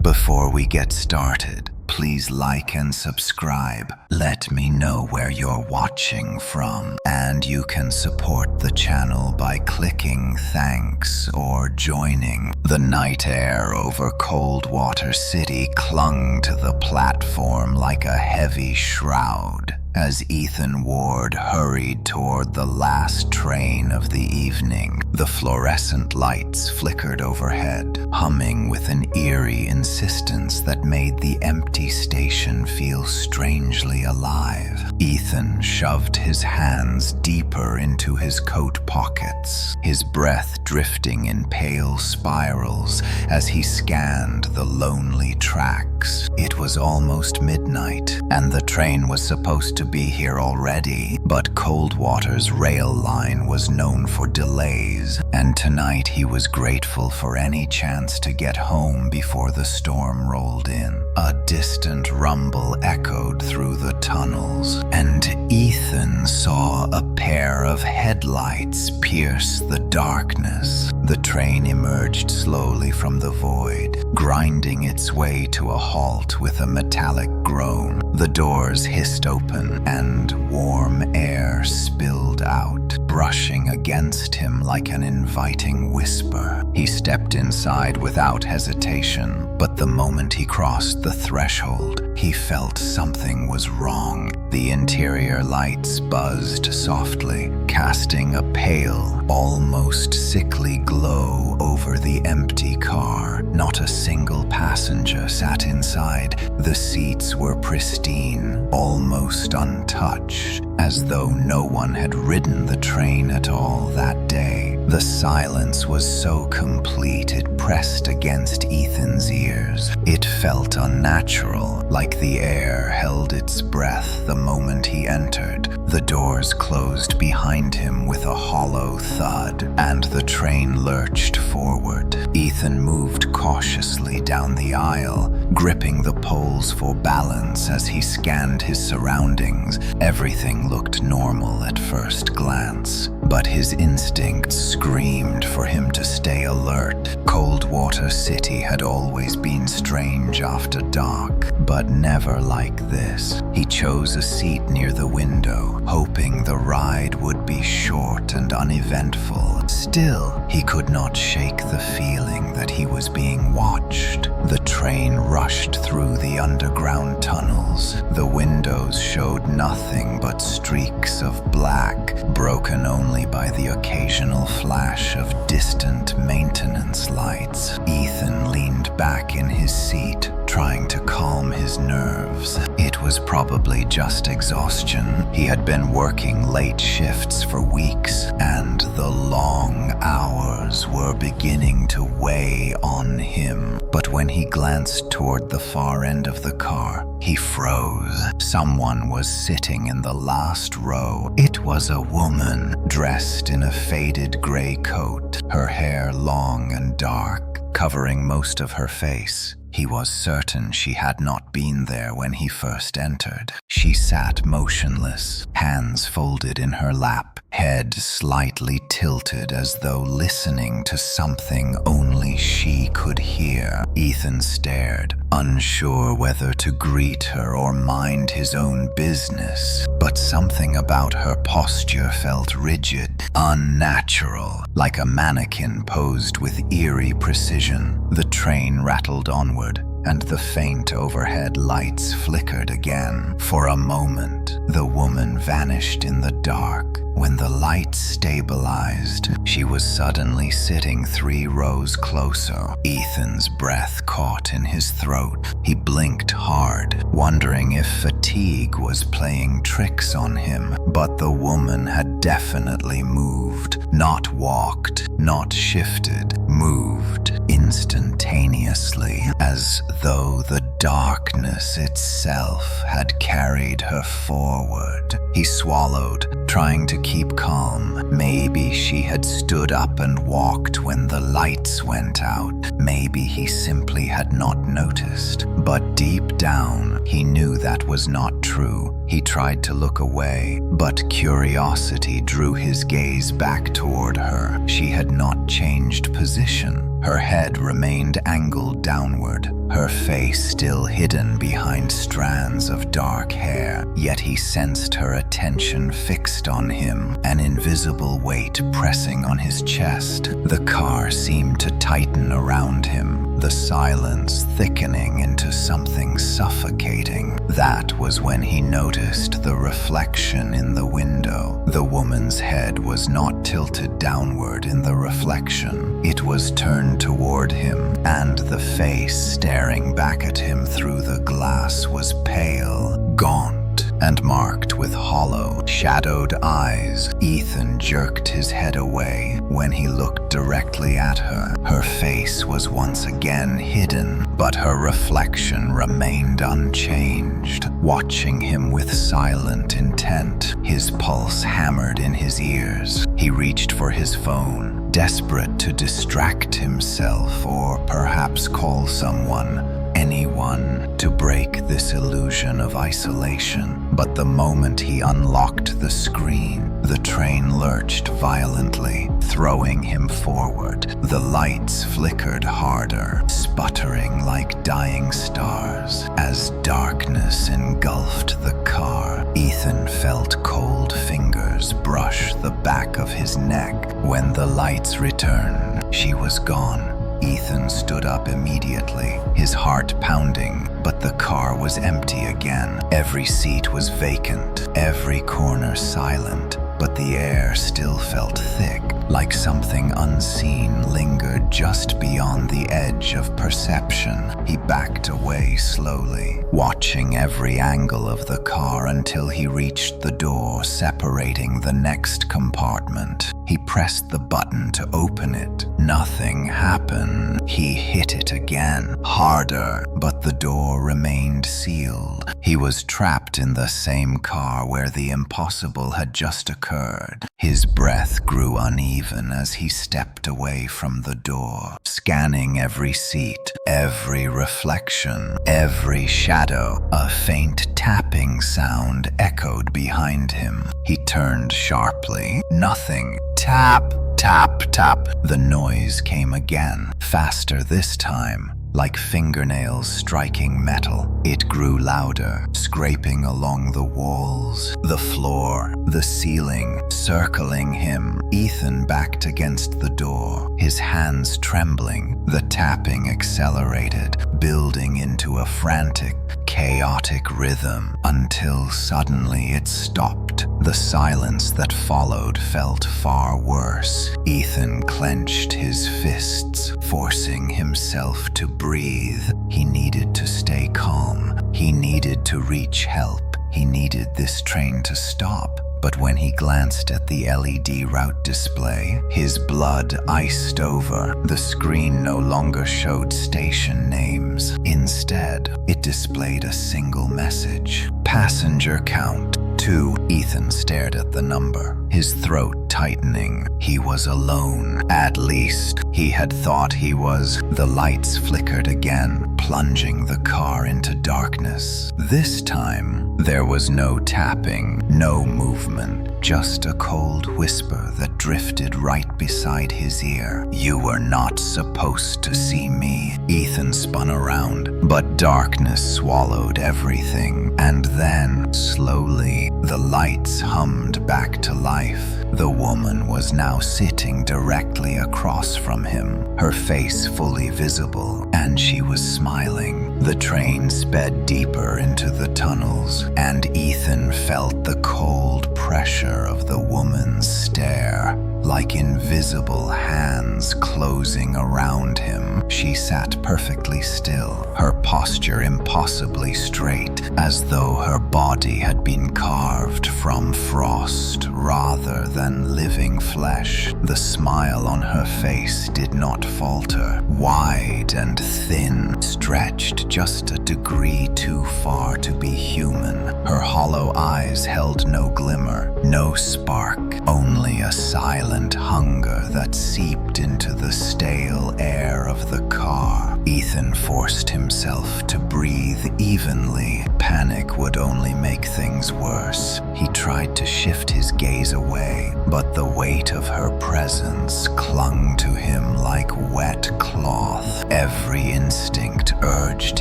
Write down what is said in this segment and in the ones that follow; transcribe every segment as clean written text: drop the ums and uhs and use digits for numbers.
Before we get started, please like and subscribe. Let me know where you're watching from, and you can support the channel by clicking thanks or joining. The night air over Coldwater City clung to the platform like a heavy shroud as Ethan Ward hurried toward the last train of the evening. The fluorescent lights flickered overhead, humming with an eerie insistence that made the empty station feel strangely alive. Ethan shoved his hands deeper into his coat pockets, his breath drifting in pale spirals as he scanned the lonely tracks. It was almost midnight, and the train was supposed to be here already, but Coldwater's rail line was known for delays, and tonight he was grateful for any chance to get home before the storm rolled in. A distant rumble echoed through the tunnels, and Ethan saw a pair of headlights pierce the darkness. The train emerged slowly from the void, grinding its way to a halt with a metallic groan. The doors hissed open, and warm air spilled out, brushing against him like an inviting whisper. He stepped inside without hesitation, but the moment he crossed the threshold, he felt something was wrong. The interior lights buzzed softly, casting a pale, almost sickly glow over the empty car. Not a single passenger sat inside. The seats were pristine, almost untouched, as though no one had ridden the train at all that day. The silence was so complete it pressed against Ethan's ears. It felt unnatural, like the air held its breath the moment he entered. The doors closed behind him with a hollow thud, and the train lurched forward. Ethan moved cautiously down the aisle, gripping the poles for balance as he scanned his surroundings. Everything looked normal at first glance, but his instincts screamed for him to stay alert. Coldwater City had always been strange after dark, but never like this. He chose a seat near the window, hoping the ride would be short and uneventful. Still, he could not shake the feeling that he was being watched. The train rushed through the underground tunnels. The windows showed nothing but streaks of black, broken only by the occasional flash of distant maintenance lights. Ethan leaned back in his seat, trying to calm his nerves. It was probably just exhaustion. He had been working late shifts for weeks, and the long hours were beginning to weigh on him. But when he glanced toward the far end of the car, he froze. Someone was sitting in the last row. It was a woman, dressed in a faded gray coat, her hair long and dark, covering most of her face. He was certain she had not been there when he first entered. She sat motionless, hands folded in her lap, head slightly tilted as though listening to something only she could hear. Ethan stared, unsure whether to greet her or mind his own business. But something about her posture felt rigid, unnatural, like a mannequin posed with eerie precision. The train rattled onward, and the faint overhead lights flickered again. For a moment, the woman vanished in the dark. When the lights stabilized, she was suddenly sitting 3 rows closer. Ethan's breath caught in his throat. He blinked hard, wondering if fatigue was playing tricks on him. But the woman had definitely moved. Not walked, not shifted, moved instantaneously, as though the darkness itself had carried her forward. He swallowed, trying to keep calm. Maybe she had stood up and walked when the lights went out. Maybe he simply had not noticed. But deep down, he knew that was not true. He tried to look away, but curiosity drew his gaze back toward her. She had not changed position. Her head remained angled downward, her face still hidden behind strands of dark hair. Yet he sensed her attention fixed on him, an invisible weight pressing on his chest. The car seemed to tighten around him, the silence thickening into something suffocating. That was when he noticed the reflection in the window. The woman's head was not tilted downward in the reflection. It was turned toward him, and the face staring back at him through the glass was pale, gaunt, and marked with hollow, shadowed eyes. Ethan jerked his head away when he looked directly at her. Her face was once again hidden, but her reflection remained unchanged, watching him with silent intent. His pulse hammered in his ears. He reached for his phone, desperate to distract himself or perhaps call someone, anyone, to break this illusion of isolation. But the moment he unlocked the screen, the train lurched violently, throwing him forward. The lights flickered harder, sputtering like dying stars. As darkness engulfed the car, Ethan felt cold fingers brush the back of his neck. When the lights returned, she was gone. Ethan stood up immediately, his heart pounding, but the car was empty again. Every seat was vacant, every corner silent, but the air still felt thick, like something unseen lingered just beyond the edge of perception. He backed away slowly, watching every angle of the car until he reached the door separating the next compartment. He pressed the button to open it. Nothing happened. He hit it again, harder, but the door remained sealed. He was trapped in the same car where the impossible had just occurred. His breath grew uneven as he stepped away from the door, scanning every seat, every reflection, every shadow. A faint tapping sound echoed behind him. He turned sharply. Nothing. Tap, tap, tap. The noise came again, faster this time, like fingernails striking metal. It grew louder, scraping along the walls, the floor, the ceiling, circling him. Ethan backed against the door, his hands trembling. The tapping accelerated, building into a frantic, chaotic rhythm, until suddenly it stopped. The silence that followed felt far worse. Ethan clenched his fists, forcing himself to breathe. He needed to stay calm. He needed to reach help. He needed this train to stop. But when he glanced at the LED route display, his blood iced over. The screen no longer showed station names. Instead, it displayed a single message: passenger count 2. Ethan stared at the number, his throat tightening. He was alone. At least, he had thought he was. The lights flickered again, plunging the car into darkness. This time, there was no tapping, no movement, just a cold whisper that drifted right beside his ear. "You were not supposed to see me." Ethan spun around, but darkness swallowed everything. And then, slowly, the lights hummed back to life. The woman was now sitting directly across from him, her face fully visible, and she was smiling. The train sped deeper into the tunnels, and Ethan felt the cold pressure of the woman's stare, like invisible hands closing around him. She sat perfectly still, her posture impossibly straight, as though her body had been carved from frost rather than living flesh. The smile on her face did not falter, wide and thin, stretched just a degree too far to be human. Her hollow eyes held no glimmer, no spark, only a silent silent hunger that seeped into the stale air of the car. Ethan forced himself to breathe evenly. Panic would only make things worse. He tried to shift his gaze away, but the weight of her presence clung to him like wet cloth. Every instinct urged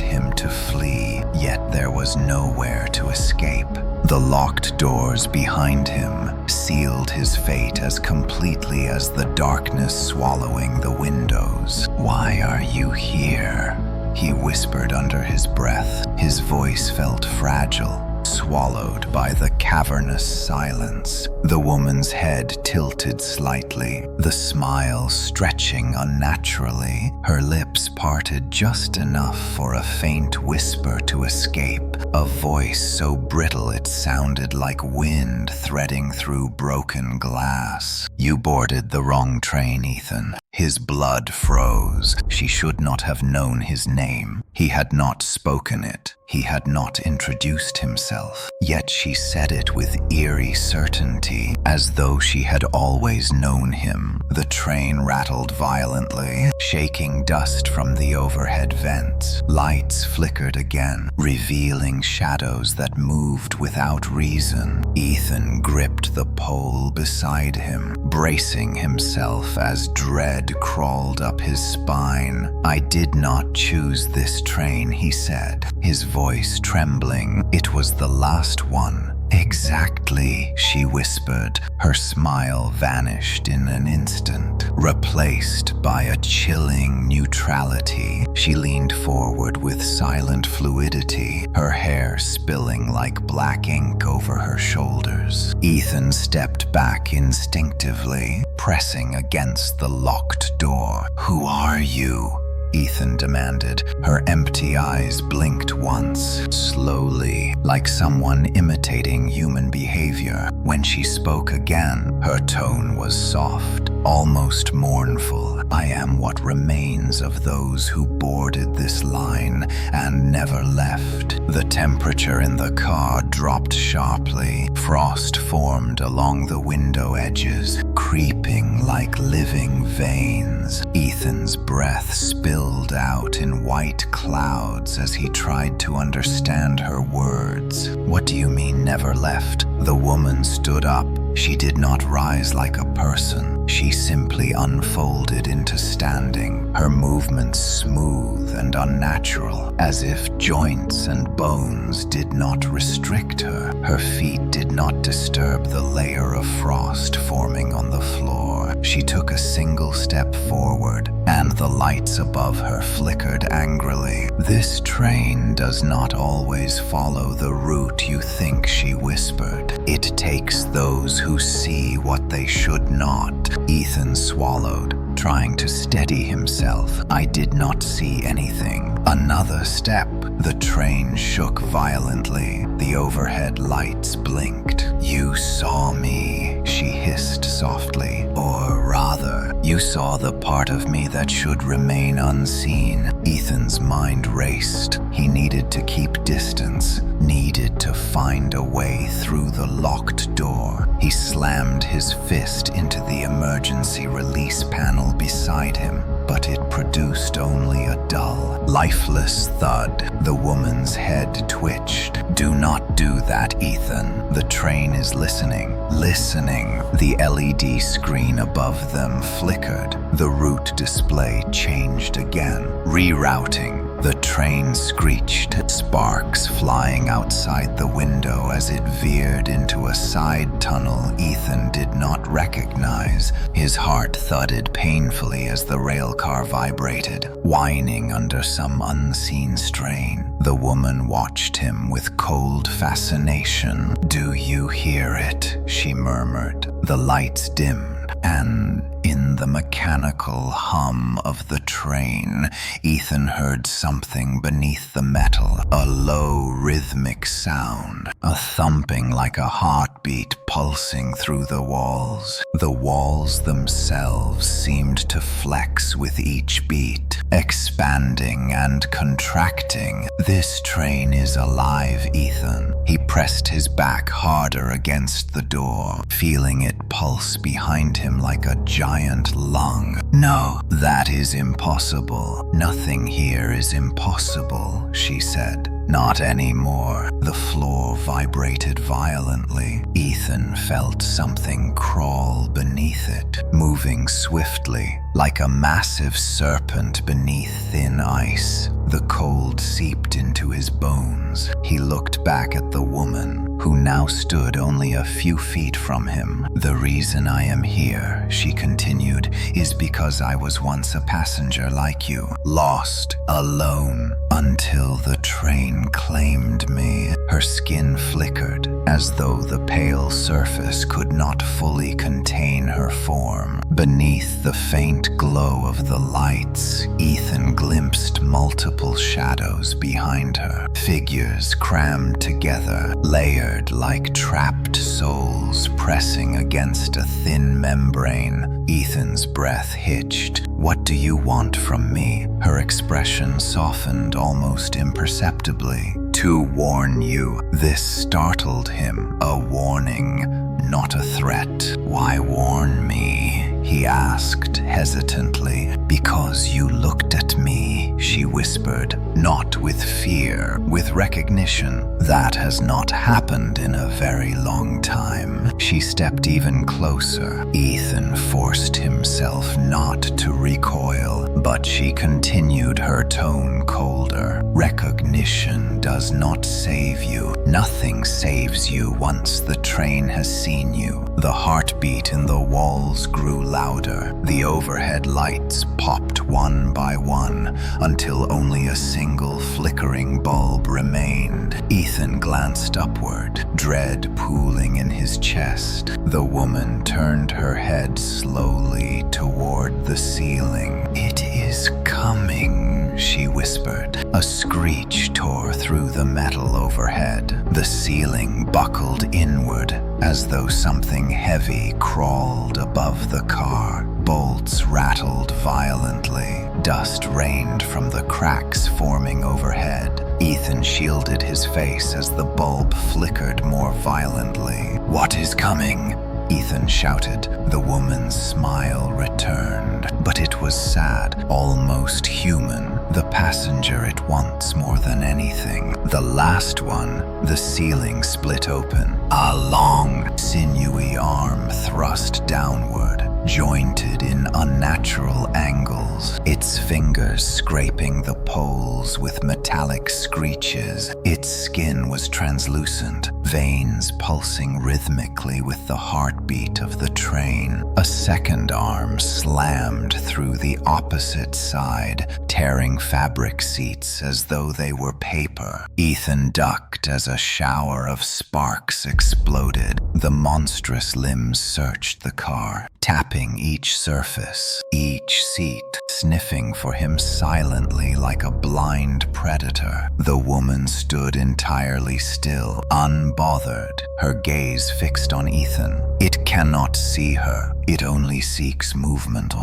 him to flee, yet there was nowhere to escape. The locked doors behind him sealed his fate as completely as the darkness swallowing the windows. "Why are you here?" he whispered under his breath. His voice felt fragile, swallowed by the cavernous silence. The woman's head tilted slightly, the smile stretching unnaturally. Her lips parted just enough for a faint whisper to escape, a voice so brittle it sounded like wind threading through broken glass. "You boarded the wrong train, Ethan." His blood froze. She should not have known his name. He had not spoken it. He had not introduced himself. Yet she said it with eerie certainty, as though she had always known him. The train rattled violently, shaking dust from the overhead vents. Lights flickered again, revealing shadows that moved without reason. Ethan gripped the pole beside him, bracing himself as dread crawled up his spine. "I did not choose this train," he said, his voice trembling. "It was the last one." "Exactly," she whispered. Her smile vanished in an instant, replaced by a chilling neutrality. She leaned forward with silent fluidity, her hair spilling like black ink over her shoulders. Ethan stepped back instinctively, pressing against the locked door. "Who are you?" Ethan demanded. Her empty eyes blinked once, slowly, like someone imitating human behavior. When she spoke again, her tone was soft, almost mournful. "I am what remains of those who boarded this line and never left." The temperature in the car dropped sharply. Frost formed along the window edges, creeping like living veins. Ethan's breath spilled out in white clouds as he tried to understand her words. "What do you mean, never left?" The woman stood up. She did not rise like a person. She simply unfolded into standing, her movements smooth and unnatural, as if joints and bones did not restrict her. Her feet did not disturb the layer of frost forming on the floor. She took a single step forward, and the lights above her flickered angrily. "This train does not always follow the route you think," she whispered. "It takes those who see what they should not." Ethan swallowed, trying to steady himself. "I did not see anything." Another step. The train shook violently. The overhead lights blinked. "You saw me," she hissed softly. "Or rather, you saw the part of me that should remain unseen." Ethan's mind raced. He needed to keep distance, needed to find a way through the locked door. He slammed his fist into the emergency release panel beside him, but it produced only a dull, lifeless thud. The woman's head twitched. "Do not do that, Ethan. The train is listening." Listening. The LED screen above them flickered. The route display changed again, rerouting. The train screeched, sparks flying outside the window as it veered into a side tunnel Ethan did not recognize. His heart thudded painfully as the railcar vibrated, whining under some unseen strain. The woman watched him with cold fascination. "Do you hear it?" she murmured. The lights dimmed, and in the mechanical hum of the train, Ethan heard something beneath the metal, a low rhythmic sound, a thumping like a heartbeat pulsing through the walls. The walls themselves seemed to flex with each beat, expanding and contracting. "This train is alive, Ethan." He pressed his back harder against the door, feeling it pulse behind him like a giant lung. "No, that is impossible. Nothing here is impossible," she said. "Not anymore." The floor vibrated violently. Ethan felt something crawl beneath it, moving swiftly, like a massive serpent beneath thin ice. The cold seeped into his bones. He looked back at the woman, who now stood only a few feet from him. "The reason I am here," she continued, "is because I was once a passenger like you, lost, alone, until the train claimed me." Her skin flickered, as though the pale surface could not fully contain her form. Beneath the faint glow of the lights, Ethan glimpsed multiple shadows behind her, figures crammed together, layered like trapped souls pressing against a thin membrane. Ethan's breath hitched. "What do you want from me?" Her expression softened almost imperceptibly. "To warn you." This startled him. A warning, not a threat. "Why warn me?" he asked hesitantly. "Because you looked at me," she whispered, not with fear, with recognition. "That has not happened in a very long time." She stepped even closer. Ethan forced himself not to recoil, but she continued, her tone colder. "Recognition does not save you. Nothing saves you once the train has seen you." The heartbeat in the walls grew louder. The overhead lights popped one by one until only a single flickering bulb remained. Ethan glanced upward, dread pooling in his chest. The woman turned her head slowly toward the ceiling. "It is coming," she whispered. A screech tore through the metal overhead. The ceiling buckled inward, as though something heavy crawled above the car. Bolts rattled violently. Dust rained from the cracks forming overhead. Ethan shielded his face as the bulb flickered more violently. "What is coming?" Ethan shouted. The woman's smile returned, but it was sad, almost human. The passenger it wants more than anything. The last one. The ceiling split open. A long, sinewy arm thrust downward, jointed in unnatural angles, its fingers scraping the poles with metallic screeches. Its skin was translucent, veins pulsing rhythmically with the heartbeat of the train. A second arm slammed through the opposite side, tearing fabric seats as though they were paper. Ethan ducked as a shower of sparks exploded. The monstrous limbs searched the car, tapping each surface, each seat, sniffing for him silently like a blind predator. The woman stood entirely still, unbothered, her gaze fixed on Ethan. It cannot see her. It only seeks movement.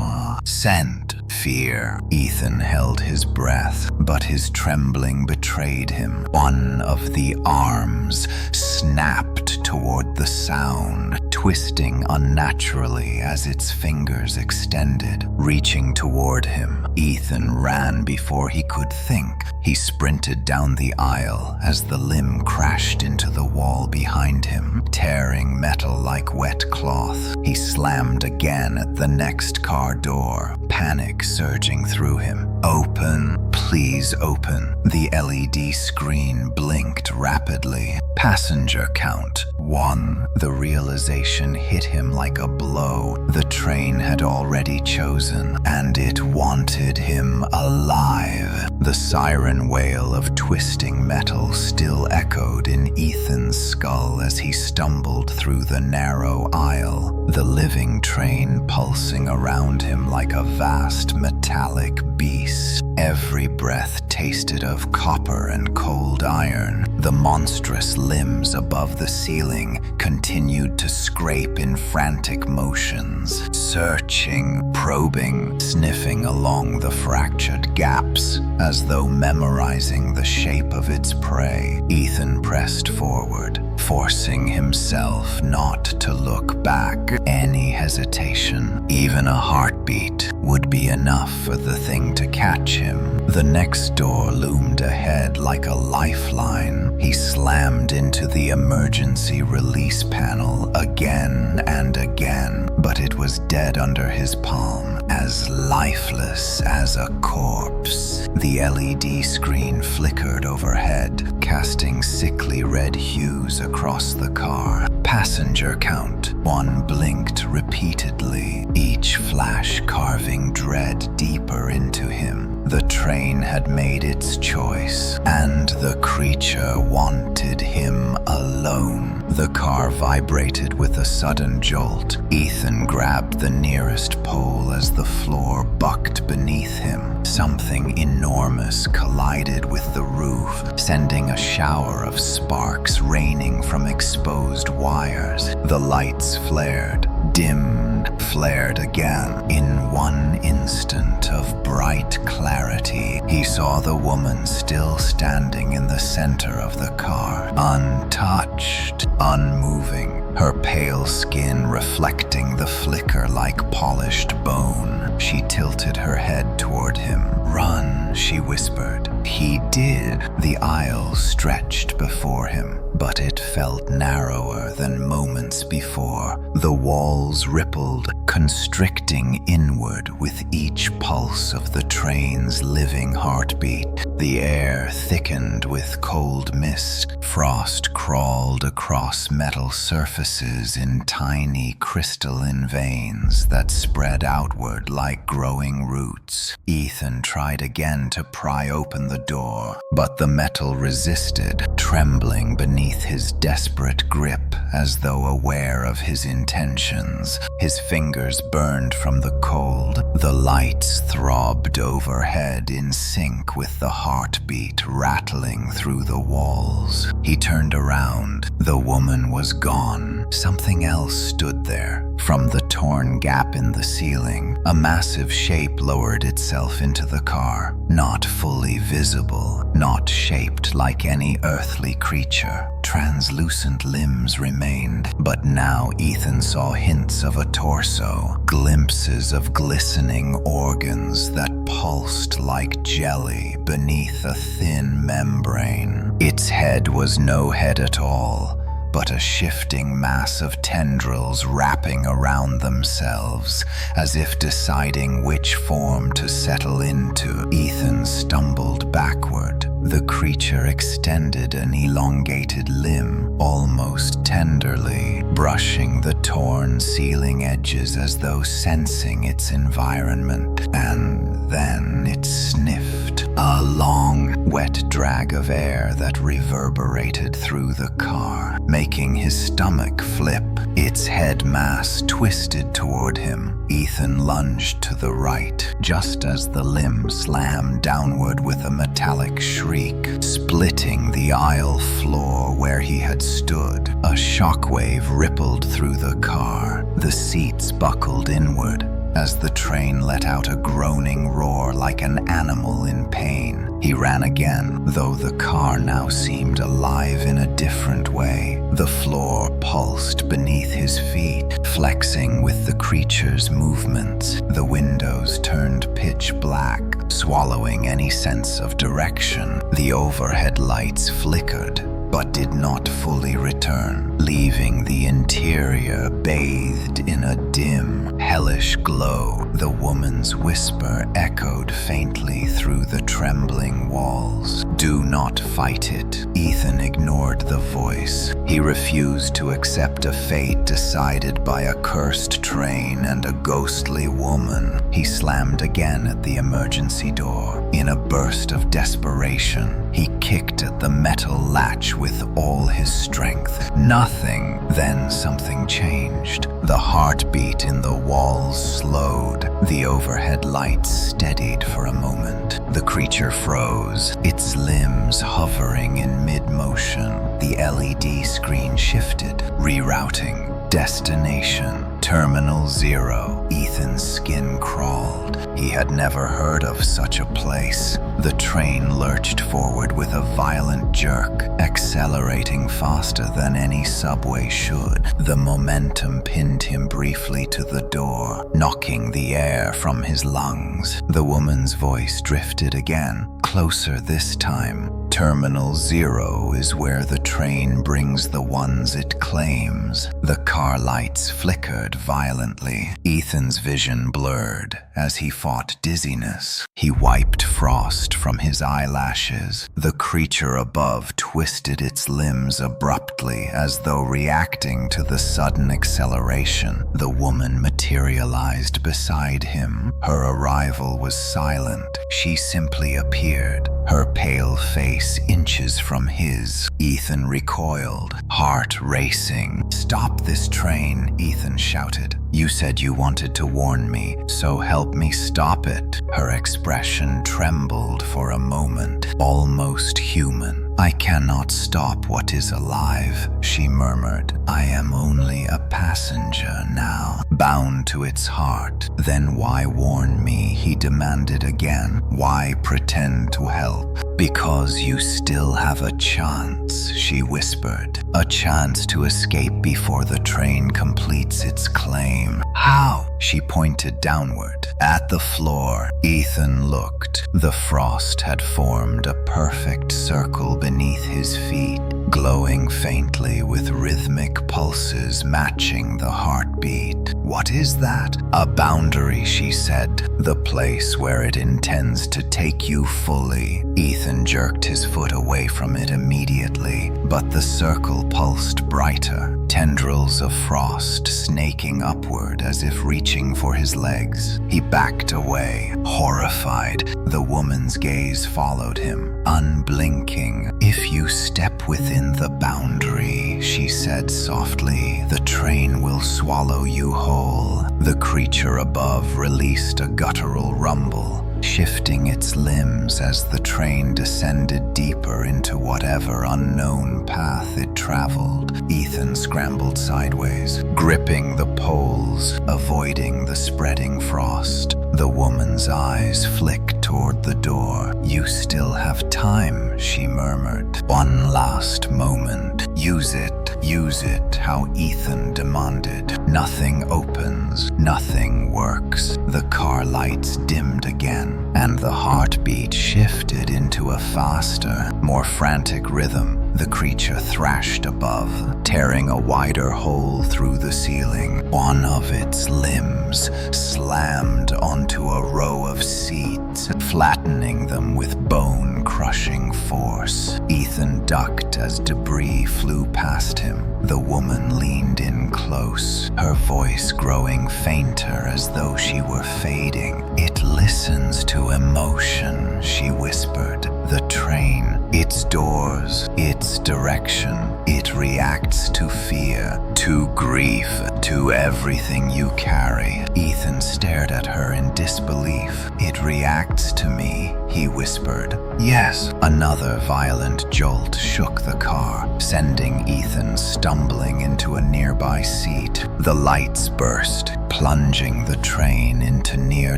Scent. Fear. Ethan held his breath, but his trembling betrayed him. One of the arms snapped toward the sound, twisting unnaturally as its fingers extended, reaching toward him. Ethan ran before he could think. He sprinted down the aisle as the limb crashed into the wall behind him, tearing metal like wet cloth. He slammed again at the next car door, panic surging through him. "Open, please open." The LED screen blinked rapidly. Passenger count 1. The realization hit him like a blow. The train had already chosen, and it wanted him alive. The siren wail of twisting metal still echoed in Ethan's skull as he stumbled through the narrow aisle, the living train pulsing around him like a vast metallic beast. Every breath tasted of copper and cold iron. The monstrous limbs above the ceiling continued to scrape in frantic motions, searching, probing, sniffing along the fractured gaps, as though memorizing the shape of its prey. Ethan pressed forward, forcing himself not to look back. Any hesitation, even a heartbeat, would be enough for the thing to catch him. The next door loomed ahead like a lifeline. He slammed into the emergency release panel again and again, but it was dead under his palm, as lifeless as a corpse. The LED screen flickered overhead, casting sickly red hues across the car. Passenger count. One blinked repeatedly, each flash carving dread deeper into him. The train had made its choice, and the creature wanted him alone. The car vibrated with a sudden jolt. Ethan grabbed the nearest pole as the floor bucked beneath him. Something enormous collided with the roof, sending a shower of sparks raining from exposed wires. The lights flared, dimmed, flared again. In one instant of bright clarity, he saw the woman still standing in the center of the car, untouched, unmoving, her pale skin reflecting the flicker like polished bone. She tilted her head toward him. "Run," she whispered. He did. The aisle stretched before him, but it felt narrower than moments before. The walls rippled, constricting inward with each pulse of the train's living heartbeat. The air thickened with cold mist. Frost crawled across metal surfaces in tiny crystalline veins that spread outward like growing roots. Ethan tried again to pry open the door, but the metal resisted, trembling beneath his desperate grip as though aware of his intentions. His fingers burned from the cold. The lights throbbed overhead in sync with the heartbeat rattling through the walls. He turned around. The woman was gone. Something else stood there. From the torn gap in the ceiling, a massive shape lowered itself into the car, not fully visible, not shaped like any earthly creature. Translucent limbs remained, but now Ethan saw hints of a torso, glimpses of glistening organs that pulsed like jelly beneath a thin membrane. Its head was no head at all, but a shifting mass of tendrils wrapping around themselves, as if deciding which form to settle into. Ethan stumbled backward. The creature extended an elongated limb, almost tenderly, brushing the torn ceiling edges as though sensing its environment. And then it sniffed, a long, wet drag of air that reverberated through the car, making his stomach flip. Its head mass twisted toward him. Ethan lunged to the right, just as the limb slammed downward with a metallic shriek, splitting the aisle floor where he had stood. A shockwave rippled through the car. The seats buckled inward as the train let out a groaning roar like an animal in pain. He ran again, though the car now seemed alive in a different way. The floor pulsed beneath his feet, flexing with the creature's movements. The windows turned pitch black, swallowing any sense of direction. The overhead lights flickered, but did not fully return, leaving the interior bathed in a dim, hellish glow. The woman's whisper echoed faintly through the trembling walls. "Do not fight it." Ethan ignored the voice. He refused to accept a fate decided by a cursed train and a ghostly woman. He slammed again at the emergency door. In a burst of desperation, he kicked at the metal latch with all his strength. Nothing. Then something changed. The heartbeat in the walls slowed. The overhead lights steadied for a moment. The creature froze, its limbs hovering in mid-motion. The LED screen shifted, rerouting. Destination, Terminal 0. Ethan's skin crawled. He had never heard of such a place. The train lurched forward with a violent jerk, accelerating faster than any subway should. The momentum pinned him briefly to the door, knocking the air from his lungs. The woman's voice drifted again, closer this time. Terminal 0 is where the train brings the ones it claims. The car lights flickered violently. Ethan's vision blurred as he fought dizziness. He wiped frost from his eyelashes. The creature above twisted its limbs abruptly as though reacting to the sudden acceleration. The woman materialized beside him. Her arrival was silent. She simply appeared, her pale face inches from his. Ethan recoiled, heart racing. "Stop this train," Ethan shouted. "You said you wanted to warn me, so help me stop it." Her expression trembled for a moment, almost human. "I cannot stop what is alive," she murmured. "I am only a passenger now, bound to its heart." "Then why warn me?" he demanded again. "Why pretend to help?" "Because you still have a chance," she whispered. "A chance to escape before the train completes its claim." "How?" She pointed downward, at the floor. Ethan looked. The frost had formed a perfect circle beneath his feet, glowing faintly with rhythmic pulses matching the heartbeat. "What is that?" "A boundary," she said. "The place where it intends to take you fully." Ethan jerked his foot away from it immediately, but the circle pulsed brighter, tendrils of frost snaking upward as if reaching for his legs. He backed away, horrified. The woman's gaze followed him, unblinking. "If you step within the boundary," she said softly, "the train will swallow you whole." The creature above released a guttural rumble, shifting its limbs as the train descended deeper into whatever unknown path it traveled. Ethan scrambled sideways, gripping the poles, avoiding the spreading frost. The woman's eyes flicked toward the door. "You still have time," she murmured. "One last moment. Use it. Use it," how Ethan demanded. Nothing opens. Nothing works. The car lights dimmed again, and the heartbeat shifted into a faster, more frantic rhythm. The creature thrashed above, tearing a wider hole through the ceiling. One of its limbs slammed onto a row of seats, flattening them with bone-crushing force. Ethan ducked as debris flew past him. The woman leaned in close, her voice growing fainter as though she were fading. "It listens to emotion," she whispered. "The train, its doors, its direction. It reacts to fear, to grief, to everything you carry." Ethan stared at her in disbelief. "It reacts to me," he whispered. "Yes." Another violent jolt shook the car, sending Ethan stumbling into a nearby seat. The lights burst, plunging the train into near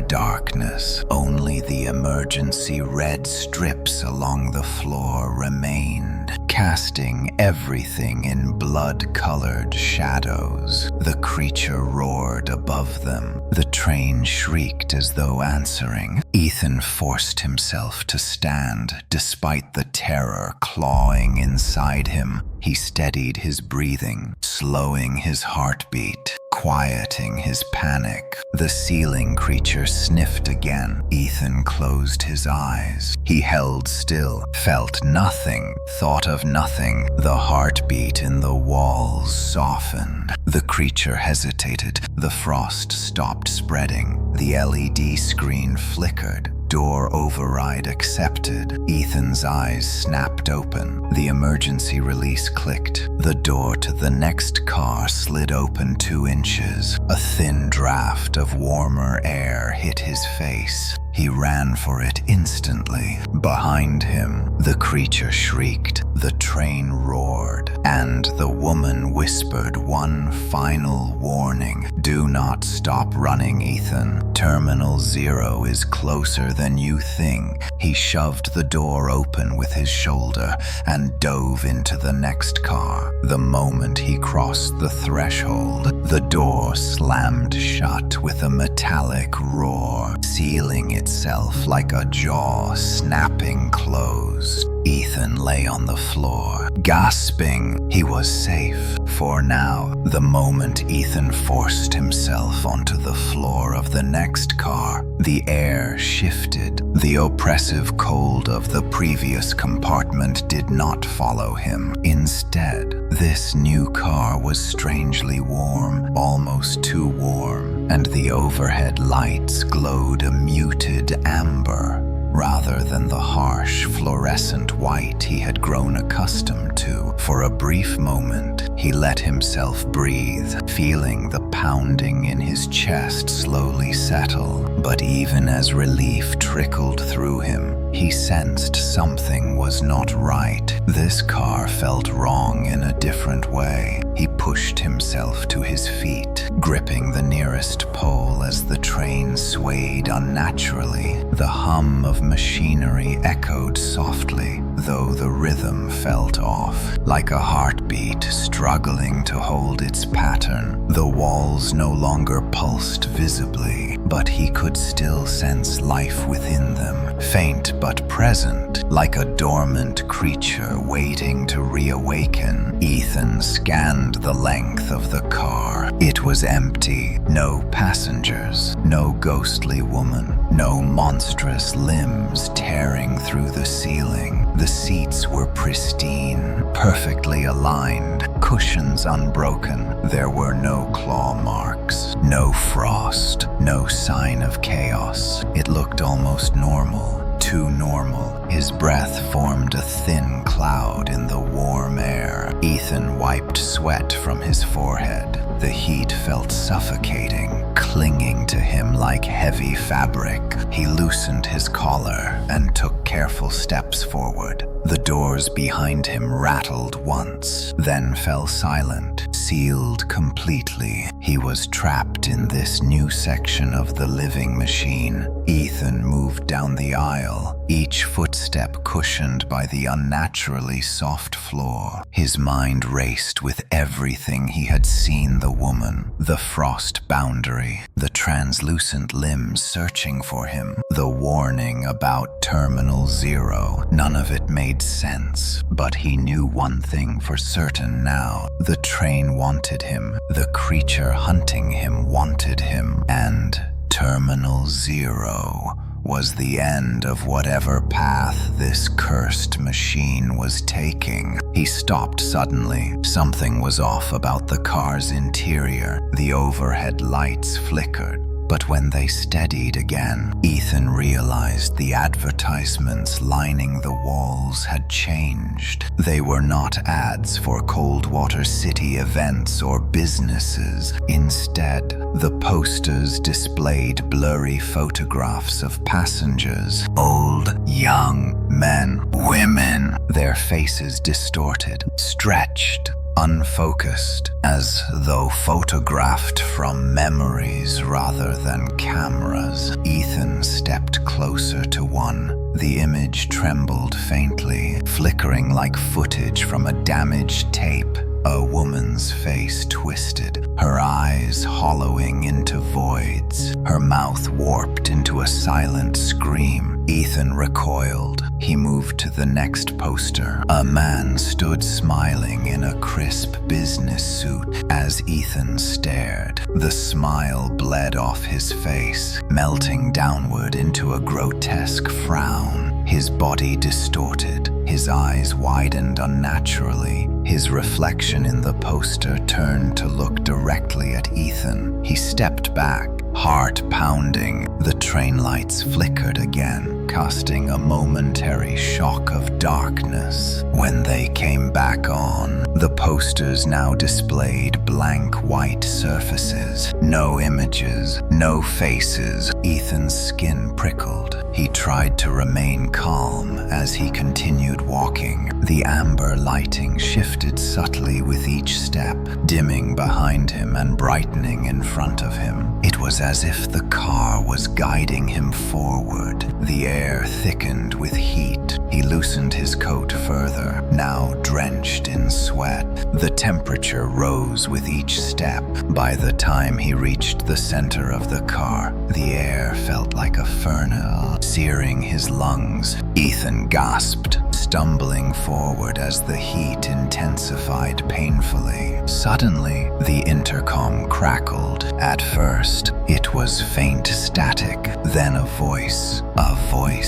darkness. Only the emergency red strips along the floor remained, casting everything in blood-colored shadows. The creature roared above them. The train shrieked as though answering. Ethan forced himself to stand, despite the terror clawing inside him. He steadied his breathing, slowing his heartbeat, quieting his panic. The ceiling creature sniffed again. Ethan closed his eyes. He held still, felt nothing, thought of nothing. The heartbeat in the walls softened. The creature hesitated. The frost stopped spreading. The LED screen flickered. Door override accepted. Ethan's eyes snapped open. The emergency release clicked. The door to the next car slid open 2 inches. A thin draft of warmer air hit his face. He ran for it instantly. Behind him, the creature shrieked, the train roared, and the woman whispered one final warning. Do not stop running, Ethan. Terminal 0 is closer than you think. He shoved the door open with his shoulder and dove into the next car. The moment he crossed the threshold, the door slammed shut with a metallic roar, sealing itself like a jaw snapping closed. Ethan lay on the floor, gasping. He was safe for now. The moment Ethan forced himself onto the floor of the next car, the air shifted. The oppressive cold of the previous compartment did not follow him. Instead, this new car was strangely warm, almost too warm, and the overhead lights glowed a muted amber, rather than the harsh fluorescent white he had grown accustomed to. For a brief moment, he let himself breathe, feeling the pounding in his chest slowly settle. But even as relief trickled through him, he sensed something was not right. This car felt wrong in a different way. He pushed himself to his feet, gripping the nearest pole as the train swayed unnaturally. The hum of machinery echoed softly, though the rhythm felt off, like a heartbeat struggling to hold its pattern. The walls no longer pulsed visibly, but he could still sense life within them, faint but present, like a dormant creature waiting to reawaken. Ethan scanned the length of the car. It was empty. No passengers, no ghostly woman, no monstrous limbs tearing through the ceiling. The seats were pristine, perfectly aligned, cushions unbroken. There were no claw marks, no frost, no sign of chaos. It looked almost normal. Too normal. His breath formed a thin cloud in the warm air. Ethan wiped sweat from his forehead. The heat felt suffocating, clinging to him like heavy fabric. He loosened his collar and took careful steps forward. The doors behind him rattled once, then fell silent, sealed completely. He was trapped in this new section of the living machine. Ethan moved down the aisle, each footstep cushioned by the unnaturally soft floor. His mind raced with everything he had seen: the woman, the frost boundary, the translucent limbs searching for him, the warning about Terminal 0. None of it made sense, but he knew one thing for certain now. The train wanted him, the creature hunting him wanted him, and Terminal 0 was the end of whatever path this cursed machine was taking. He stopped suddenly. Something was off about the car's interior. The overhead lights flickered. But when they steadied again, Ethan realized the advertisements lining the walls had changed. They were not ads for Coldwater City events or businesses. Instead, the posters displayed blurry photographs of passengers, old, young, men, women, their faces distorted, stretched, unfocused, as though photographed from memories rather than cameras. Ethan stepped closer to one. The image trembled faintly, flickering like footage from a damaged tape. A woman's face twisted, her eyes hollowing into voids, her mouth warped into a silent scream. Ethan recoiled. He moved to the next poster. A man stood smiling in a crisp business suit. As Ethan stared, the smile bled off his face, melting downward into a grotesque frown. His body distorted, his eyes widened unnaturally. His reflection in the poster turned to look directly at Ethan. He stepped back, heart pounding. The train lights flickered again, casting a momentary shock of darkness. When they came back on, the posters now displayed blank white surfaces. No images, no faces. Ethan's skin prickled. He tried to remain calm as he continued walking. The amber lighting shifted subtly with each step, dimming behind him and brightening in front of him. It was as if the car was guiding him forward. The air thickened with heat. He loosened his coat further, now drenched in sweat. The temperature rose with each step. By the time he reached the center of the car, the air felt like a furnace, searing his lungs. Ethan gasped, stumbling forward as the heat intensified painfully. Suddenly, the intercom crackled. At first, it was faint static, then a voice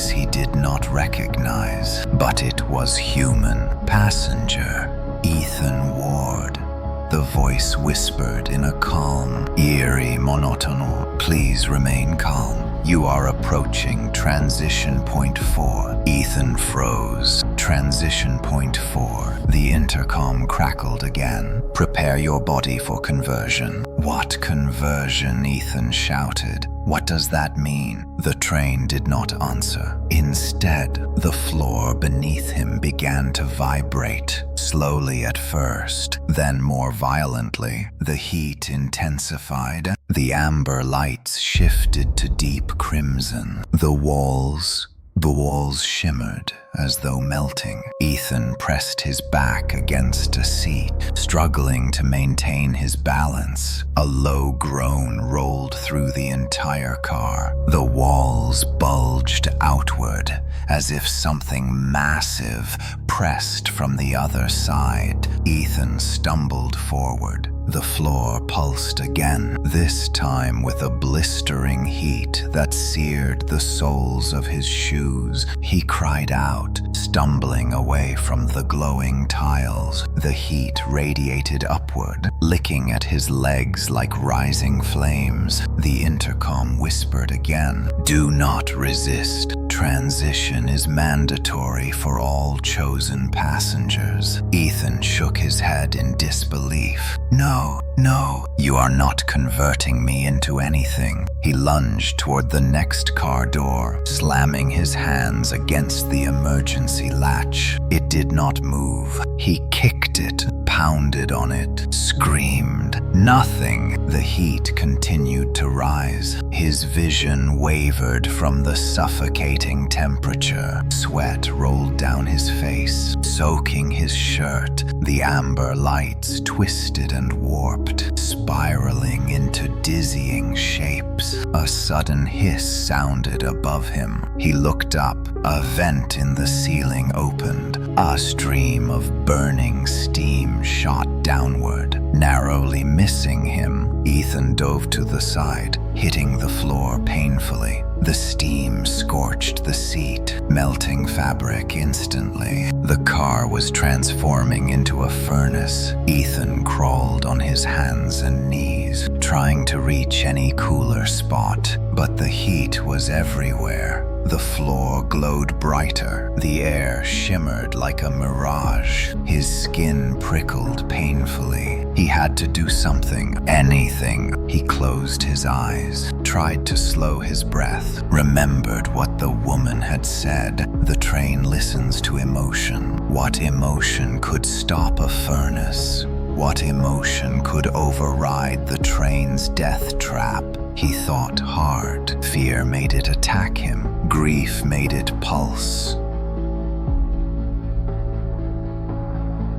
he did not recognize. But it was human. Passenger Ethan Ward. The voice whispered in a calm, eerie monotone. Please remain calm. You are approaching transition point 4. Ethan froze. Transition point 4. The intercom crackled again. Prepare your body for conversion. What conversion? Ethan shouted. What does that mean? The train did not answer. Instead, the floor beneath him began to vibrate, slowly at first, then more violently. The heat intensified. The amber lights shifted to deep crimson. The walls shimmered as though melting. Ethan pressed his back against a seat, struggling to maintain his balance. A low groan rolled through the entire car. The walls bulged outward, as if something massive pressed from the other side. Ethan stumbled forward. The floor pulsed again, this time with a blistering heat that seared the soles of his shoes. He cried out, stumbling away from the glowing tiles. The heat radiated upward, licking at his legs like rising flames. The intercom whispered again, "Do not resist. Transition is mandatory for all chosen passengers." Ethan shook his head in disbelief. No, you are not converting me into anything. He lunged toward the next car door, slamming his hands against the emergency latch. It did not move. He kicked it, pounded on it, screamed. Nothing. The heat continued to rise. His vision wavered from the suffocating temperature. Sweat rolled down his face, soaking his shirt. The amber lights twisted and warped, spiraling into dizzying shapes. A sudden hiss sounded above him. He looked up. A vent in the ceiling opened. A stream of burning steam shot downward, narrowly missing him. Ethan dove to the side, hitting the floor painfully. The steam scorched the seat, melting fabric instantly. The car was transforming into a furnace. Ethan crawled on his hands and knees, trying to reach any cooler spot, but the heat was everywhere. The floor glowed brighter. The air shimmered like a mirage. His skin prickled painfully. He had to do something, anything. He closed his eyes, tried to slow his breath, remembered what the woman had said. The train listens to emotion. What emotion could stop a furnace? What emotion could override the train's death trap? He thought hard. Fear made it attack him. Grief made it pulse.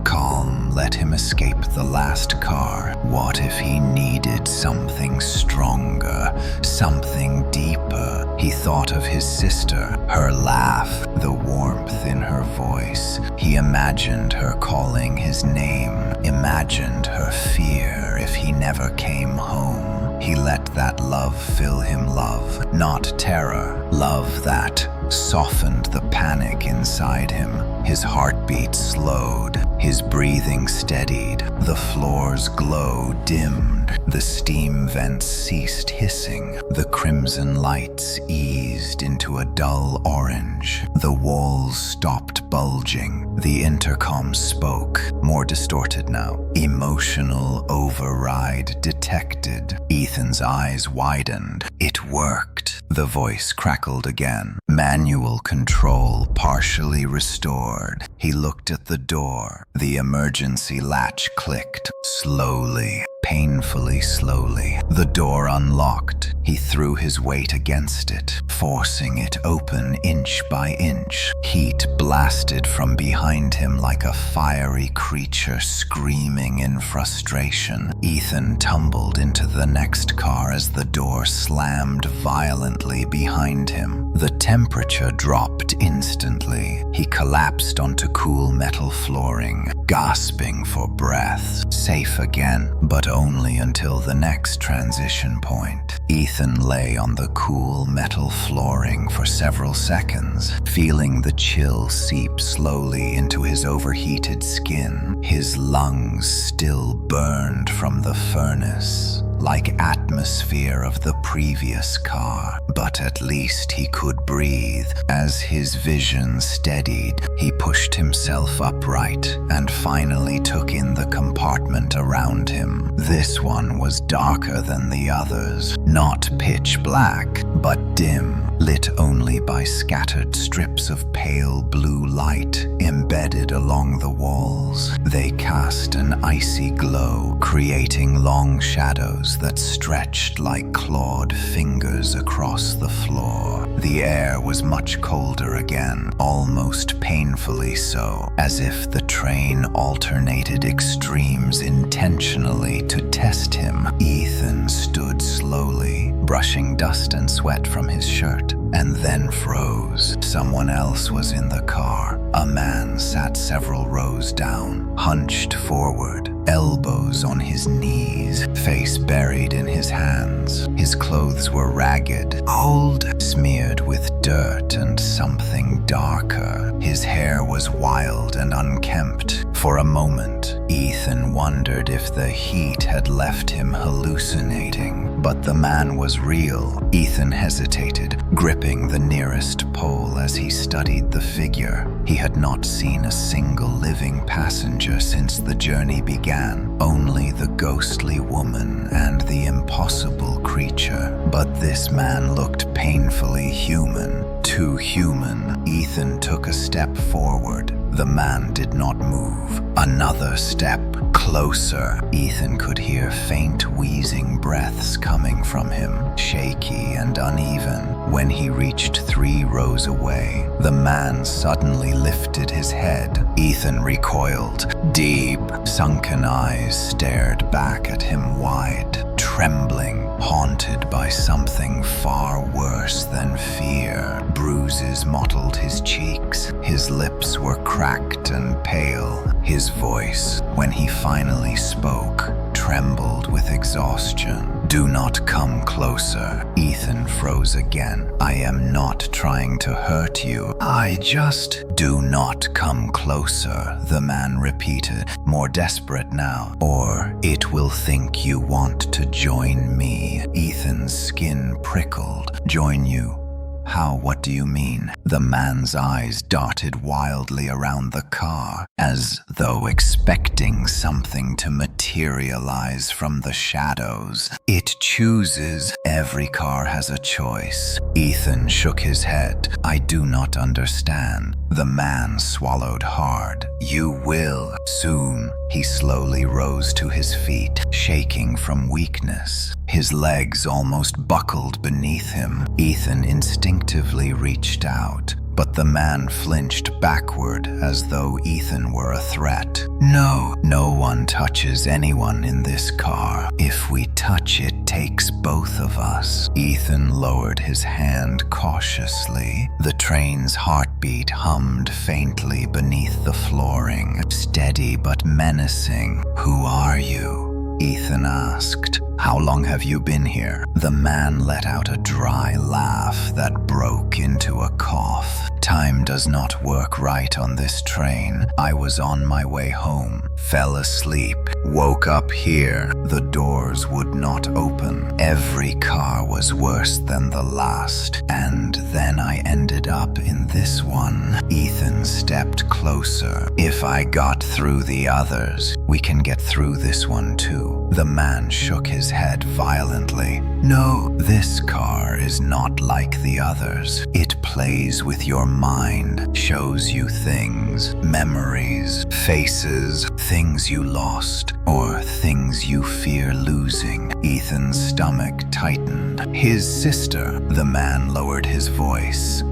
Calm let him escape the last car. What if he needed something stronger, something deeper? He thought of his sister, her laugh, the warmth in her voice. He imagined her calling his name, imagined her fear if he never came home. He let that love fill him, love, not terror, love that softened the panic inside him. His heartbeat slowed. His breathing steadied, the floor's glow dimmed, the steam vents ceased hissing, the crimson lights eased into a dull orange, the walls stopped bulging, the intercom spoke, more distorted now. Emotional override detected. Ethan's eyes widened. It worked. The voice crackled again. Manual control partially restored. He looked at the door. The emergency latch clicked. Slowly, painfully slowly. The door unlocked. He threw his weight against it, forcing it open inch by inch. Heat blasted from behind him like a fiery creature screaming in frustration. Ethan tumbled into the next car as the door slammed violently behind him. The temperature dropped instantly. He collapsed onto cool metal flooring, gasping for breath. Safe again, but only until the next transition point. Ethan lay on the cool metal flooring for several seconds, feeling the chill seep slowly into his overheated skin. His lungs still burned from the furnace, like atmosphere of the previous car, but at least he could breathe. As his vision steadied, he pushed himself upright and finally took in the compartment around him. This one was darker than the others, not pitch black, but dim, lit only by scattered strips of pale blue light embedded along the walls. They cast an icy glow, creating long shadows that stretched like clawed fingers across the floor. The air was much colder again, almost painfully so, as if the train alternated extremes intentionally to test him. Ethan stood slowly, brushing dust and sweat from his shirt, and then froze. Someone else was in the car. A man sat several rows down, hunched forward, elbows on his knees, face buried in his hands. His clothes were ragged, old, smeared with dirt and something darker. His hair was wild and unkempt. For a moment, Ethan wondered if the heat had left him hallucinating, but the man was real. Ethan hesitated, gripping the nearest pole as he studied the figure. He had not seen a single living passenger since the journey began, only the ghostly woman and the impossible creature. But this man looked painfully human, too human. Ethan took a step forward. The man did not move. Another step, closer. Ethan could hear faint wheezing breaths coming from him, shaky and uneven. When he reached 3 rows away, the man suddenly lifted his head. Ethan recoiled. Deep, sunken eyes stared back at him wide, trembling, haunted by something far worse than fear. Bruises mottled his cheeks. His lips were cracked and pale. His voice, when he finally spoke, trembled with exhaustion. Do not come closer. Ethan froze again. I am not trying to hurt you. I just... Do not come closer, the man repeated, more desperate now. Or it will think you want to join me. Ethan's skin prickled. Join you? How? What do you mean? The man's eyes darted wildly around the car, as though expecting something to materialize from the shadows. It chooses. Every car has a choice. Ethan shook his head. I do not understand. The man swallowed hard. You will, soon. He slowly rose to his feet, shaking from weakness. His legs almost buckled beneath him. Ethan instinctively reached out, but the man flinched backward as though Ethan were a threat. No, no one touches anyone in this car. If we touch, it takes both of us. Ethan lowered his hand cautiously. The train's heartbeat hummed faintly beneath the flooring, steady but menacing. Who are you? Ethan asked. How long have you been here? The man let out a dry laugh that broke into a cough. Time does not work right on this train. I was on my way home, fell asleep, woke up here. The doors would not open. Every car was worse than the last. And then I ended up in this one. Ethan stepped closer. If I got through the others, we can get through this one too. The man shook his head violently. No, this car is not like the others. It plays with your mind, shows you things, memories, faces, things you lost, or things you fear losing. Ethan's stomach tightened. His sister, the man lowered his voice.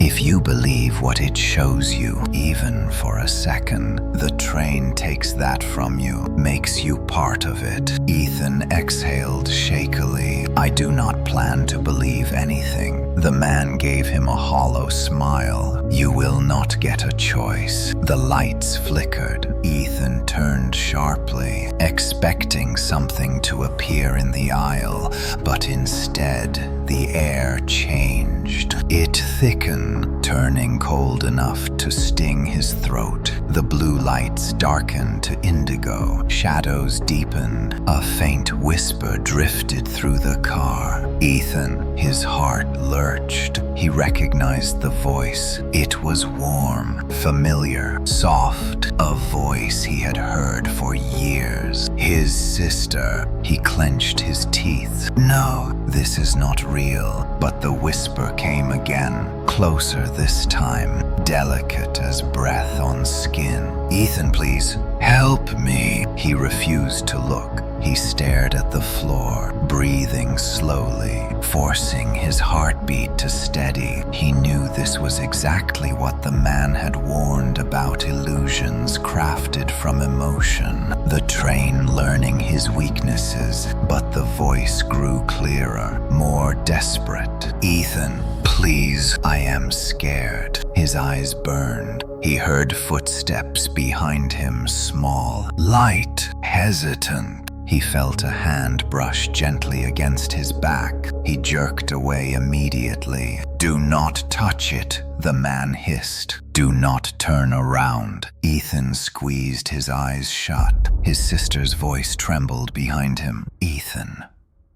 If you believe what it shows you, even for a second, the train takes that from you, makes you part of it. Ethan exhaled shakily. I do not plan to believe anything. The man gave him a hollow smile. You will not get a choice. The lights flickered. Ethan turned sharply, expecting something to appear in the aisle, but instead, the air changed. It thickened, turning cold enough to sting his throat. The blue lights darkened to indigo. Shadows deepened. A faint whisper drifted through the car. Ethan, his heart lurched. He recognized the voice. It was warm, familiar, soft, a voice he had heard for years. His sister. He clenched his teeth. No, this is not real. But the whisper came again, closer this time, delicate as breath on skin. Ethan, please, help me. He refused to look. He stared at the floor, breathing slowly, forcing his heartbeat to steady. He knew this was exactly what the man had warned about: illusions crafted from emotion. The train learning his weaknesses, but the voice grew clearer, more desperate. Ethan, please, I am scared. His eyes burned. He heard footsteps behind him, small, light, hesitant. He felt a hand brush gently against his back. He jerked away immediately. Do not touch it, the man hissed. Do not turn around. Ethan squeezed his eyes shut. His sister's voice trembled behind him. Ethan,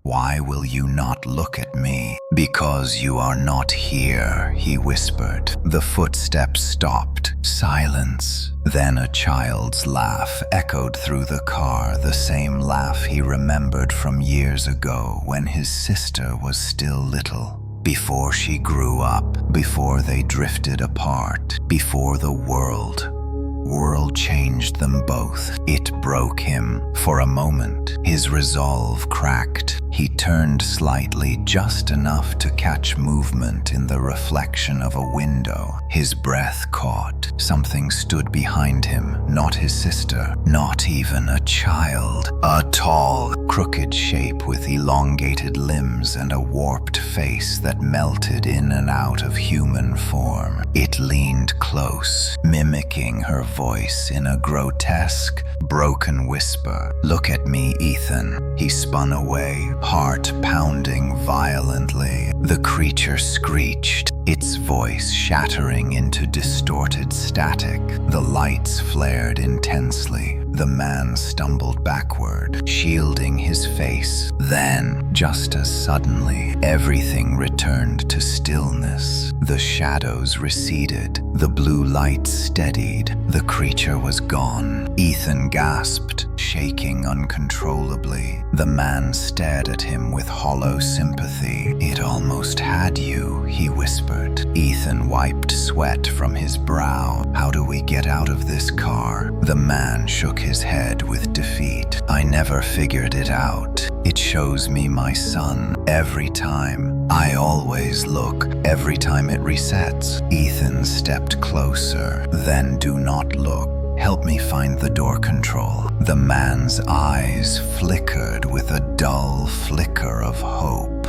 why will you not look at me? Because you are not here, he whispered. The footsteps stopped. Silence. Then a child's laugh echoed through the car, the same laugh he remembered from years ago when his sister was still little. Before she grew up, before they drifted apart, before the world changed them both. It broke him. For a moment, his resolve cracked. He turned slightly, just enough to catch movement in the reflection of a window. His breath caught. Something stood behind him, not his sister, not even a child. A tall, crooked shape with elongated limbs and a warped face that melted in and out of human form. It leaned close, mimicking her voice in a grotesque, broken whisper. Look at me, Ethan. He spun away, heart pounding violently. The creature screeched, its voice shattering into distorted static. The lights flared intensely. The man stumbled backward, shielding his face. Then, just as suddenly, everything returned to stillness. The shadows receded. The blue light steadied. The creature was gone. Ethan gasped, shaking uncontrollably. The man stared at him with hollow sympathy. It almost had you, he whispered. Ethan wiped sweat from his brow. How do we get out of this car? The man shook his head with defeat. I never figured it out. It shows me my son every time. I always look every time it resets. Ethan stepped closer. Then do not look. Help me find the door control. The man's eyes flickered with a dull flicker of hope.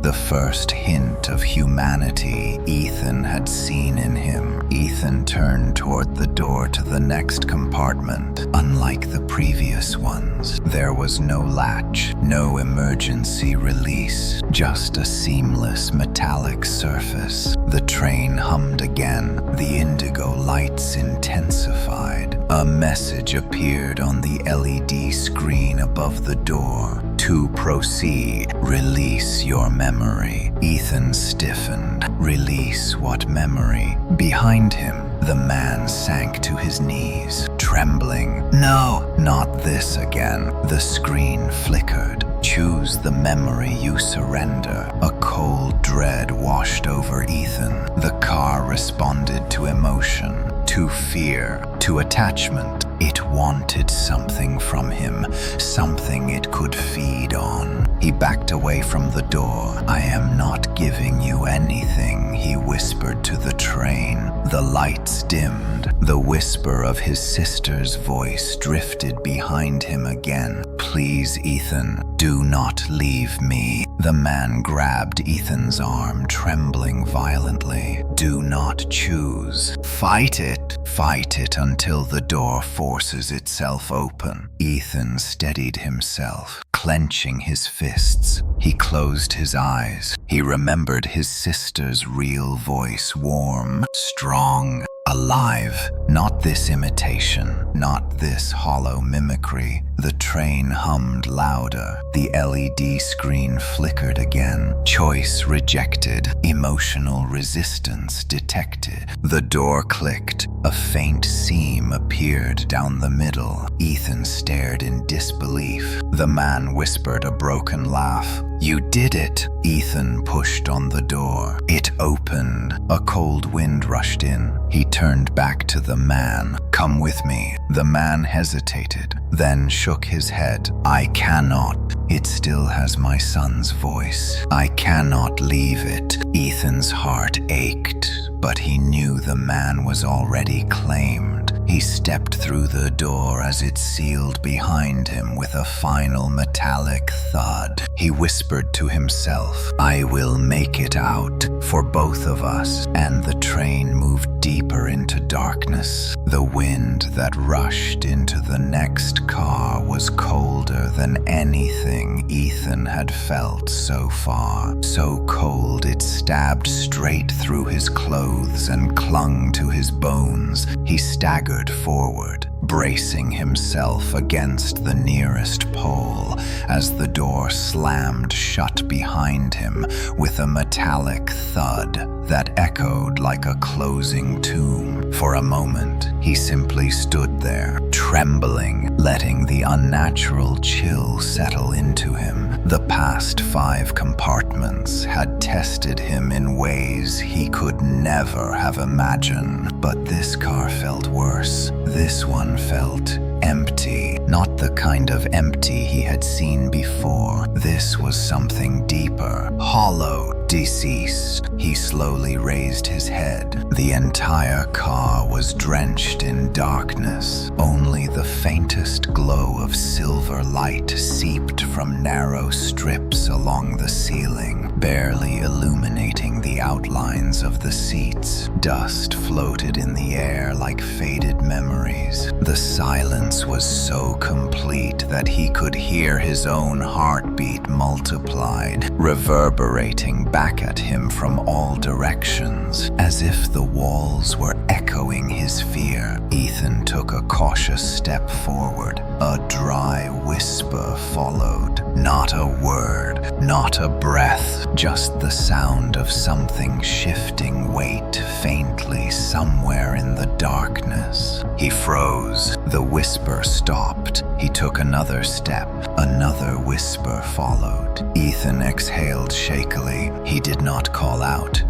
the first hint of humanity Ethan had seen in him. Ethan turned toward the door to the next compartment. Unlike the previous ones, there was no latch, no emergency release, just a seamless metallic surface. The train hummed again, the indigo lights intensified. A message appeared on the LED screen above the door. To proceed, release your memory. Ethan stiffened. Release what memory? Behind him, the man sank to his knees, trembling. No, not this again. The screen flickered. Choose the memory you surrender. A cold dread washed over Ethan. The car responded to emotion, to fear, to attachment. It wanted something from him, something it could feed on. He backed away from the door. I am not giving you anything, he whispered to the train. The lights dimmed. The whisper of his sister's voice drifted behind him again. Please, Ethan, do not leave me. The man grabbed Ethan's arm, trembling violently. Do not choose. Fight it. Fight it until the door forces itself open. Ethan steadied himself, clenching his fists. He closed his eyes. He remembered his sister's real voice, warm, strong, alive. Not this imitation, not this hollow mimicry. The train hummed louder. The LED screen flickered again. Choice rejected. Emotional resistance detected. The door clicked. A faint seam appeared down the middle. Ethan stared in disbelief. The man whispered a broken laugh. You did it. Ethan pushed on the door. It opened. A cold wind rushed in. He turned back to the man. Come with me. The man hesitated, then shook his head. I cannot. It still has my son's voice. I cannot leave it. Ethan's heart ached, but he knew the man was already claimed. He stepped through the door as it sealed behind him with a final metallic thud. He whispered to himself, I will make it out for both of us. And the train moved deeper into darkness. The wind that rushed into the next car was colder than anything Ethan had felt so far. So cold it stabbed straight through his clothes and clung to his bones. He staggered forward, bracing himself against the nearest pole as the door slammed shut behind him with a metallic thud that echoed like a closing tomb. For a moment, he simply stood there, trembling, letting the unnatural chill settle into him. The past 5 compartments had tested him in ways he could never have imagined, but this car felt worse. This one felt empty, not the kind of empty he had seen before. This was something deeper, hollow, deceased. He slowly raised his head. The entire car was drenched in darkness. Only the faintest glow of silver light seeped from narrow strips along the ceiling, barely illuminating the outlines of the seats. Dust floated in the air like faded memories. The silence was so complete that he could hear his own heartbeat multiplied, reverberating back at him from all directions, as if the walls were echoing his fear. Ethan took a cautious step forward. A dry whisper followed. Not a word, not a breath, just the sound of something shifting weight faintly somewhere in the darkness. He froze. The whisper stopped. He took another step. Another whisper followed. Ethan exhaled shakily. He did not call out.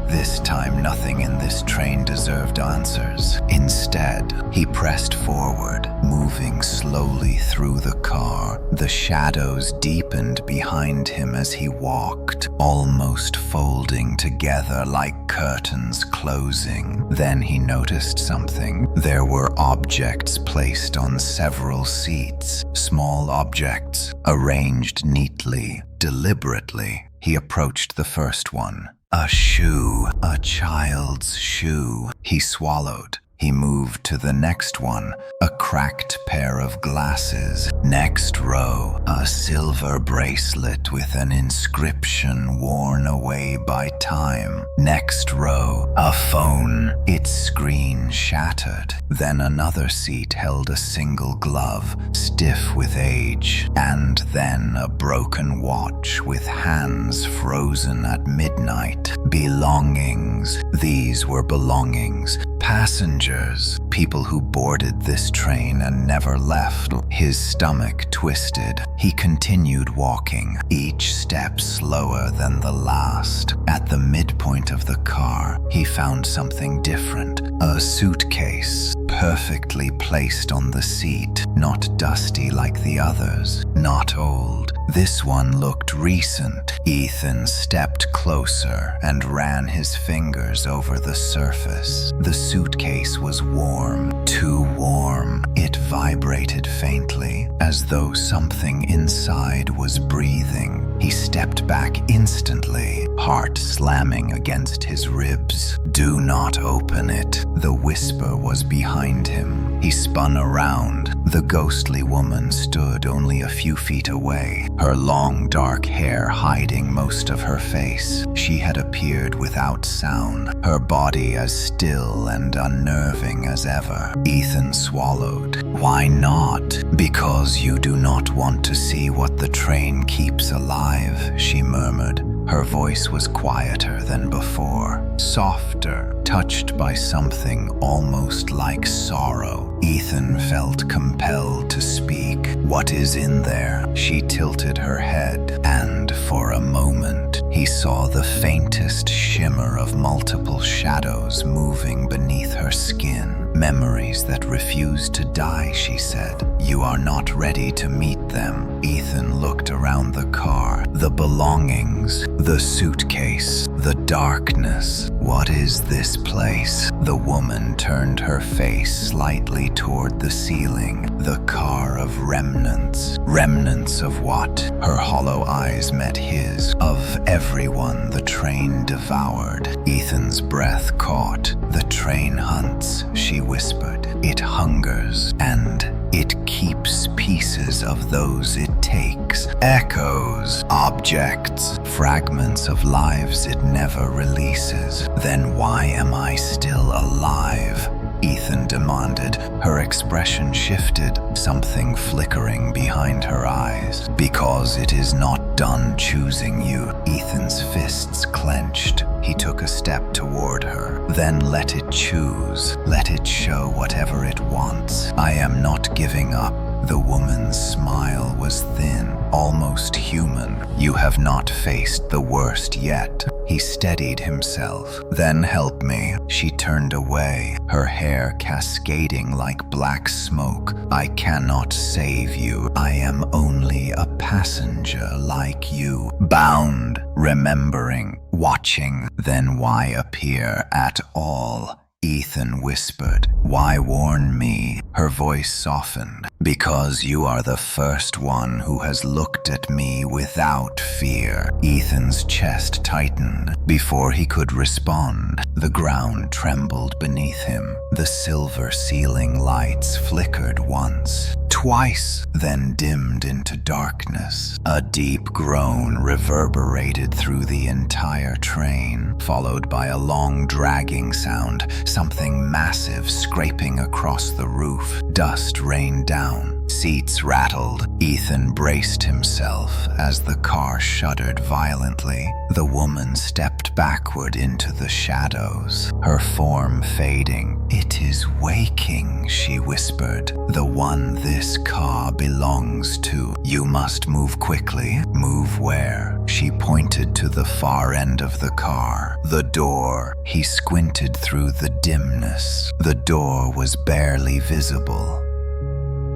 This time, nothing in this train deserved answers. Instead, he pressed forward, moving slowly through the car. The shadows deepened behind him as he walked, almost folding together like curtains closing. Then he noticed something. There were objects placed on several seats, small objects, arranged neatly, deliberately. He approached the first one. A shoe, a child's shoe. He swallowed. He moved to the next one, a cracked pair of glasses. Next row, a silver bracelet with an inscription worn away by time. Next row, a phone, its screen shattered. Then another seat held a single glove, stiff with age. And then a broken watch with hands frozen at midnight. Belongings. These were belongings. Passengers, people who boarded this train and never left. His stomach twisted. He continued walking, each step slower than the last. At the midpoint of the car, he found something different. A suitcase, perfectly placed on the seat, not dusty like the others, not old. This one looked recent. Ethan stepped closer and ran his fingers over the surface. The suitcase was warm, too warm. It vibrated faintly, as though something inside was breathing. He stepped back instantly, heart slamming against his ribs. "Do not open it," the whisper was behind him. He spun around. The ghostly woman stood only a few feet away, her long dark hair hiding most of her face. She had appeared without sound, her body as still and unnerving as ever. Ethan swallowed. "Why not?" "Because you do not want to see what the train keeps alive," she murmured. Her voice was quieter than before, softer, touched by something almost like sorrow. Ethan felt compelled to speak. "What is in there?" She tilted her head, and for a moment, he saw the faintest shimmer of multiple shadows moving beneath her skin. "Memories that refuse to die," she said. "You are not ready to meet them." Ethan looked around the car. The belongings, the suitcase, the darkness. "What is this place?" The woman turned her face slightly toward the ceiling. "The car of remnants." Remnants of what? Her hollow eyes met his. "Of everyone the train devoured." Ethan's breath caught. "The train hunts," she whispered. "It hungers, and it keeps pieces of those it takes. Echoes, objects, fragments of lives it never releases. Then why am I still alive?" Ethan demanded. Her expression shifted, something flickering behind her eyes. "Because it is not done choosing you." Ethan's fists clenched. He took a step toward her. "Then let it choose. Let it show whatever it wants. I am not giving up." The woman's smile was thin, almost human. "You have not faced the worst yet." He steadied himself. "Then help me." She turned away, her hair cascading like black smoke. "I cannot save you. I am only a passenger like you. Bound, remembering, watching. Then why appear at all?" Ethan whispered. "Why warn me?" Her voice softened. "Because you are the first one who has looked at me without fear." Ethan's chest tightened. Before he could respond, the ground trembled beneath him. The silver ceiling lights flickered once, twice, then dimmed into darkness. A deep groan reverberated through the entire train, followed by a long dragging sound, something massive scraping across the roof. Dust rained down. Seats rattled. Ethan braced himself as the car shuddered violently. The woman stepped backward into the shadows, her form fading. "It is waking," she whispered. "The one this car belongs to. You must move quickly." "Move where?" She pointed to the far end of the car. "The door." He squinted through the dimness. The door was barely visible.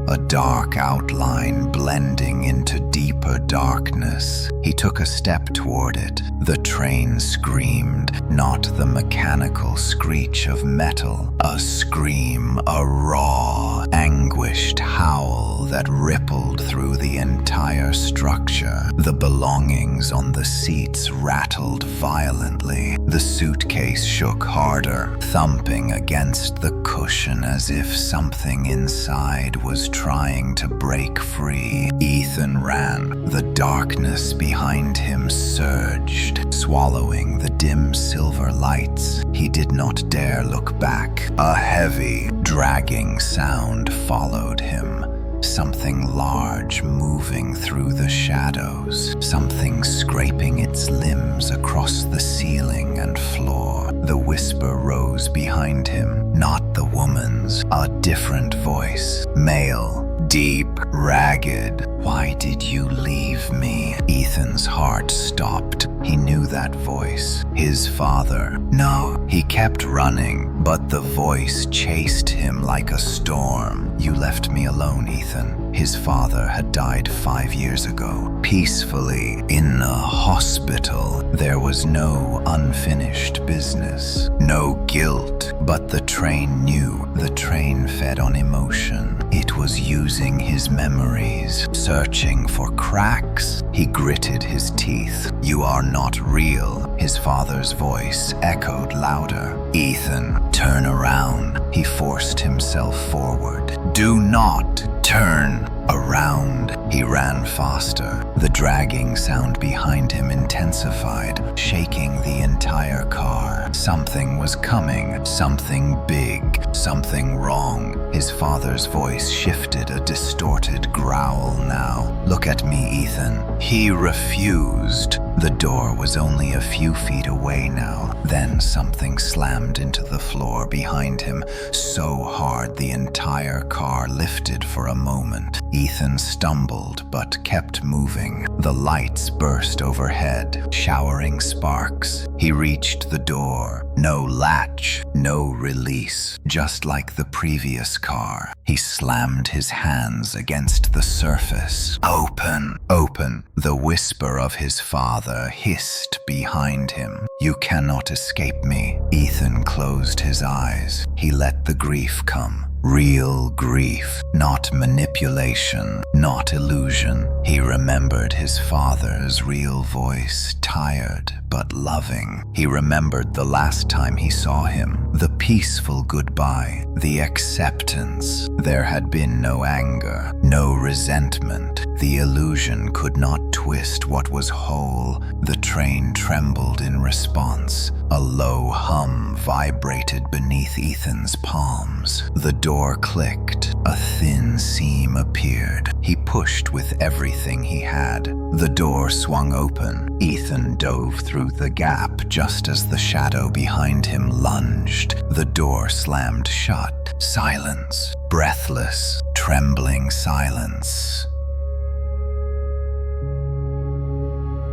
A dark outline blending into deeper darkness. He took a step toward it. The train screamed, not the mechanical screech of metal. A scream, a raw, anguished howl that rippled through the entire structure. The belongings on the seats rattled violently. The suitcase shook harder, thumping against the cushion as if something inside was trying to break free. Ethan ran. The darkness behind him surged, swallowing the dim silver lights. He did not dare look back. A heavy, dragging sound followed him. Something large moving through the shadows, something scraping its limbs across the ceiling and floor. The whisper rose behind him, not the woman's, a different voice, male, deep, ragged. "Why did you leave me?" Ethan's heart stopped. He knew that voice. His father. No, he kept running, but the voice chased him like a storm. "You left me alone, Ethan." His father had died 5 years ago, peacefully, in a hospital. There was no unfinished business, no guilt, but the train knew. The train fed on emotion. It was using his memories, searching for cracks. He gritted his teeth. "You are not real." His father's voice echoed louder. "Ethan, turn around." He forced himself forward. "Do not turn around." He ran faster. The dragging sound behind him intensified, shaking the entire car. Something was coming, something big, something wrong. His father's voice shifted, a distorted growl now. "Look at me, Ethan." He refused. The door was only a few feet away now. Then something slammed into the floor behind him, so hard the entire car lifted for a moment. Ethan stumbled but kept moving. The lights burst overhead, showering sparks. He reached the door. No latch, no release, just like the previous car. He slammed his hands against the surface. "Open, open." The whisper of his father hissed behind him. "You cannot escape me." Ethan closed his eyes. He let the grief come. Real grief, not manipulation, not illusion. He remembered his father's real voice, tired but loving. He remembered the last time he saw him, the peaceful goodbye, the acceptance. There had been no anger, no resentment. The illusion could not twist what was whole. The train trembled in response. A low hum vibrated beneath Ethan's palms. The door clicked. A thin seam appeared. He pushed with everything he had. The door swung open. Ethan dove through the gap just as the shadow behind him lunged. The door slammed shut. Silence. Breathless, trembling silence.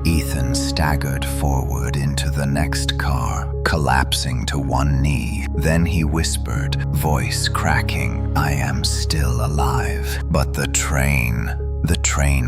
Ethan staggered forward into the next car, collapsing to one knee. Then he whispered, voice cracking, "I am still alive." But the train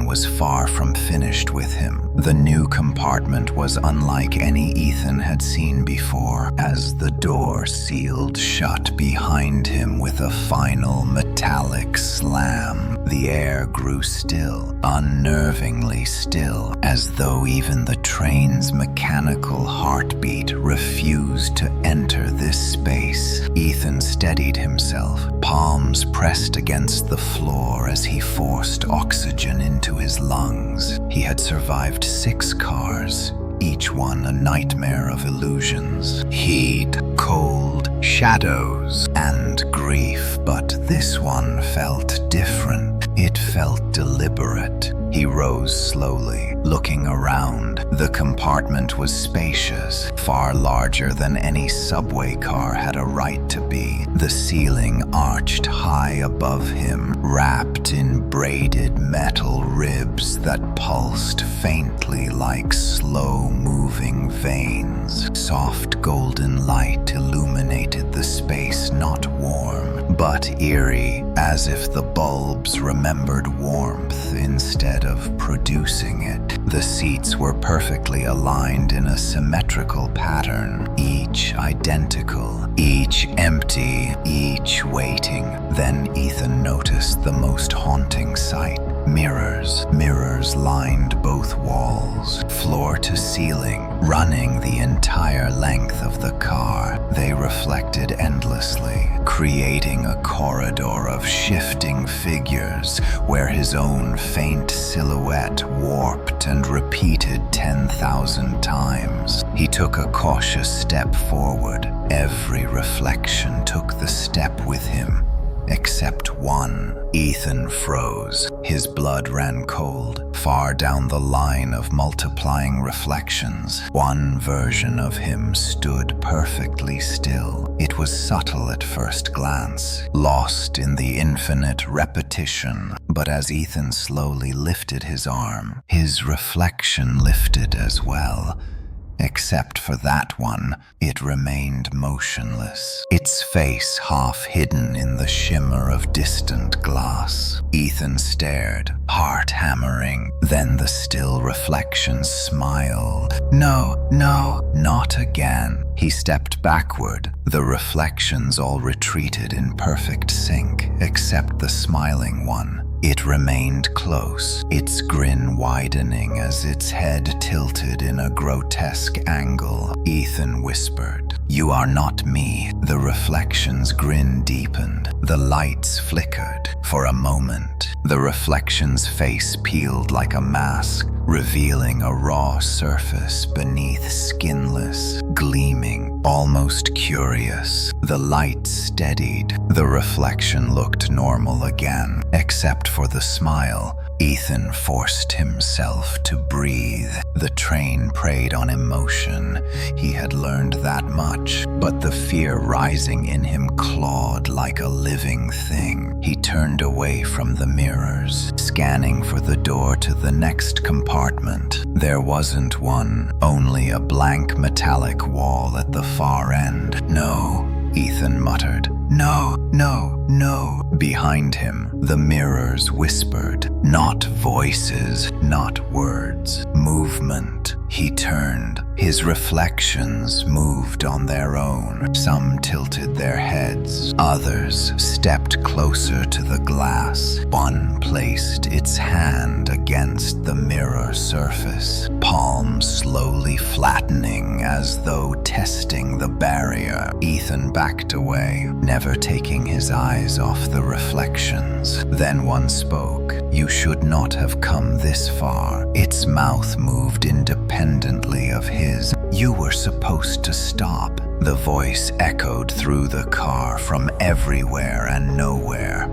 was far from finished with him. The new compartment was unlike any Ethan had seen before. As the door sealed shut behind him with a final metallic slam, the air grew still, unnervingly still, as though even the train's mechanical heartbeat refused to enter this space. Ethan steadied himself, palms pressed against the floor as he forced oxygen into his lungs. He had survived 6 cars, each one a nightmare of illusions. Heat, cold, shadows, and grief. But this one felt different. It felt deliberate. He rose slowly, looking around. The compartment was spacious, far larger than any subway car had a right to be. The ceiling arched high above him, wrapped in braided metal ribs that pulsed faintly like slow-moving veins. Soft golden light illuminated the space, not warm, but eerie, as if the bulbs remembered warmth instead of producing it. The seats were perfectly aligned in a symmetrical pattern, each identical, each empty, each waiting. Then Ethan noticed the most haunting sight. Mirrors. Mirrors lined both walls, floor to ceiling, running the entire length of the car. They reflected endlessly, creating a corridor of shifting figures where his own faint silhouette warped and repeated 10,000 times. He took a cautious step forward. Every reflection took the step with him. Except one. Ethan froze. His blood ran cold. Far down the line of multiplying reflections, one version of him stood perfectly still. It was subtle at first glance, lost in the infinite repetition. But as Ethan slowly lifted his arm, his reflection lifted as well. Except for that one, it remained motionless, its face half hidden in the shimmer of distant glass. Ethan stared, heart hammering. Then the still reflection smiled. No, not again. He stepped backward. The reflections all retreated in perfect sync, except the smiling one. It remained close, its grin widening as its head tilted in a grotesque angle. Ethan whispered, "You are not me." The reflection's grin deepened. The lights flickered. For a moment, the reflection's face peeled like a mask, revealing a raw surface beneath, skinless, gleaming, almost curious. The light steadied. The reflection looked normal again, except for the smile. Ethan forced himself to breathe. The train preyed on emotion. He had learned that much, but the fear rising in him clawed like a living thing. He turned away from the mirrors, scanning for the door to the next compartment. There wasn't one, only a blank metallic wall at the far end. "No," Ethan muttered. No. Behind him, the mirrors whispered. Not voices, not words. Movement. He turned. His reflections moved on their own. Some tilted their heads. Others stepped closer to the glass. One placed its hand against the mirror surface, palm slowly flattening as though testing the barrier. Ethan backed away, never taking his eyes off the reflections. Then one spoke. "You should not have come this far." Its mouth moved independently of his. "You were supposed to stop." The voice echoed through the car from everywhere and nowhere.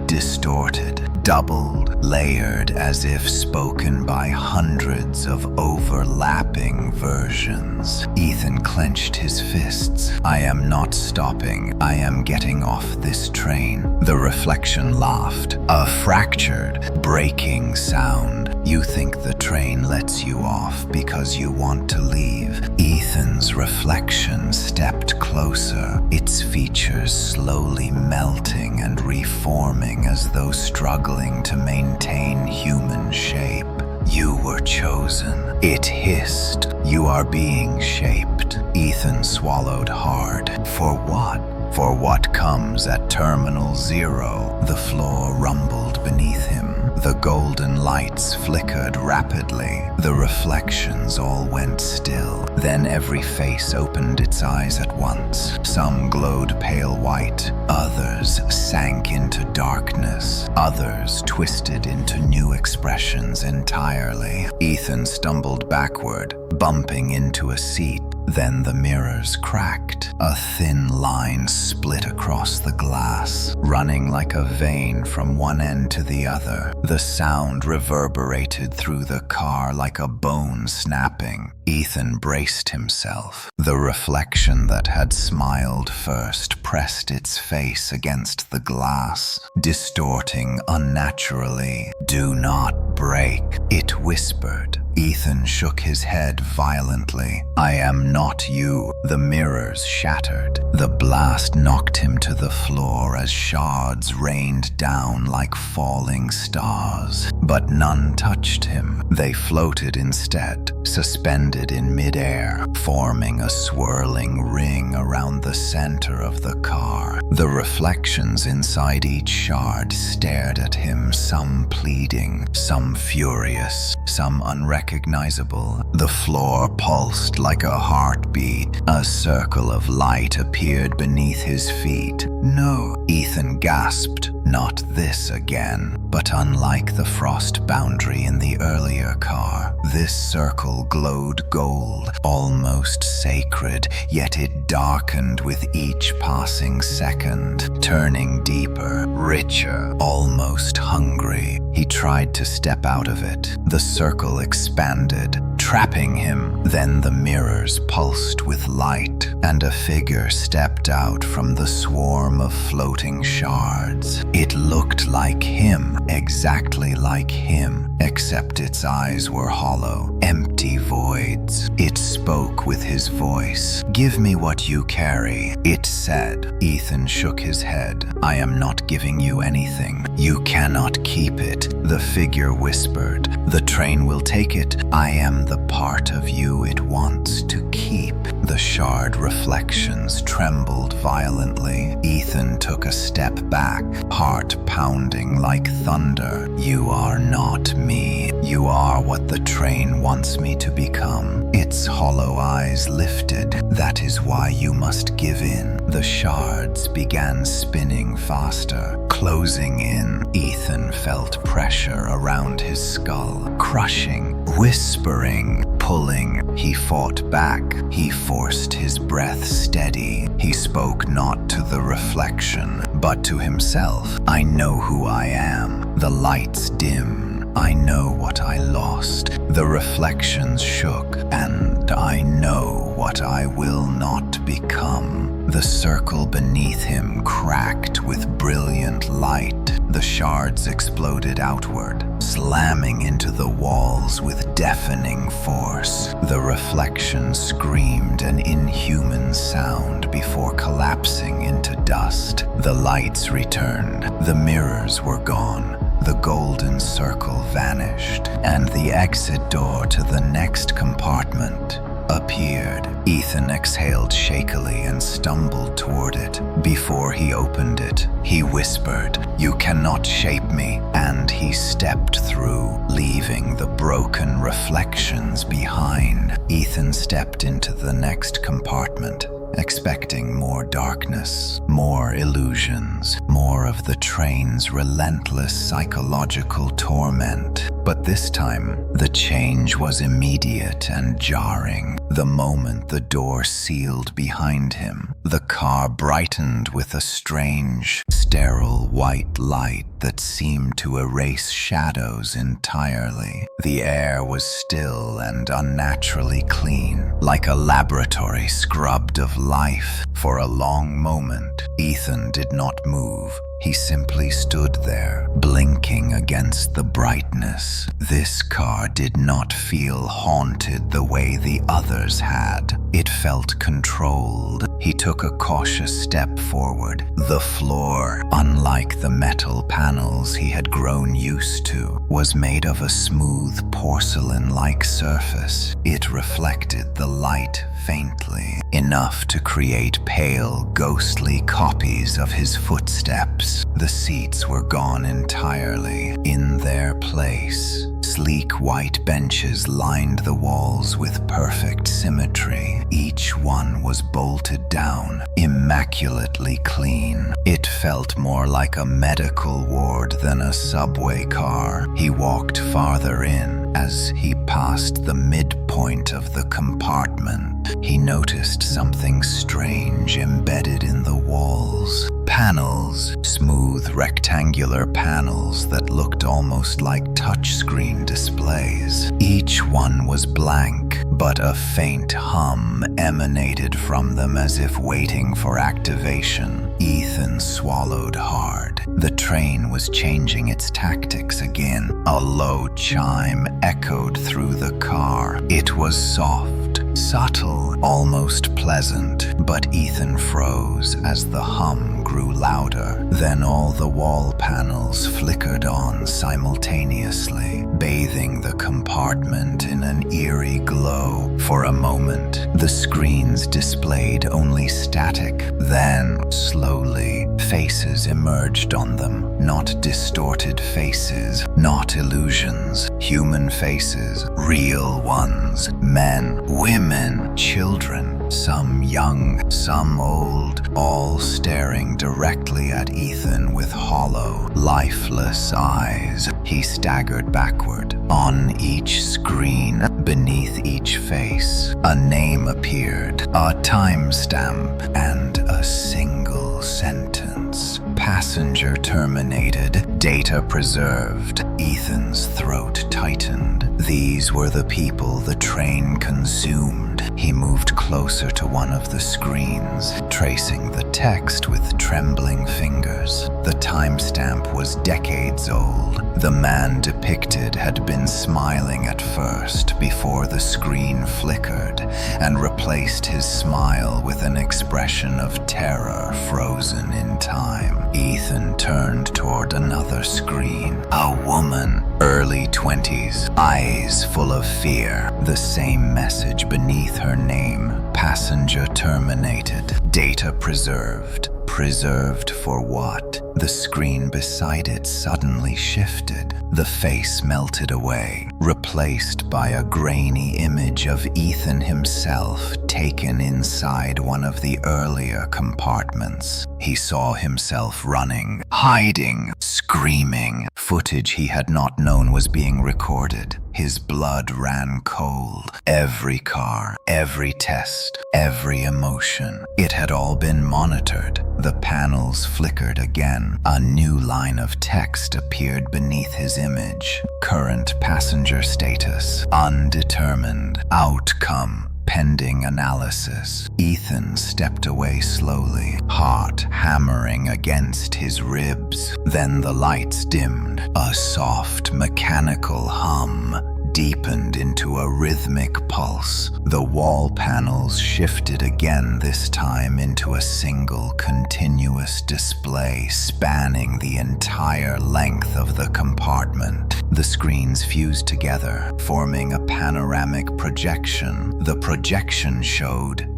Distorted, doubled, layered, as if spoken by hundreds of overlapping versions. Ethan clenched his fists. "I am not stopping. I am getting off this train." The reflection laughed, a fractured, breaking sound. "You think the train lets you off because you want to leave." Ethan's reflection stepped closer, its features slowly melting and reforming as though struggling to maintain human shape. "You were chosen," it hissed. "You are being shaped." Ethan swallowed hard. For what? For what comes at Terminal Zero? The floor rumbled beneath him. The golden lights flickered rapidly. The reflections all went still. Then every face opened its eyes at once. Some glowed pale white. Others sank into darkness. Others twisted into new expressions entirely. Ethan stumbled backward, bumping into a seat. Then the mirrors cracked. A thin line split across the glass, running like a vein from one end to the other. The sound reverberated through the car like a bone snapping. Ethan braced himself. The reflection that had smiled first pressed its face against the glass, distorting unnaturally. "Do not break," it whispered. Ethan shook his head violently. "I am not you." The mirrors shattered. The blast knocked him to the floor as shards rained down like falling stars. But none touched him. They floated instead, suspended in midair, forming a swirling ring around the center of the car. The reflections inside each shard stared at him, some pleading, some furious, some unrecognizable. The floor pulsed like a heartbeat. A circle of light appeared beneath his feet. "No," Ethan gasped. Not this again. But unlike the frost boundary in the earlier car, this circle glowed gold, almost sacred, yet it darkened with each passing second, turning deeper, richer, almost hungry. He tried to step out of it. The circle expanded, trapping him. Then the mirrors pulsed with light, and a figure stepped out from the swarm of floating shards. It looked like him, exactly like him, except its eyes were hollow, empty voids. It spoke with his voice. "Give me what you carry," it said. Ethan shook his head. "I am not giving you anything. You cannot keep it," the figure whispered. "The train will take it. I am the part of you it wants to keep." The shard reflections trembled violently. Ethan took a step back, heart pounding like thunder. "You are not me. You are what the train wants me to become." Its hollow eyes lifted. "That is why you must give in." The shards began spinning faster, closing in. Ethan felt pressure around his skull, crushing, whispering, pulling. He fought back. He forced his breath steady. He spoke not to the reflection, but to himself. "I know who I am. The lights dim. I know what I lost." The reflections shook, "And I know what I will not become." The circle beneath him cracked with brilliant light. The shards exploded outward, slamming into the walls with deafening force. The reflection screamed an inhuman sound before collapsing into dust. The lights returned. The mirrors were gone. The golden circle vanished, and the exit door to the next compartment appeared. Ethan exhaled shakily and stumbled toward it. Before he opened it, he whispered, "You cannot shape me," and he stepped through, leaving the broken reflections behind. Ethan stepped into the next compartment, expecting more darkness, more illusions, more of the train's relentless psychological torment. But this time, the change was immediate and jarring. The moment the door sealed behind him, the car brightened with a strange, sterile white light that seemed to erase shadows entirely. The air was still and unnaturally clean, like a laboratory scrubbed of life. For a long moment, Ethan did not move. He simply stood there, blinking against the brightness. This car did not feel haunted the way the others had. It felt controlled. He took a cautious step forward. The floor, unlike the metal panels he had grown used to, was made of a smooth porcelain-like surface. It reflected the light faintly, enough to create pale, ghostly copies of his footsteps. The seats were gone entirely. In their place, sleek white benches lined the walls with perfect symmetry. Each one was bolted down, immaculately clean. It felt more like a medical ward than a subway car. He walked farther in. As he passed the midpoint of the compartment, he noticed something strange embedded in the walls. Panels, smooth rectangular panels that looked almost like touchscreen displays. Each one was blank, but a faint hum emanated from them as if waiting for activation. Ethan swallowed hard. The train was changing its tactics again. A low chime echoed through the car. It was soft, subtle, almost pleasant, but Ethan froze as the hum grew louder. Then all the wall panels flickered on simultaneously, bathing the compartment in an eerie glow. For a moment, the screens displayed only static. Then, slowly, faces emerged on them. Not distorted faces, not illusions. Human faces, real ones. Men, women, children, some young, some old, all staring directly at Ethan with hollow, lifeless eyes. He staggered backward. On each screen, beneath each face, a name appeared, a timestamp, and a single sentence. Passenger terminated, data preserved. Ethan's throat tightened. These were the people the train consumed. He moved closer to one of the screens, tracing the text with trembling fingers. The timestamp was decades old. The man depicted had been smiling at first before the screen flickered and replaced his smile with an expression of terror frozen in time. Ethan turned toward another screen. A woman, early 20s, eyes full of fear. The same message beneath her name. Passenger terminated. Data preserved. Preserved for what? The screen beside it suddenly shifted. The face melted away, replaced by a grainy image of Ethan himself taken inside one of the earlier compartments. He saw himself running, hiding, screaming. Footage he had not known was being recorded. His blood ran cold. Every car, every test, every emotion. It had all been monitored. The panels flickered again. A new line of text appeared beneath his image. Current passenger status, undetermined. Outcome, pending analysis. Ethan stepped away slowly, heart hammering against his ribs. Then the lights dimmed. A soft, mechanical hum deepened into a rhythmic pulse. The wall panels shifted again, this time into a single continuous display spanning the entire length of the compartment. The screens fused together, forming a panoramic projection. The projection showed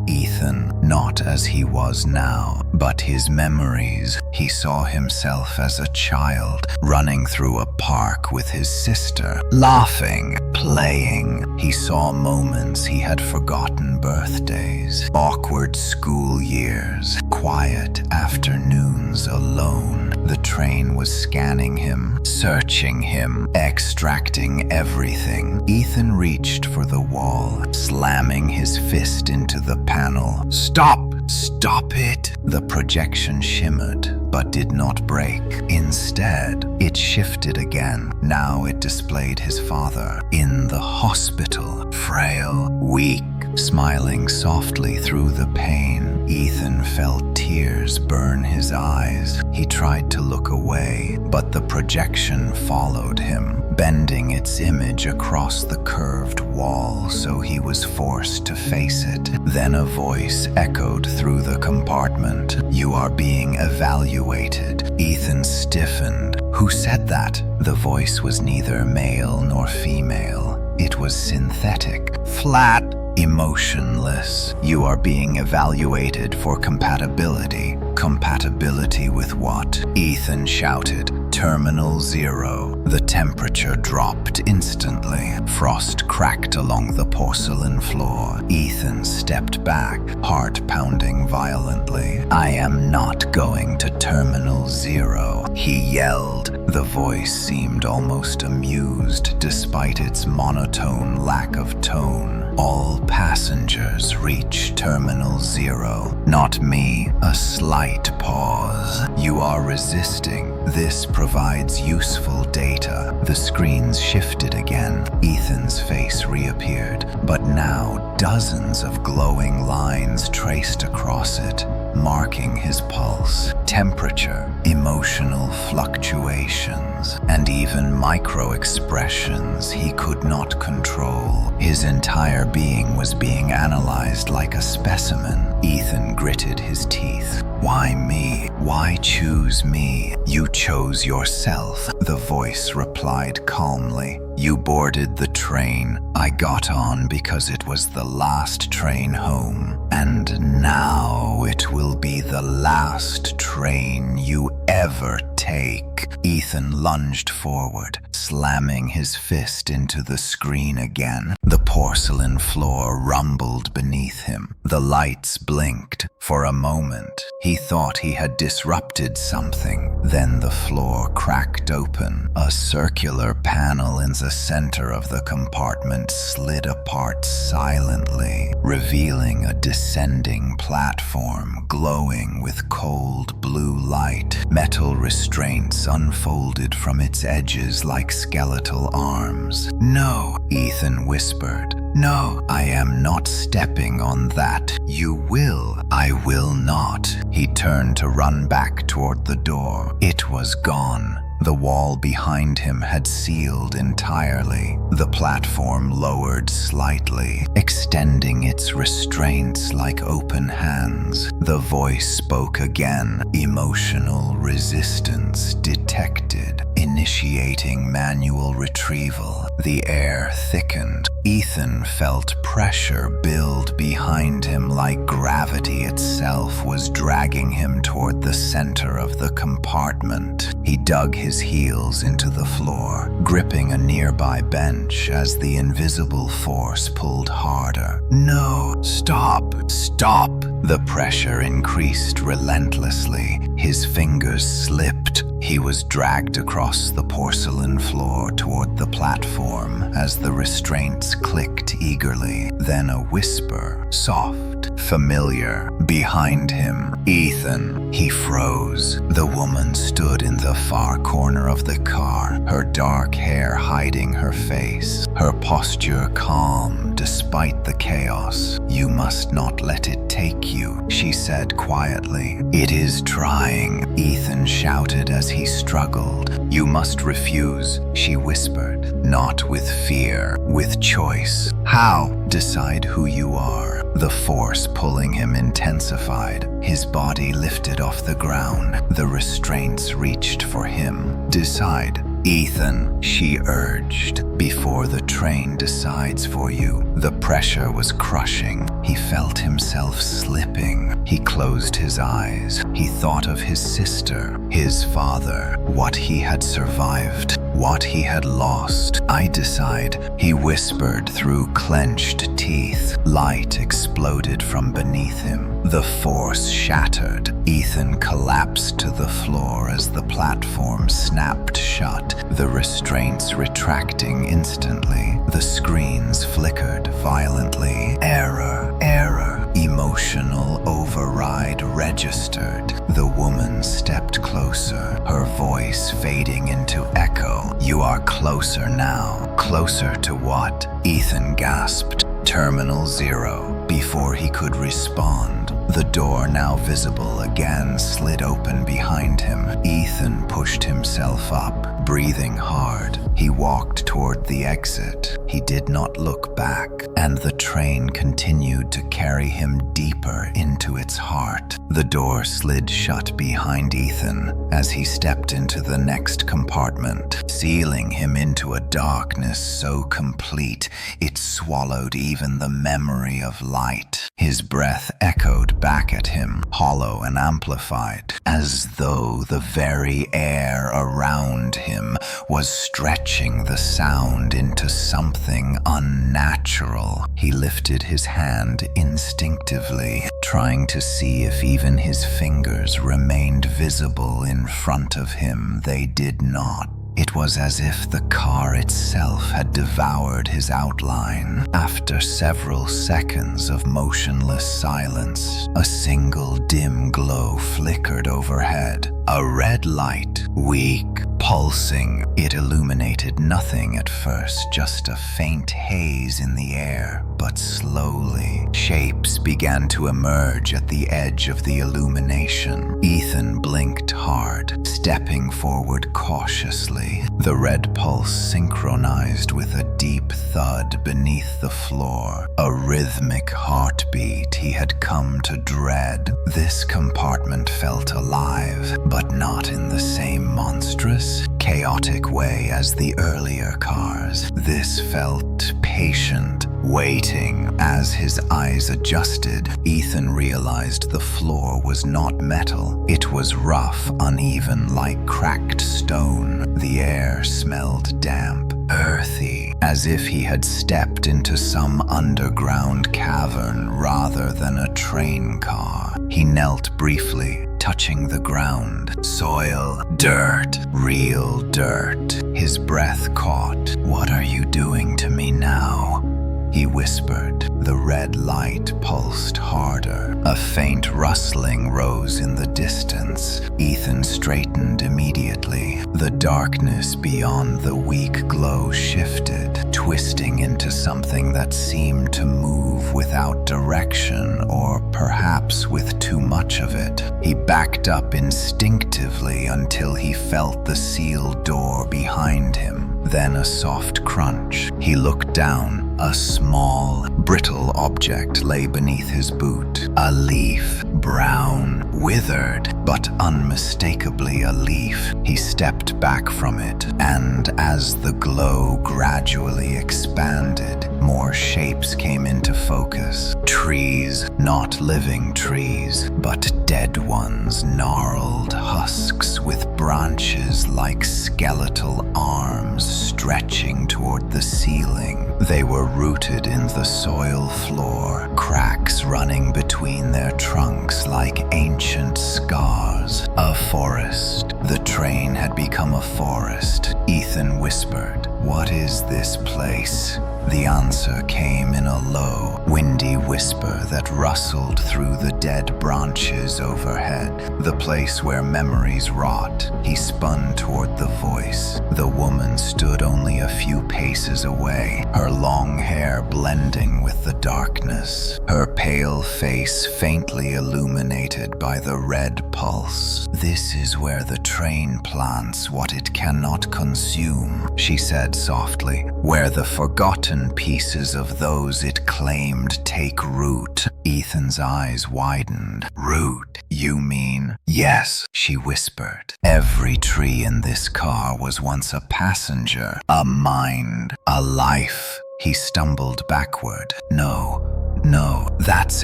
Ethan, not as he was now, but his memories. He saw himself as a child, running through a park with his sister, laughing, playing. He saw moments he had forgotten, birthdays, awkward school years, quiet afternoons alone. The train was scanning him, searching him, extracting everything. Ethan reached for the wall, slamming his fist into the panel. Stop! Stop it! The projection shimmered, but did not break. Instead, it shifted again. Now it displayed his father in the hospital, frail, weak, smiling softly through the pain. Ethan felt tears burn his eyes. He tried to look away, but the projection followed him, bending its image across the curved wall, so he was forced to face it. Then a voice echoed through the compartment. "You are being evaluated." Ethan stiffened. Who said that? The voice was neither male nor female. It was synthetic, flat, emotionless. "You are being evaluated for compatibility." Compatibility with what? Ethan shouted. Terminal 0. The temperature dropped instantly. Frost cracked along the porcelain floor. Ethan stepped back, heart pounding violently. "I am not going to Terminal 0, he yelled. The voice seemed almost amused, despite its monotone lack of tone. "All passengers reach Terminal 0. Not me." A slight pause. "You are resisting. This provides useful data." The screens shifted again. Ethan's face reappeared, but now dozens of glowing lines traced across it, marking his pulse. temperature, emotional fluctuations, and even micro-expressions he could not control. His entire being was being analyzed like a specimen. Ethan gritted his teeth. "Why me? Why choose me? You chose yourself," the voice replied calmly. "You boarded the train. I got on because it was the last train home. And now it will be the last train you ever take." Ethan lunged forward, slamming his fist into the screen again. The porcelain floor rumbled beneath him. The lights blinked. For a moment, he thought he had disrupted something. Then the floor cracked open. A circular panel in the center of the compartment slid apart silently, revealing a descending platform glowing with cold blue light. Metal restraints unfolded from its edges like skeletal arms. "No," Ethan whispered. "No, I am not stepping on that. You will." "I will not." He turned to run back toward the door. It was gone. The wall behind him had sealed entirely. The platform lowered slightly, extending its restraints like open hands. The voice spoke again. "Emotional resistance detected. Initiating manual retrieval." The air thickened. Ethan felt pressure build behind him like gravity itself was dragging him toward the center of the compartment. He dug his heels into the floor, gripping a nearby bench as the invisible force pulled harder. "No, stop, stop!" The pressure increased relentlessly. His fingers slipped. He was dragged across the porcelain floor toward the platform as the restraints clicked eagerly. Then a whisper, soft, familiar, behind him. "Ethan." He froze. The woman stood in the far corner of the car, her dark hair hiding her face, her posture calm despite the chaos. "You must not let it take you," she said quietly. "It is trying," Ethan shouted as he struggled. "You must refuse," she whispered. "Not with fear, with choice." "How?" "Decide who you are." The force pulling him intensified. His body lifted off the ground. The restraints reached for him. "Decide." "Ethan," she urged, "before the train decides for you." The pressure was crushing. He felt himself slipping. He closed his eyes. He thought of his sister, his father, what he had survived, what he had lost. "I decide," he whispered through clenched teeth. Light exploded from beneath him. The force shattered. Ethan collapsed to the floor as the platform snapped shut, the restraints retracting instantly. The screens flickered violently. "Error, error." Emotional override registered. The woman stepped closer, her voice fading into echo. "You are closer now." "Closer to what?" Ethan gasped. "Terminal 0. Before he could respond, the door, now visible again, slid open behind him. Ethan pushed himself up, breathing hard. He walked toward the exit. He did not look back, and the train continued to carry him deeper into its heart. The door slid shut behind Ethan as he stepped into the next compartment, sealing him into a darkness so complete it swallowed even the memory of light. His breath echoed back at him, hollow and amplified, as though the very air around him was stretching the sound into something unnatural. He lifted his hand instinctively, trying to see if even his fingers remained visible in front of him. They did not. It was as if the car itself had devoured his outline. After several seconds of motionless silence, a single dim glow flickered overhead. A red light, weak, pulsing. It illuminated nothing at first, just a faint haze in the air. But slowly, shapes began to emerge at the edge of the illumination. Ethan blinked hard, stepping forward cautiously. The red pulse synchronized with a deep thud beneath the floor, a rhythmic heartbeat he had come to dread. This compartment felt alive, but not in the same monstrous, chaotic way as the earlier cars. This felt patient, waiting. As his eyes adjusted, Ethan realized the floor was not metal. It was rough, uneven, like cracked stone. The air smelled damp, earthy, as if he had stepped into some underground cavern rather than a train car. He knelt briefly, touching the ground. Soil, dirt, real dirt. His breath caught. "What are you doing to me now?" he whispered. The red light pulsed harder. A faint rustling rose in the distance. Ethan straightened immediately. The darkness beyond the weak glow shifted, twisting into something that seemed to move without direction, or perhaps with too much of it. He backed up instinctively until he felt the sealed door behind him. Then a soft crunch. He looked down. A small, brittle object lay beneath his boot. A leaf, brown, withered, but unmistakably a leaf. He stepped back from it, and as the glow gradually expanded, more shapes came into focus. Trees, not living trees, but dead ones, gnarled husks with branches like skeletal arms stretching toward the ceiling. They were rooted in the soil floor, cracks running between their trunks like ancient scars. A forest. The train had become a forest. Ethan whispered, "What is this place?" The answer came in a low, windy whisper that rustled through the dead branches overhead. The place where memories rot. He spun toward the voice. The woman stood only a few paces away, her long hair blending with the darkness, her pale face faintly illuminated by the red pulse. "This is where the train plants what it cannot consume," she said softly, "where the forgotten pieces of those it claimed take root." Ethan's eyes widened. "Root, you mean?" "Yes," she whispered. "Every tree in this car was once a passenger, a mind, a life." He stumbled backward. No, that's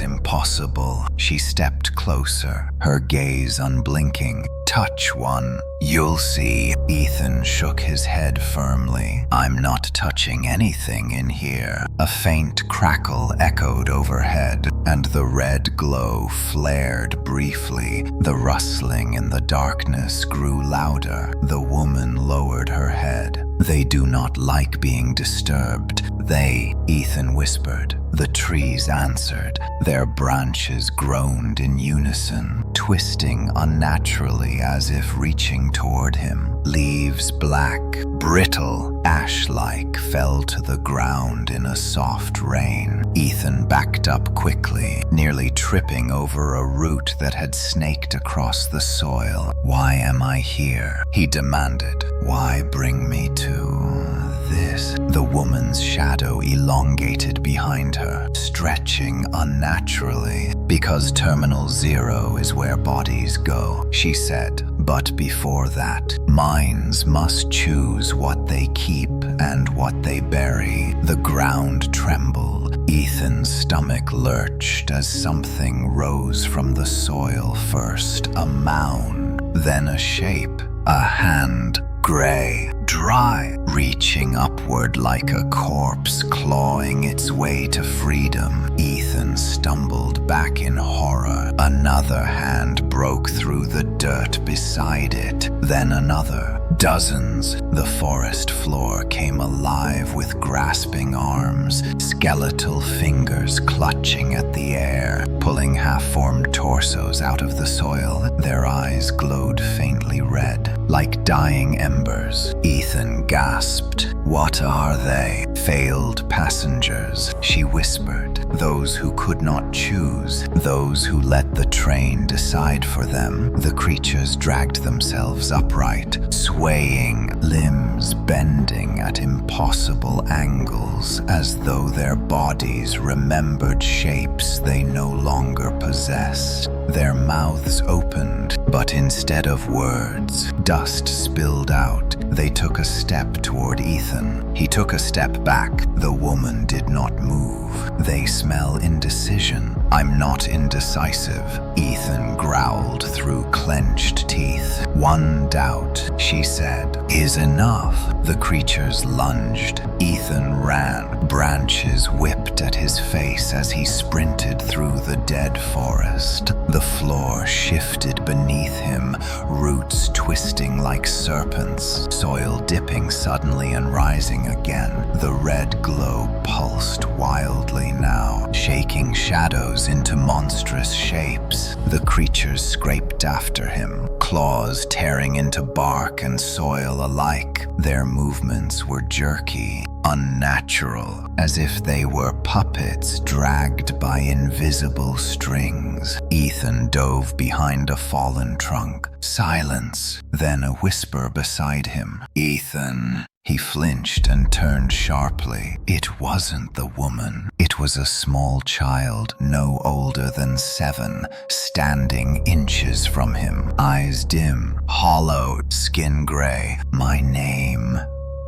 impossible." She stepped closer, her gaze unblinking. "Touch one. You'll see." Ethan shook his head firmly. "I'm not touching anything in here." A faint crackle echoed overhead, and the red glow flared briefly. The rustling in the darkness grew louder. The woman lowered her head. "They do not like being disturbed." "They," Ethan whispered. The trees answered. Their branches groaned in unison, twisting unnaturally as if reaching toward him. Leaves black, brittle, ash-like, fell to the ground in a soft rain. Ethan backed up quickly, nearly tripping over a root that had snaked across the soil. "Why am I here?" he demanded. "Why bring me to this?" The woman's shadow elongated behind her, stretching unnaturally. "Because Terminal Zero is where bodies go," she said. "But before that, minds must choose what they keep and what they bury." The ground trembled. Ethan's stomach lurched as something rose from the soil first, a mound, then a shape, a hand, gray, dry, reaching upward like a corpse clawing its way to freedom. Ethan stumbled back in horror. Another hand broke through the dirt beside it, then another. Dozens. The forest floor came alive with grasping arms, skeletal fingers clutching at the air, pulling half-formed torsos out of the soil. Their eyes glowed faintly red, like dying embers. Ethan gasped. "What are they?" "Failed passengers," she whispered. "Those who could not choose, those who let the train decide for them." The creatures dragged themselves upright, swaying, limbs bending at impossible angles, as though their bodies remembered shapes they no longer possessed. Their mouths opened, but instead of words, dust spilled out. They took a step toward Ethan. He took a step back. The woman did not move. "They smell indecision." "I'm not indecisive," Ethan growled through clenched teeth. "One doubt," she said, "is enough." The creatures lunged. Ethan ran. Branches whipped at his face as he sprinted through the dead forest. The floor shifted beneath him, roots twisting like serpents, soil dipping suddenly and rising again. The red glow pulsed wildly now, shaking shadows into monstrous shapes. The creatures scraped after him, claws tearing into bark and soil alike. Their movements were jerky, unnatural, as if they were puppets dragged by invisible strings. Ethan dove behind a fallen trunk. Silence, then a whisper beside him. "Ethan." He flinched and turned sharply. It wasn't the woman. It was a small child, no older than 7, standing inches from him, eyes dim, hollow, skin gray. "My name,"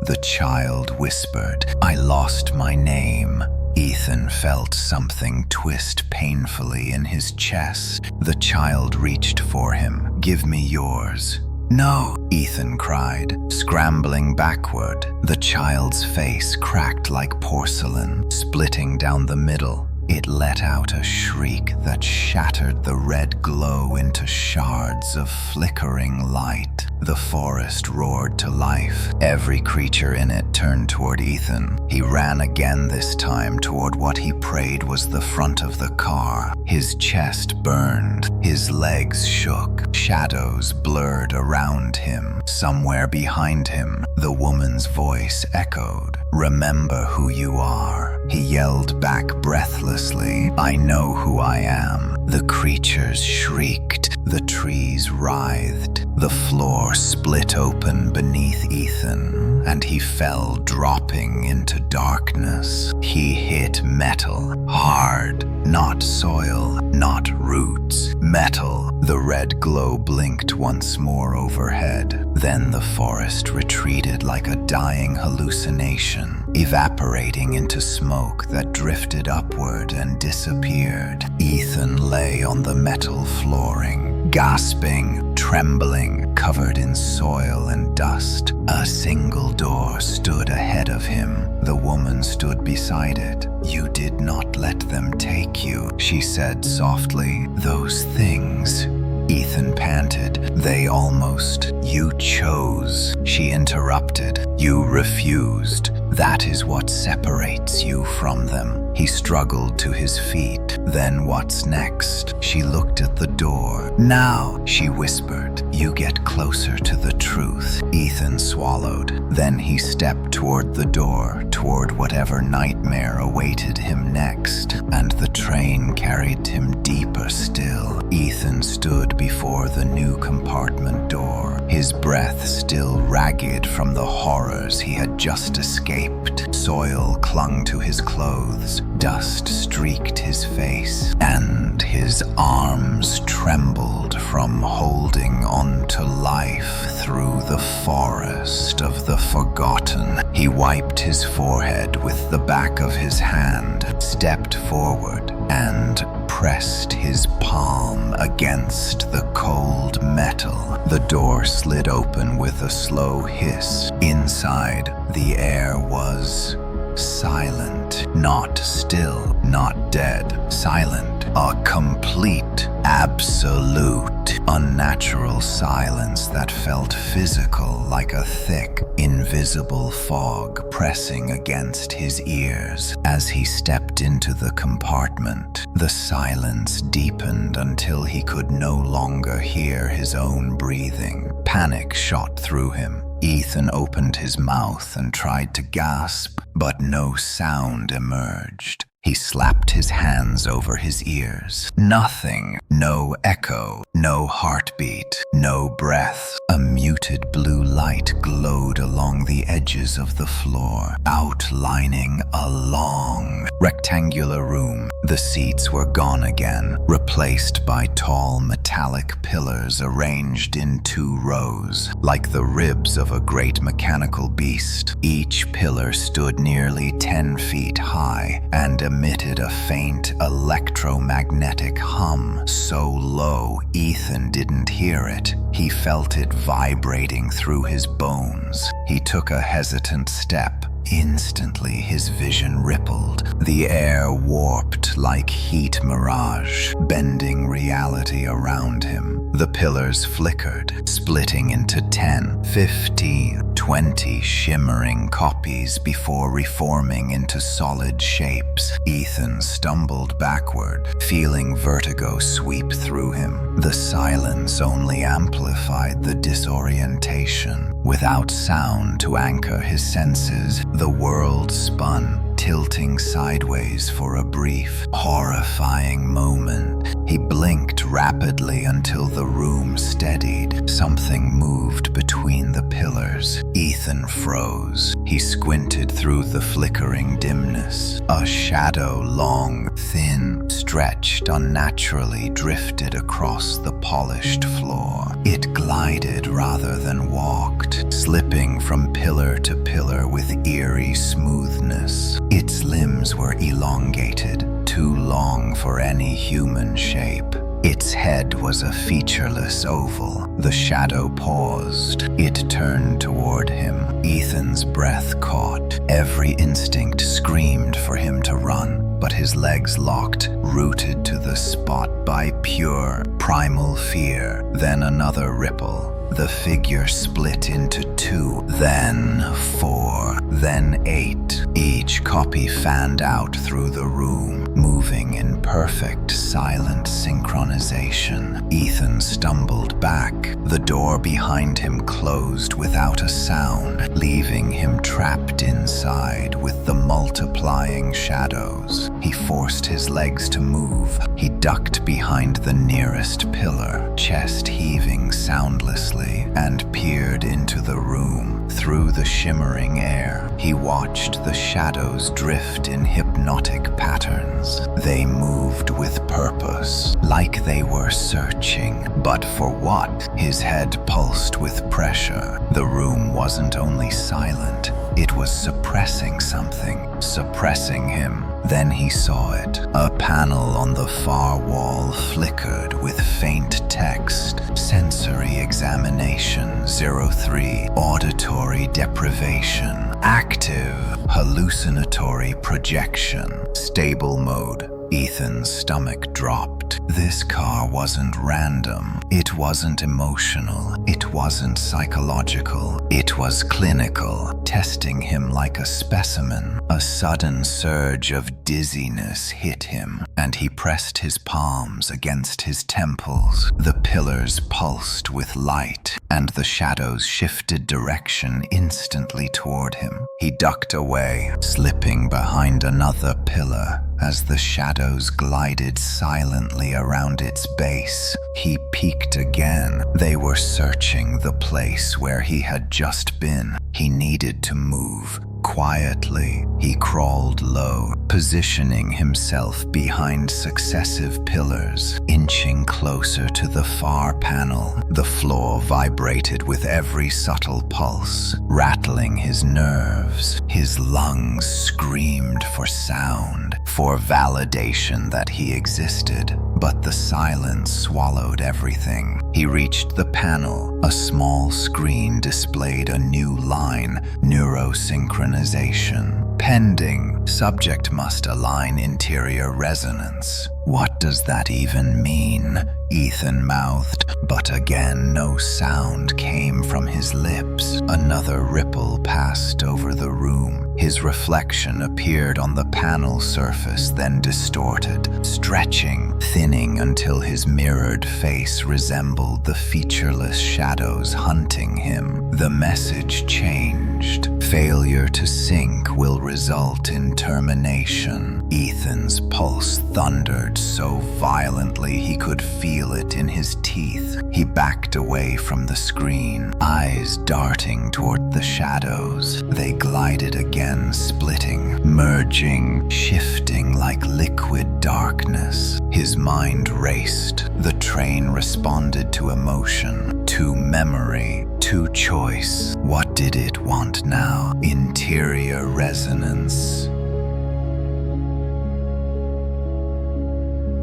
the child whispered. "I lost my name." Ethan felt something twist painfully in his chest. The child reached for him. "Give me yours." "No," Ethan cried, scrambling backward. The child's face cracked like porcelain, splitting down the middle. It let out a shriek that shattered the red glow into shards of flickering light. The forest roared to life. Every creature in it turned toward Ethan. He ran again, this time toward what he prayed was the front of the car. His chest burned. His legs shook. Shadows blurred around him. Somewhere behind him, the woman's voice echoed. "Remember who you are." He yelled back breathlessly, "I know who I am." The creatures shrieked. The trees writhed. The floor split open beneath Ethan, and he fell, dropping into darkness. He hit metal, hard, not soil, not roots. Metal. The red glow blinked once more overhead. Then the forest retreated like a dying hallucination, evaporating into smoke that drifted upward and disappeared. Ethan lay on the metal flooring, gasping, trembling, covered in soil and dust. A single door stood ahead of him. The woman stood beside it. "You did not let them take you," she said softly. "Those things." Ethan panted. "They almost." "You chose," she interrupted. "You refused. That is what separates you from them." He struggled to his feet. "Then what's next?" She looked at the door. "Now," she whispered, "you get closer to the truth." Ethan swallowed. Then he stepped toward the door, toward whatever nightmare awaited him next, and the train carried him deeper still. Ethan stood before the new compartment door, his breath still ragged from the horrors he had just escaped. Soil clung to his clothes, dust streaked his face, and his arms trembled from holding on to life through the forest of the forgotten. He wiped his forehead with the back of his hand, stepped forward, and pressed his palm against the cold metal. The door slid open with a slow hiss. Inside, the air was silent, not still, not dead, silent, a complete Absolute, unnatural silence that felt physical, like a thick, invisible fog pressing against his ears. As he stepped into the compartment, the silence deepened until he could no longer hear his own breathing. Panic shot through him. Ethan opened his mouth and tried to gasp, but no sound emerged. He slapped his hands over his ears. Nothing. No echo. No heartbeat. No breath. A muted blue light glowed along the edges of the floor, outlining a long, rectangular room. The seats were gone again, replaced by tall metallic pillars arranged in 2 rows, like the ribs of a great mechanical beast. Each pillar stood nearly 10 feet high and emitted a faint electromagnetic hum so low Ethan didn't hear it. He felt it vibrating through his bones. He took a hesitant step. Instantly, his vision rippled. The air warped like heat mirage, bending reality around him. The pillars flickered, splitting into 10, 15, 20 shimmering copies before reforming into solid shapes. Ethan stumbled backward, feeling vertigo sweep through him. The silence only amplified the disorientation. Without sound to anchor his senses, the world spun, tilting sideways for a brief, horrifying moment. He blinked rapidly until the room steadied. Something moved between the pillars. Ethan froze. He squinted through the flickering dimness. A shadow, long, thin, stretched unnaturally, drifted across the polished floor. It glided rather than walked, slipping from pillar to pillar with eerie smoothness. Its limbs were elongated, too long for any human shape. Its head was a featureless oval. The shadow paused. It turned toward him. Ethan's breath caught. Every instinct screamed for him to run, but his legs locked, rooted to the spot by pure, primal fear. Then another ripple. The figure split into 2, then 4, then 8. Each copy fanned out through the room, moving in perfect, silent synchronization. Ethan stumbled back. The door behind him closed without a sound, leaving him trapped inside with the multiplying shadows. He forced his legs to move. He ducked behind the nearest pillar, chest heaving soundlessly, and peered into the room. Through the shimmering air, he watched the shadows drift in hypnotic patterns. They moved with purpose, like they were searching. But for what? His head pulsed with pressure. The room wasn't only silent, it was suppressing something, suppressing him. Then he saw it. A panel on the far wall flickered with faint text. Sensory examination 03. Auditory deprivation. Active. Hallucinatory projection. Stable mode. Ethan's stomach dropped. This car wasn't random. It wasn't emotional. It wasn't psychological. It was clinical, testing him like a specimen. A sudden surge of dizziness hit him, and he pressed his palms against his temples. The pillars pulsed with light, and the shadows shifted direction instantly toward him. He ducked away, slipping behind another pillar. As the shadows glided silently around its base, he peeked again. They were searching the place where he had just been. He needed to move. Quietly, he crawled low, positioning himself behind successive pillars, inching closer to the far panel. The floor vibrated with every subtle pulse, rattling his nerves. His lungs screamed for sound, for validation that he existed. But the silence swallowed everything. He reached the panel. A small screen displayed a new line: neurosynchronization. Pending. Subject must align interior resonance. What does that even mean? Ethan mouthed, but again no sound came from his lips. Another ripple passed over the room. His reflection appeared on the panel surface, then distorted, stretching, thinning until his mirrored face resembled the featureless shadows hunting him. The message changed. Failure to sync will result in termination. Ethan's pulse thundered so violently he could feel it in his teeth. He backed away from the screen, eyes darting toward the shadows. They glided again, splitting, merging, shifting like liquid darkness. His mind raced. The train responded to emotion, to memory, to choice. What did it want now? Interior resonance.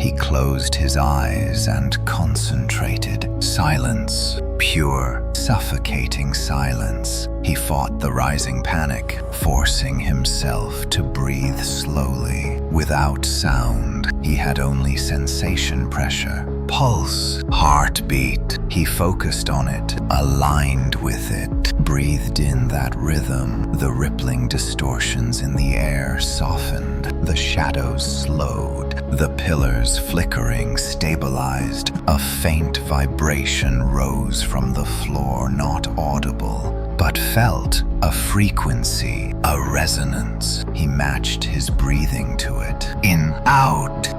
He closed his eyes and concentrated. Silence. Pure, suffocating silence. He fought the rising panic, forcing himself to breathe slowly. Without sound, he had only sensation pressure. Pulse, heartbeat. He focused on it, aligned with it, breathed in that rhythm. The rippling distortions in the air softened. The shadows slowed. The pillars flickering stabilized. A faint vibration rose from the floor, not audible, but felt. A frequency, a resonance. He matched his breathing to it. In, out,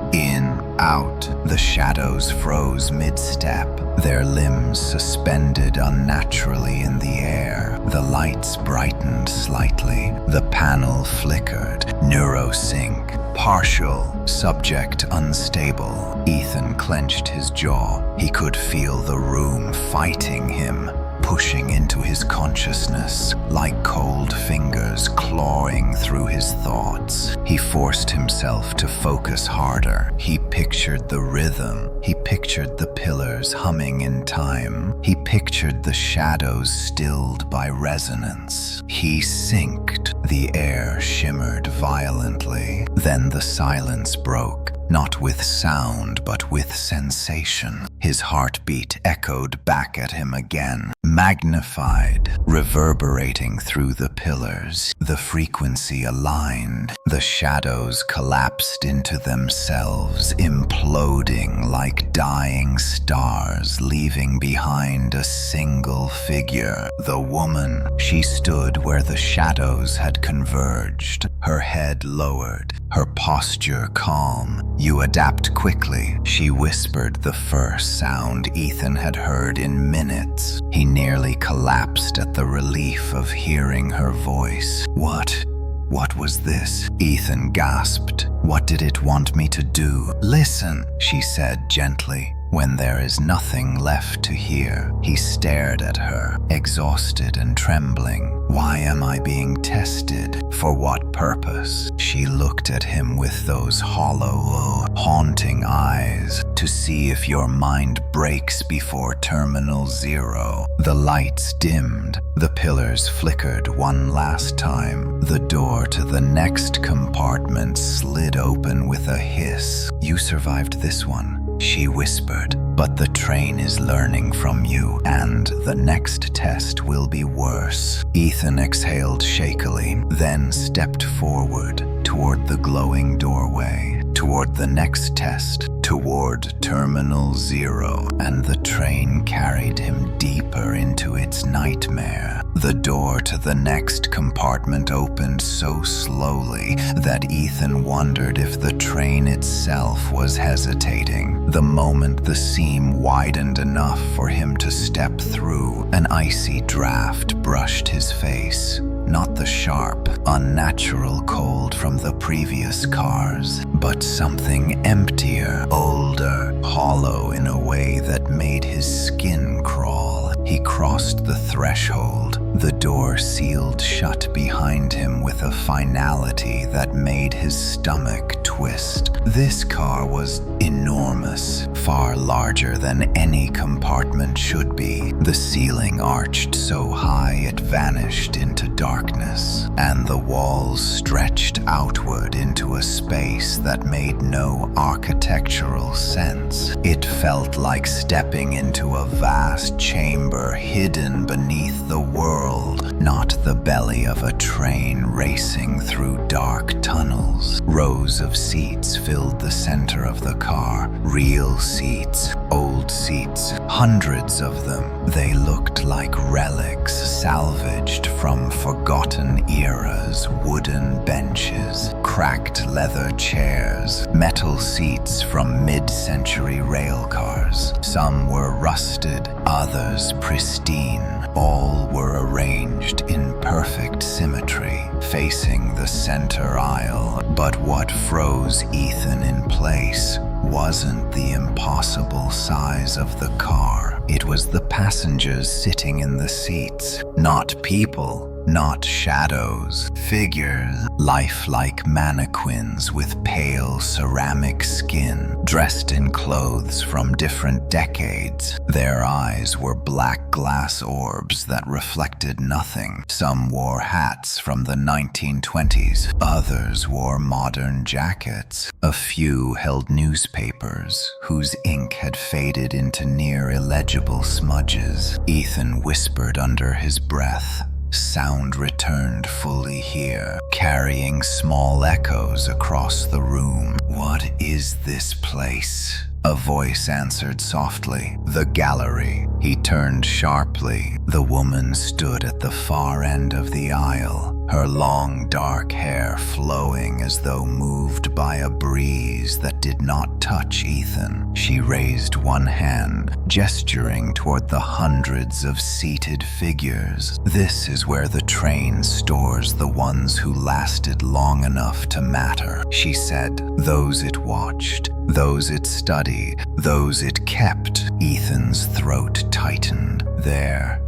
out. The shadows froze mid-step, their limbs suspended unnaturally in the air. The lights brightened slightly. The panel flickered. Neurosync. Partial. Subject unstable. Ethan clenched his jaw. He could feel the room fighting him, pushing into his consciousness like cold fingers clawing through his thoughts. He forced himself to focus harder. He pictured the rhythm. He pictured the pillars humming in time. He pictured the shadows stilled by resonance. He synced. The air shimmered violently. Then the silence broke. Not with sound, but with sensation. His heartbeat echoed back at him again, magnified, reverberating through the pillars. The frequency aligned. The shadows collapsed into themselves, imploding like dying stars, leaving behind a single figure. The woman. She stood where the shadows had converged, her head lowered, her posture calm. "You adapt quickly," she whispered, the first sound Ethan had heard in minutes. He nearly collapsed at the relief of hearing her voice. What was this? Ethan gasped. What did it want me to do? "Listen," she said gently. When there is nothing left to hear, he stared at her, exhausted and trembling. "Why am I being tested? For what purpose?" She looked at him with those hollow, haunting eyes, to see if your mind breaks before terminal zero. The lights dimmed. The pillars flickered one last time. The door to the next compartment slid open with a hiss. "You survived this one," she whispered, "but the train is learning from you, and the next test will be worse." Ethan exhaled shakily, then stepped forward toward the glowing doorway, toward the next test, toward terminal zero, and the train carried him deeper into its nightmare. The door to the next compartment opened so slowly that Ethan wondered if the train itself was hesitating. The moment the seam widened enough for him to step through, an icy draft brushed his face. Not the sharp, unnatural cold from the previous cars, but something emptier, older, hollow in a way that made his skin crawl. He crossed the threshold, the door sealed shut behind him with a finality that made his stomach twist. This car was enormous, far larger than any compartment should be. The ceiling arched so high it vanished into darkness, and the walls stretched outward into a space that made no architectural sense. It felt like stepping into a vast chamber hidden beneath the world, not the belly of a train racing through dark tunnels. Rows of seats filled the center of the car. Real seats, old seats, hundreds of them. They looked like relics salvaged from forgotten eras. Wooden benches, cracked leather chairs, metal seats from mid-century rail cars. Some were rusted, others pristine. All were arranged in perfect symmetry, facing the center aisle. But what froze Ethan in place wasn't the impossible size of the car. It was the passengers sitting in the seats. Not people, not shadows, figures, lifelike mannequins with pale ceramic skin, dressed in clothes from different decades. Their eyes were black glass orbs that reflected nothing. Some wore hats from the 1920s, others wore modern jackets. A few held newspapers whose ink had faded into near illegible smudges. Ethan whispered under his breath. Sound returned fully here, carrying small echoes across the room. "What is this place?" A voice answered softly. "The gallery." He turned sharply. The woman stood at the far end of the aisle, her long dark hair flowing as though moved by a breeze that did not touch Ethan. She raised one hand, gesturing toward the hundreds of seated figures. "This is where the train stores the ones who lasted long enough to matter," she said. "Those it watched, those it studied, those it kept." Ethan's throat tightened. "They're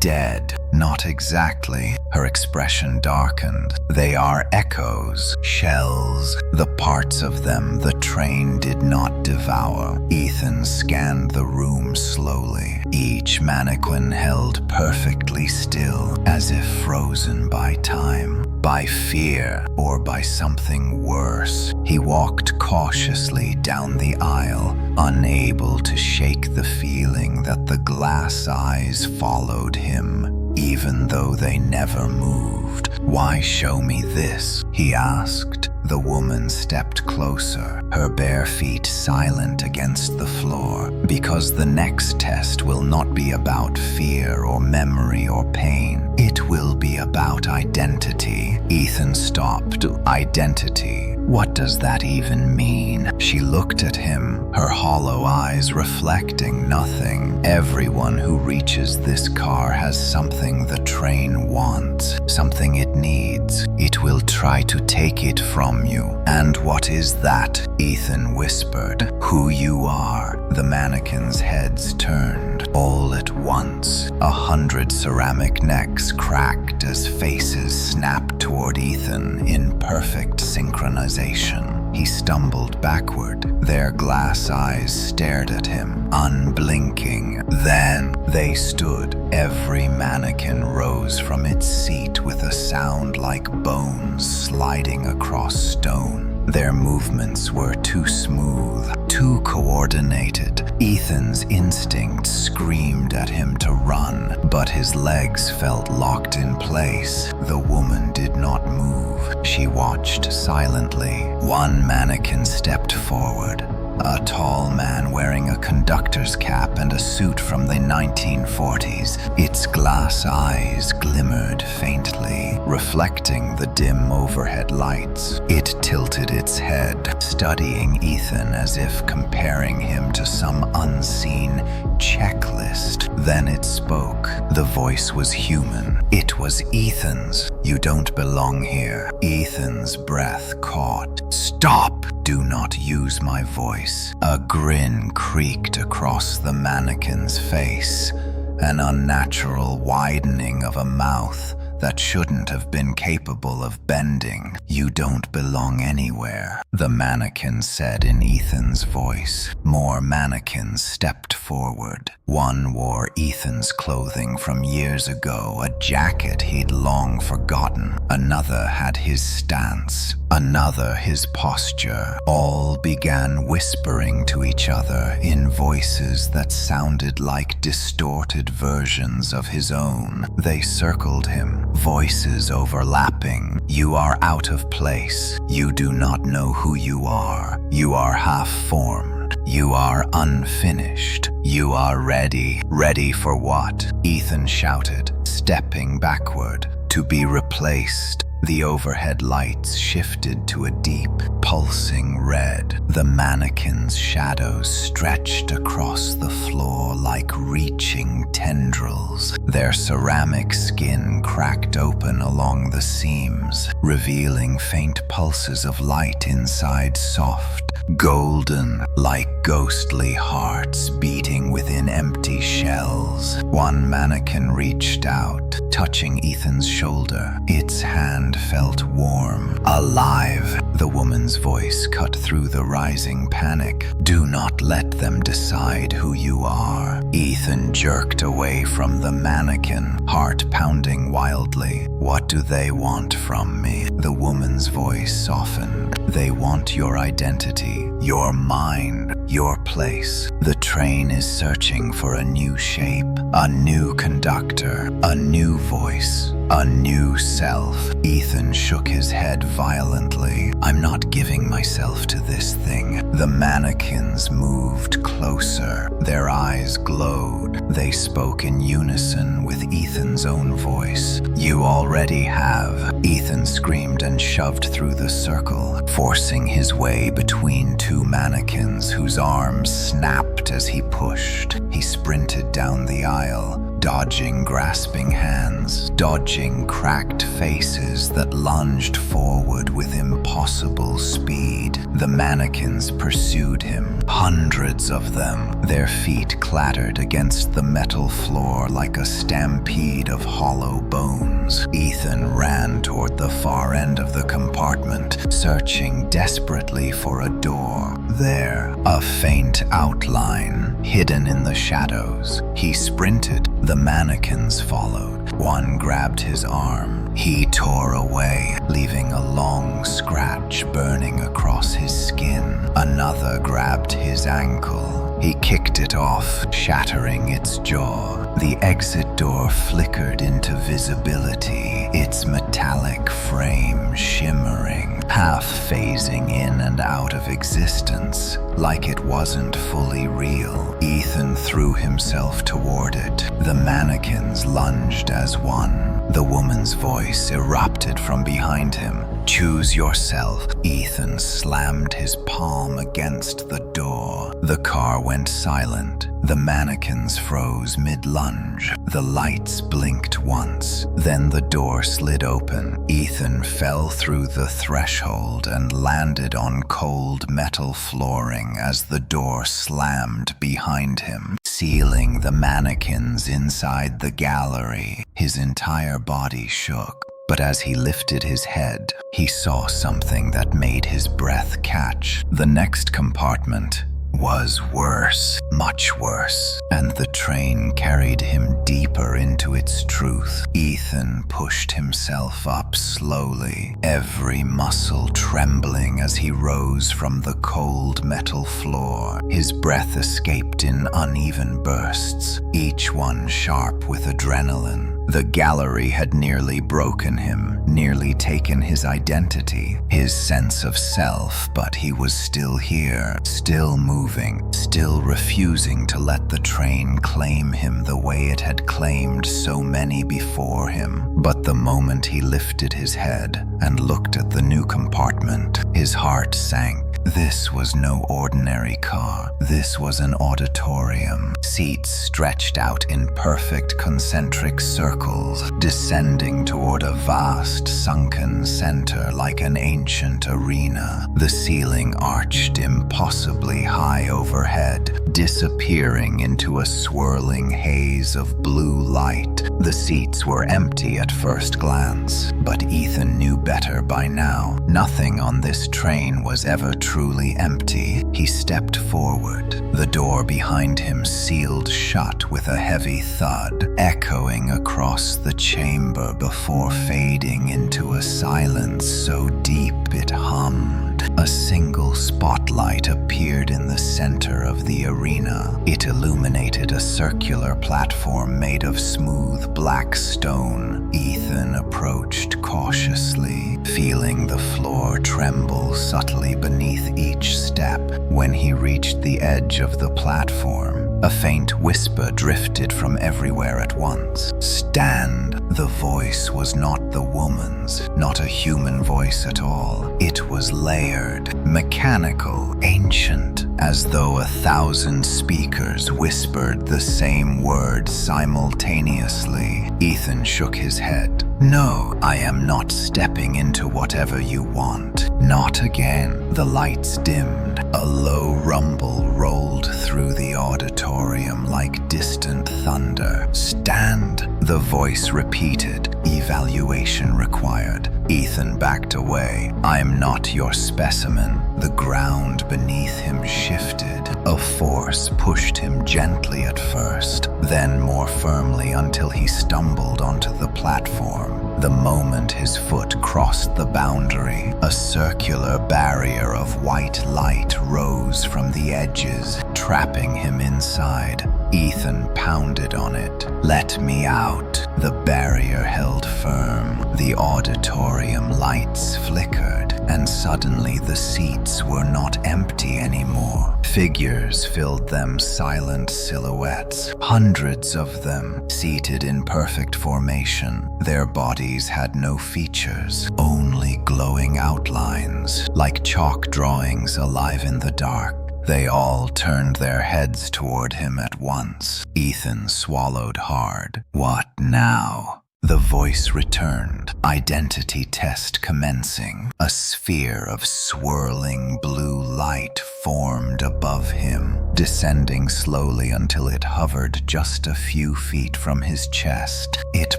dead." "Not exactly." Her expression darkened. "They are echoes, shells, the parts of them the train did not devour." Ethan scanned the room slowly. Each mannequin held perfectly still, as if frozen by time, by fear, or by something worse. He walked cautiously down the aisle, unable to shake the feeling that the glass eyes followed him, even though they never moved. "Why show me this?" he asked. The woman stepped closer, her bare feet silent against the floor. "Because the next test will not be about fear or memory or pain. It will be about identity." Ethan stopped. "Identity? What does that even mean?" She looked at him, her hollow eyes reflecting nothing. "Everyone who reaches this car has something the train wants, something it needs. It will try to take it from you." "And what is that?" Ethan whispered. "Who you are." The mannequins' heads turned. All at once, 100 ceramic necks cracked as faces snapped toward Ethan in perfect synchronization. He stumbled backward. Their glass eyes stared at him, unblinking. Then they stood. Every mannequin rose from its seat with a sound like bones sliding across stone. Their movements were too smooth, too coordinated. Ethan's instinct screamed at him to run, but his legs felt locked in place. The woman did not move. She watched silently. One mannequin stepped forward. A tall man wearing a conductor's cap and a suit from the 1940s. Its glass eyes glimmered faintly, reflecting the dim overhead lights. It tilted its head, studying Ethan as if comparing him to some unseen checklist. Then it spoke. The voice was human. It was Ethan's. "You don't belong here." Ethan's breath caught. "Stop! Do not use my voice." A grin creaked across the mannequin's face. an unnatural widening of a mouth that shouldn't have been capable of bending. "You don't belong anywhere," the mannequin said in Ethan's voice. More mannequins stepped forward. One wore Ethan's clothing from years ago, a jacket he'd long forgotten. Another had his stance, another his posture. All began whispering to each other in voices that sounded like distorted versions of his own. They circled him, voices overlapping. "You are out of place. You do not know who you are. You are half-formed. You are unfinished. You are ready." "Ready for what?" Ethan shouted, stepping backward. "To be replaced." The overhead lights shifted to a deep, pulsing red. The mannequin's shadows stretched across the floor like reaching tendrils. Their ceramic skin cracked open along the seams, revealing faint pulses of light inside, soft, golden, like ghostly hearts beating within empty shells. One mannequin reached out, touching Ethan's shoulder. Its hand felt warm. "Alive," the woman's voice cut through the rising panic. "Do not let them decide who you are." Ethan jerked away from the mannequin, heart pounding wildly. "What do they want from me?" The woman's voice softened. "They want your identity, your mind, your place. The train is searching for a new shape, a new conductor, a new voice, a new self." Ethan shook his head violently. "I'm not giving myself to this thing." The mannequins moved closer. Their eyes glowed. They spoke in unison with Ethan's own voice. "You already have." Ethan screamed and shoved through the circle, forcing his way between two mannequins whose arms snapped as he pushed. He sprinted down the aisle, dodging grasping hands, dodging cracked faces that lunged forward with impossible speed. The mannequins pursued him, hundreds of them. Their feet clattered against the metal floor like a stampede of hollow bones. Ethan ran toward the far end of the compartment, searching desperately for a door. There, a faint outline, hidden in the shadows. He sprinted. The mannequins followed. One grabbed his arm. He tore away, leaving a long scratch burning across his skin. Another grabbed his ankle. He kicked it off, shattering its jaw. The exit door flickered into visibility, its metallic frame shimmering, half phasing in and out of existence, like it wasn't fully real. Ethan threw himself toward it. The mannequins lunged as one. The woman's voice erupted from behind him. "Choose yourself." Ethan slammed his palm against the door. The car went silent. The mannequins froze mid-lunge. The lights blinked once. Then the door slid open. Ethan fell through the threshold and landed on cold metal flooring as the door slammed behind him, sealing the mannequins inside the gallery. His entire body shook. But as he lifted his head, he saw something that made his breath catch. The next compartment was worse, much worse, and the train carried him deeper into its truth. Ethan pushed himself up slowly, every muscle trembling as he rose from the cold metal floor. His breath escaped in uneven bursts, each one sharp with adrenaline. The gallery had nearly broken him, nearly taken his identity, his sense of self, but he was still here, still moving, still refusing to let the train claim him the way it had claimed so many before him. But the moment he lifted his head and looked at the new compartment, his heart sank. This was no ordinary car. This was an auditorium. Seats stretched out in perfect concentric circles, descending toward a vast sunken center like an ancient arena. The ceiling arched impossibly high overhead, disappearing into a swirling haze of blue light. The seats were empty at first glance, but Ethan knew better by now. Nothing on this train was ever truly empty. He stepped forward. The door behind him sealed shut with a heavy thud, echoing across the chamber before fading into a silence so deep it hummed. A single spotlight appeared in the center of the arena. It illuminated a circular platform made of smooth black stone. Ethan approached cautiously, feeling the floor tremble subtly beneath each step. When he reached the edge of the platform, a faint whisper drifted from everywhere at once. "Stand!" The voice was not the woman's, not a human voice at all. It was layered, mechanical, ancient, as though 1,000 speakers whispered the same word simultaneously. Ethan shook his head. "No, I am not stepping into whatever you want. Not again." The lights dimmed. A low rumble rolled through the auditorium like distant thunder. "Stand," the voice repeated. "Evaluation required." Ethan backed away. "I'm not your specimen." The ground beneath him shifted. A force pushed him gently at first, then more firmly until he stumbled onto the platform. The moment his foot crossed the boundary, a circular barrier of white light rose from the edges, trapping him inside. Ethan pounded on it. "Let me out." The barrier held firm. The auditorium lights flickered, and suddenly the seats were not empty anymore. Figures filled them, silent silhouettes, hundreds of them, seated in perfect formation. Their bodies had no features, only glowing outlines, like chalk drawings alive in the dark. They all turned their heads toward him at once. Ethan swallowed hard. "What now?" The voice returned, identity test commencing. A sphere of swirling blue light formed above him, descending slowly until it hovered just a few feet from his chest. It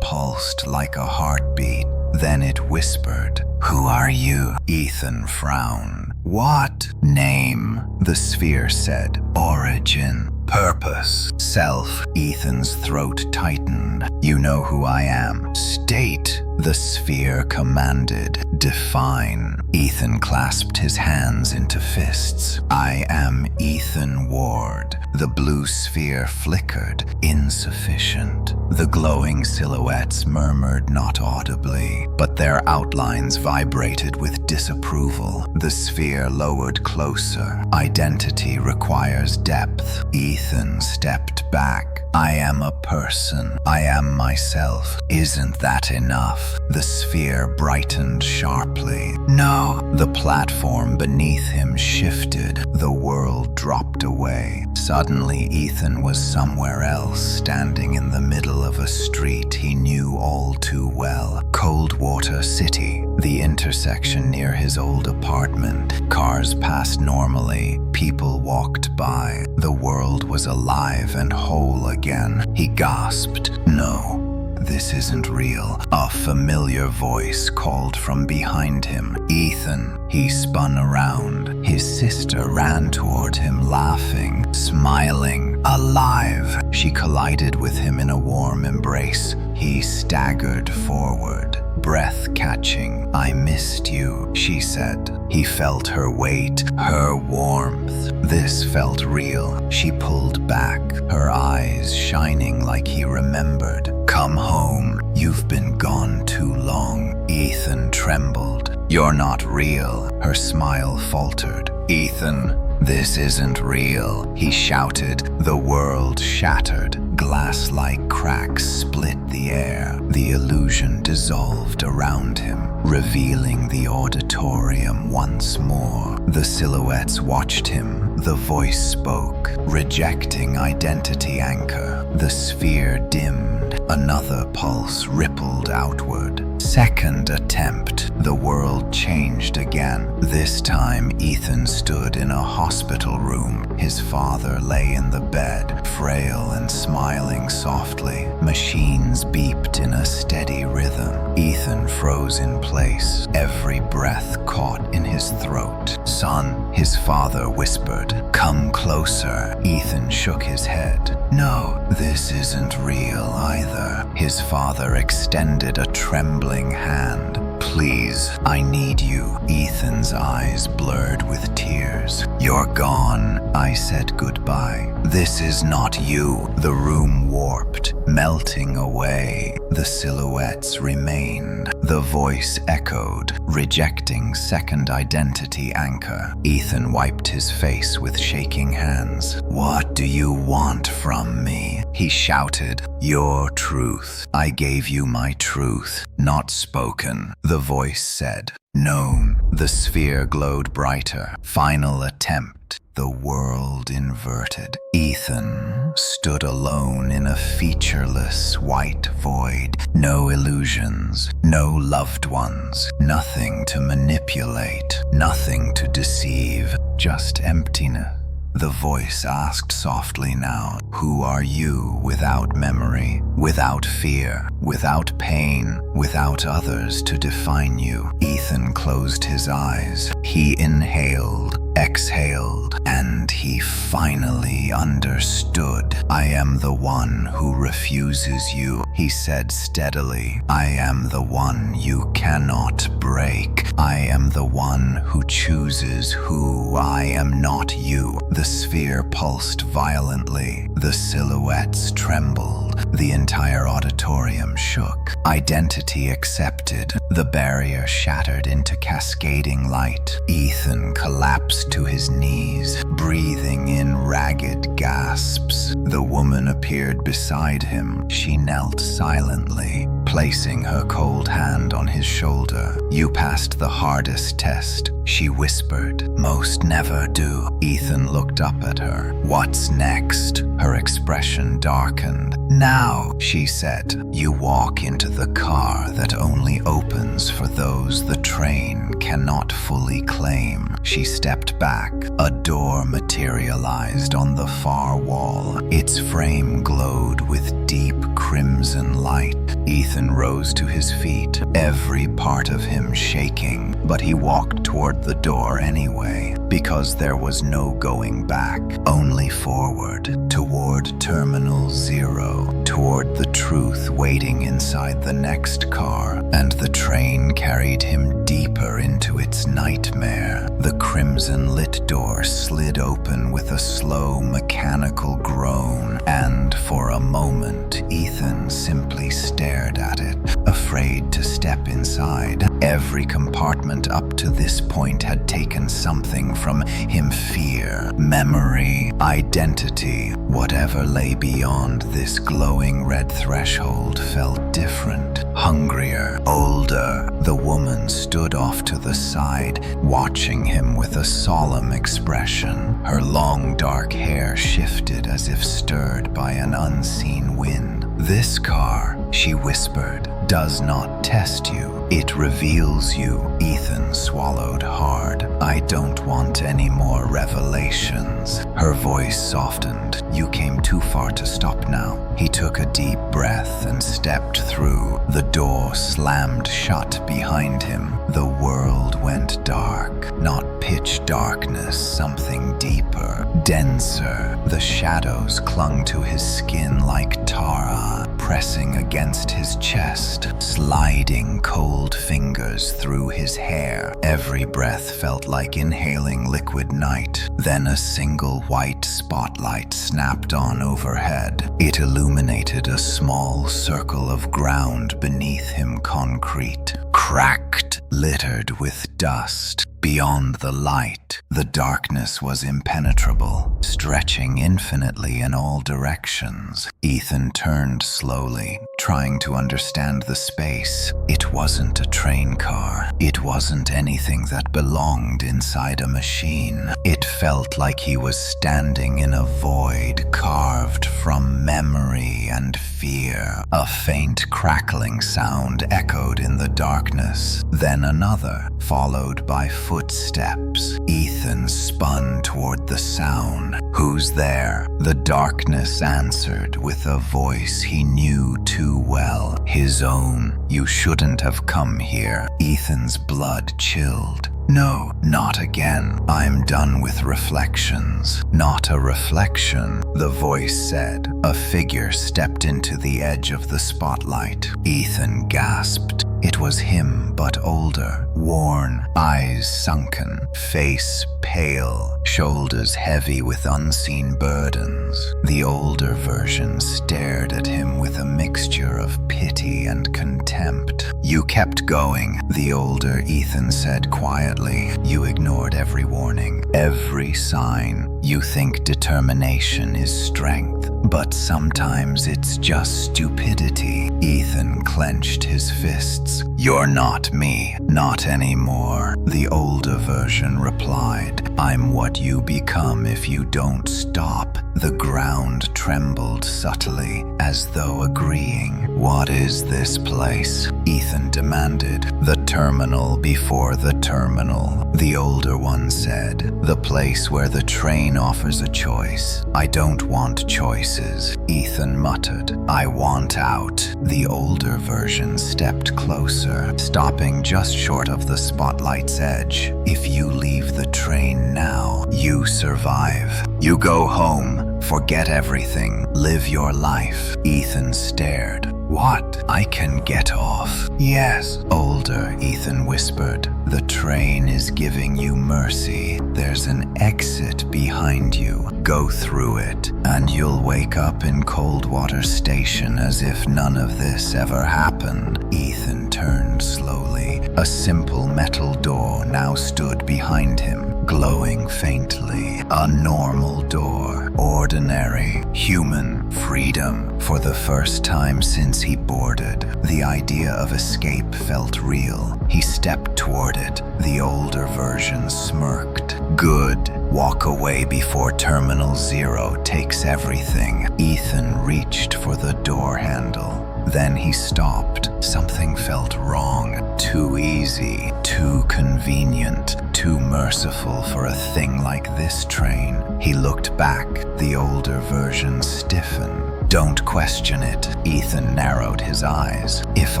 pulsed like a heartbeat. Then it whispered, "Who are you?" Ethan frowned. "What?" "Name," the sphere said. "Origin." "Purpose." "Self." Ethan's throat tightened. "You know who I am." "State," the sphere commanded. "Define." Ethan clasped his hands into fists. "I am Ethan Ward." The blue sphere flickered. "Insufficient." The glowing silhouettes murmured not audibly, but their outlines vibrated with disapproval. The sphere lowered closer. "Identity requires depth." Ethan stepped back. "I am a person. I am myself. Isn't that enough?" The sphere brightened sharply. "No." The platform beneath him shifted. The world dropped away. Suddenly, Ethan was somewhere else, standing in the middle of a street he knew all too well. Coldwater City, the intersection near his old apartment. Cars passed normally. People walked by. The world was alive and whole again. He gasped, "No. This isn't real." A familiar voice called from behind him. "Ethan." He spun around. His sister ran toward him, laughing, smiling. "Alive!" She collided with him in a warm embrace. He staggered forward, breath catching. "I missed you," she said. He felt her weight, her warmth. This felt real. She pulled back, her eyes shining like he remembered. "Come home. You've been gone too long." Ethan trembled. "You're not real." Her smile faltered. "Ethan, this isn't real," he shouted. The world shattered. Glass-like cracks split the air. The illusion dissolved around him, revealing the auditorium once more. The silhouettes watched him. The voice spoke, rejecting identity anchor. The sphere dimmed. Another pulse rippled outward. Second attempt, the world changed again. This time, Ethan stood in a hospital room. His father lay in the bed, frail and smiling softly. Machines beeped in a steady rhythm. Ethan froze in place, every breath caught in his throat. "Son," his father whispered, "come closer." Ethan shook his head. "No, this isn't real either." His father extended a trembling hand. "Please, I need you." Ethan's eyes blurred with tears. "You're gone." I said goodbye. "This is not you." The room warped, melting away. The silhouettes remained. The voice echoed, rejecting second identity anchor. Ethan wiped his face with shaking hands. "What do you want from me?" he shouted. "Your truth. I gave you my truth, not spoken." The voice said. "Known." The sphere glowed brighter. Final attempt. The world inverted. Ethan stood alone in a featureless white void. No illusions, no loved ones, nothing to manipulate, nothing to deceive, just emptiness. The voice asked softly now, "Who are you without memory, without fear, without pain, without others to define you?" Ethan closed his eyes. He inhaled, exhaled, and he finally understood. "I am the one who refuses you," he said steadily. "I am the one you cannot break. I am the one who chooses who. I am not you." The sphere pulsed violently. The silhouettes trembled. The entire auditorium shook. Identity accepted. The barrier shattered into cascading light. Ethan collapsed to his knees, breathing in ragged gasps. The woman appeared beside him. She knelt silently, placing her cold hand on his shoulder. "You passed the hardest test," she whispered. "Most never do." Ethan looked up at her. "What's next?" Her expression darkened. "Now," she said, "you walk into the car that only opens for those the train cannot fully claim." She stepped back. A door materialized on the far wall. Its frame glowed with deep crimson light. Ethan rose to his feet, every part of him shaking, but he walked toward the door anyway, because there was no going back, only forward, toward Terminal Zero, toward the truth waiting inside the next car, and the train carried him deeper into its nightmare. The crimson-lit door slid open with a slow, mechanical groan, and for a moment, Ethan simply stared at it, afraid to step inside. Every compartment up to this point had taken something from him: fear, memory, identity. Whatever lay beyond this glowing red threshold felt different, hungrier, older. The woman stood off to the side, watching him with a solemn expression. Her long dark hair shifted as if stirred by an unseen wind. "This car," she whispered, "does not test you. It reveals you." Ethan swallowed hard. "I don't want any more revelations." Her voice softened. "You came too far to stop now." He took a deep breath and stepped through. The door slammed shut behind him. The world went dark. Not pitch darkness, something deeper, denser. The shadows clung to his skin like Tara, pressing against his chest, sliding cold fingers through his hair. Every breath felt like inhaling liquid night. Then a single white spotlight snapped on overhead. It illuminated a small circle of ground beneath him, concrete, cracked, littered with dust. Beyond the light, the darkness was impenetrable, stretching infinitely in all directions. Ethan turned slowly, trying to understand the space. It wasn't a train car. It wasn't anything that belonged inside a machine. It felt like he was standing in a void carved from memory and fear. A faint crackling sound echoed in the darkness, then another, followed by footsteps. Ethan spun toward the sound. "Who's there?" The darkness answered with a voice he knew too well, his own. "You shouldn't have come here." Ethan's blood chilled. "No, not again. I'm done with reflections." "Not a reflection," the voice said. A figure stepped into the edge of the spotlight. Ethan gasped. It was him, but older, worn, eyes sunken, face pale, shoulders heavy with unseen burdens. The older version stared at him with a mixture of pity and contempt. "You kept going," the older Ethan said quietly. "You ignored every warning, every sign. You think determination is strength, but sometimes it's just stupidity." Ethan clenched his fists. "You're not me, not anymore," the older version replied. "I'm what you become if you don't stop." The ground trembled subtly, as though agreeing. "What is this place?" Ethan demanded. "The terminal before the terminal," the older one said. "The place where the train offers a choice." "I don't want choices," Ethan muttered. "I want out." The older version stepped closer, stopping just short of the spotlight's edge. "If you leave the train now, you survive. You go home. Forget everything. Live your life." Ethan stared. "What? I can get off." "Yes." Older Ethan whispered. "The train is giving you mercy. There's an exit behind you. Go through it, and you'll wake up in Coldwater Station as if none of this ever happened." Ethan turned slowly. A simple metal door now stood behind him, glowing faintly. A normal door. Ordinary, human, freedom. For the first time since he boarded, the idea of escape felt real. He stepped toward it. The older version smirked. "Good. Walk away before Terminal Zero takes everything." Ethan reached for the door handle. Then he stopped. Something felt wrong. Too easy, too convenient, too merciful for a thing like this train. He looked back. The older version stiffened. "Don't question it." Ethan narrowed his eyes. "If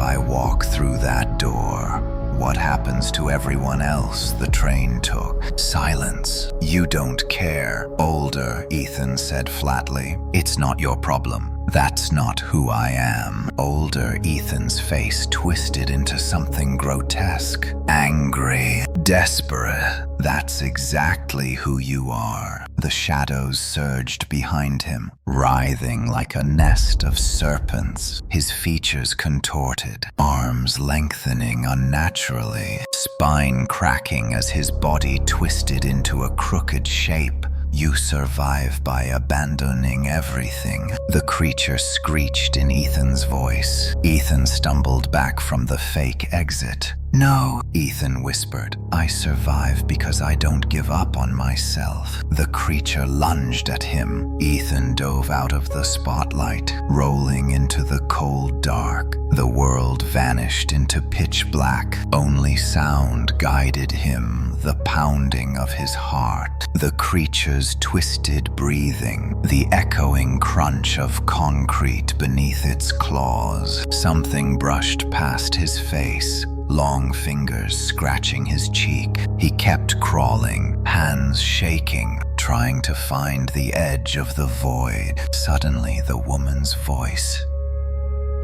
I walk through that door, what happens to everyone else the train took?" Silence. "You don't care." Older Ethan said flatly. "It's not your problem. That's not who I am." Older Ethan's face twisted into something grotesque. "Angry, desperate. That's exactly who you are." The shadows surged behind him, writhing like a nest of serpents. His features contorted, arms lengthening unnaturally, spine cracking as his body twisted into a crooked shape. "You survive by abandoning everything," the creature screeched in Ethan's voice. Ethan stumbled back from the fake exit. "No," Ethan whispered. "I survive because I don't give up on myself." The creature lunged at him. Ethan dove out of the spotlight, rolling into the cold dark. The world vanished into pitch black. Only sound guided him, the pounding of his heart, the creature's twisted breathing, the echoing crunch of concrete beneath its claws. Something brushed past his face, long fingers scratching his cheek. He kept crawling, hands shaking, trying to find the edge of the void. Suddenly, the woman's voice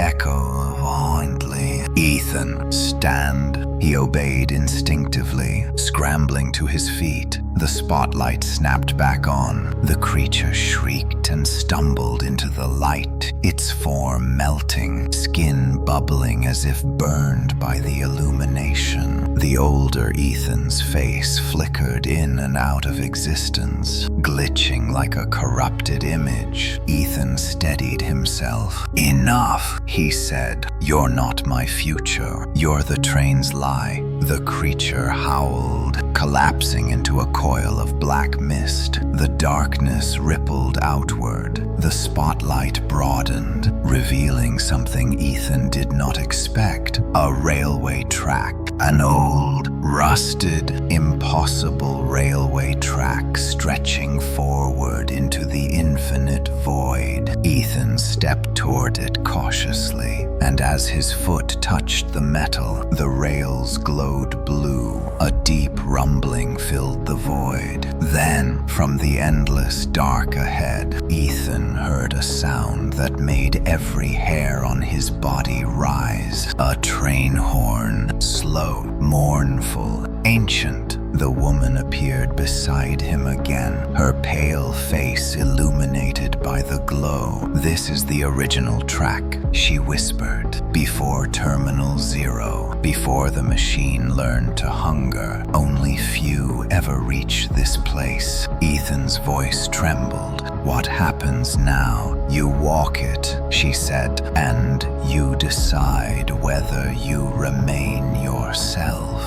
echoed fondly. "Ethan, stand." He obeyed instinctively, scrambling to his feet. The spotlight snapped back on. The creature shrieked and stumbled into the light, its form melting, skin bubbling as if burned by the illumination. The older Ethan's face flickered in and out of existence, glitching like a corrupted image. Ethan steadied himself. "Enough," he said. "You're not my future. You're the train's lie." The creature howled, collapsing into a coil of black mist. The darkness rippled outward. The spotlight broadened, revealing something Ethan did not expect: a railway track. An old, rusted, impossible railway track stretching forward into the infinite void. Ethan stepped toward it cautiously, and as his foot touched the metal, the rails glowed blue. A deep rumbling filled the void. Then, from the endless dark ahead, Ethan heard a sound that made every hair on his body rise. A train horn, slow, mournful, ancient. The woman appeared beside him again, her pale face illuminated by the glow. "This is the original track," she whispered. "Before Terminal Zero, before the machine learned to hunger, only few ever reach this place." Ethan's voice trembled. "What happens now? You walk it," she said, "and you decide whether you remain yourself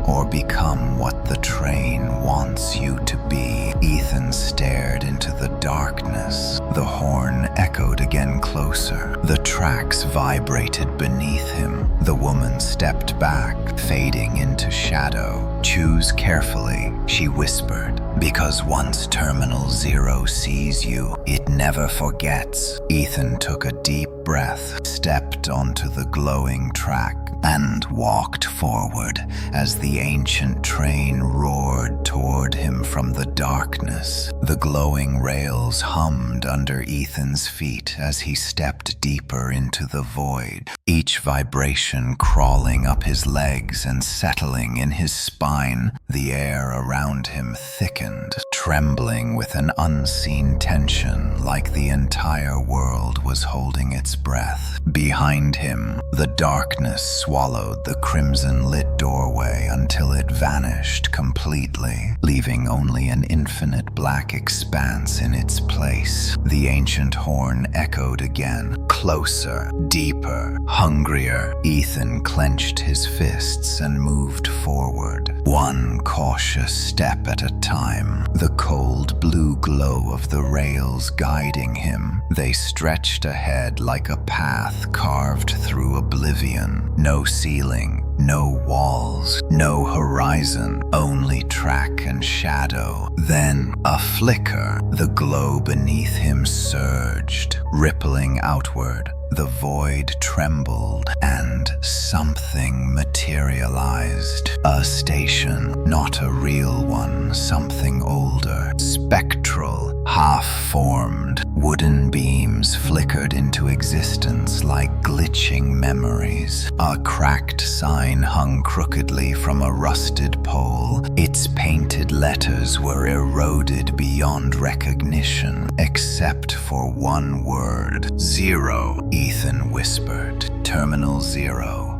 or become what the train wants you to be." Ethan stared into the darkness. The horn echoed again closer. The tracks vibrated beneath him. The woman stepped back, fading into shadow. "Choose carefully," she whispered, "because once Terminal Zero sees you, it never forgets." Ethan took a deep breath, stepped onto the glowing track, and walked forward as the ancient train roared toward him from the darkness. The glowing rails hummed under Ethan's feet as he stepped deeper into the void, each vibration crawling up his legs and settling in his spine. The air around him thickened, trembling with an unseen tension, like the entire world was holding its breath. Behind him, the darkness swallowed the crimson-lit doorway until it vanished completely, leaving only an infinite black expanse in its place. The ancient horn echoed again, closer, deeper, hungrier. Ethan clenched his fists and moved forward, one cautious step at a time, the cold blue glow of the rails guiding him. They stretched ahead like a path carved through oblivion. No ceiling, no walls, no horizon, only track and shadow. Then, a flicker, the glow beneath him surged, rippling outward. The void trembled, and something materialized. A station, not a real one, something older, spectral, half-formed. Wooden beams flickered into existence like glitching memories. A cracked sign hung crookedly from a rusted pole. Its painted letters were eroded beyond recognition, except for one word: Zero. Ethan whispered, "Terminal Zero."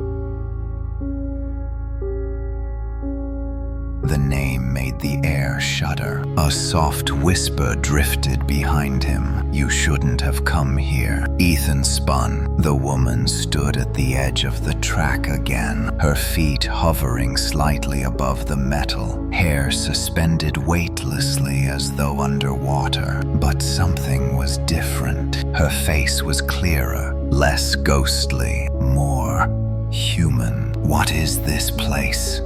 The name made the air shudder. A soft whisper drifted behind him. "You shouldn't have come here." Ethan spun. The woman stood at the edge of the track again, her feet hovering slightly above the metal, hair suspended weightlessly as though underwater. But something was different. Her face was clearer, less ghostly, more human. "What is this place?"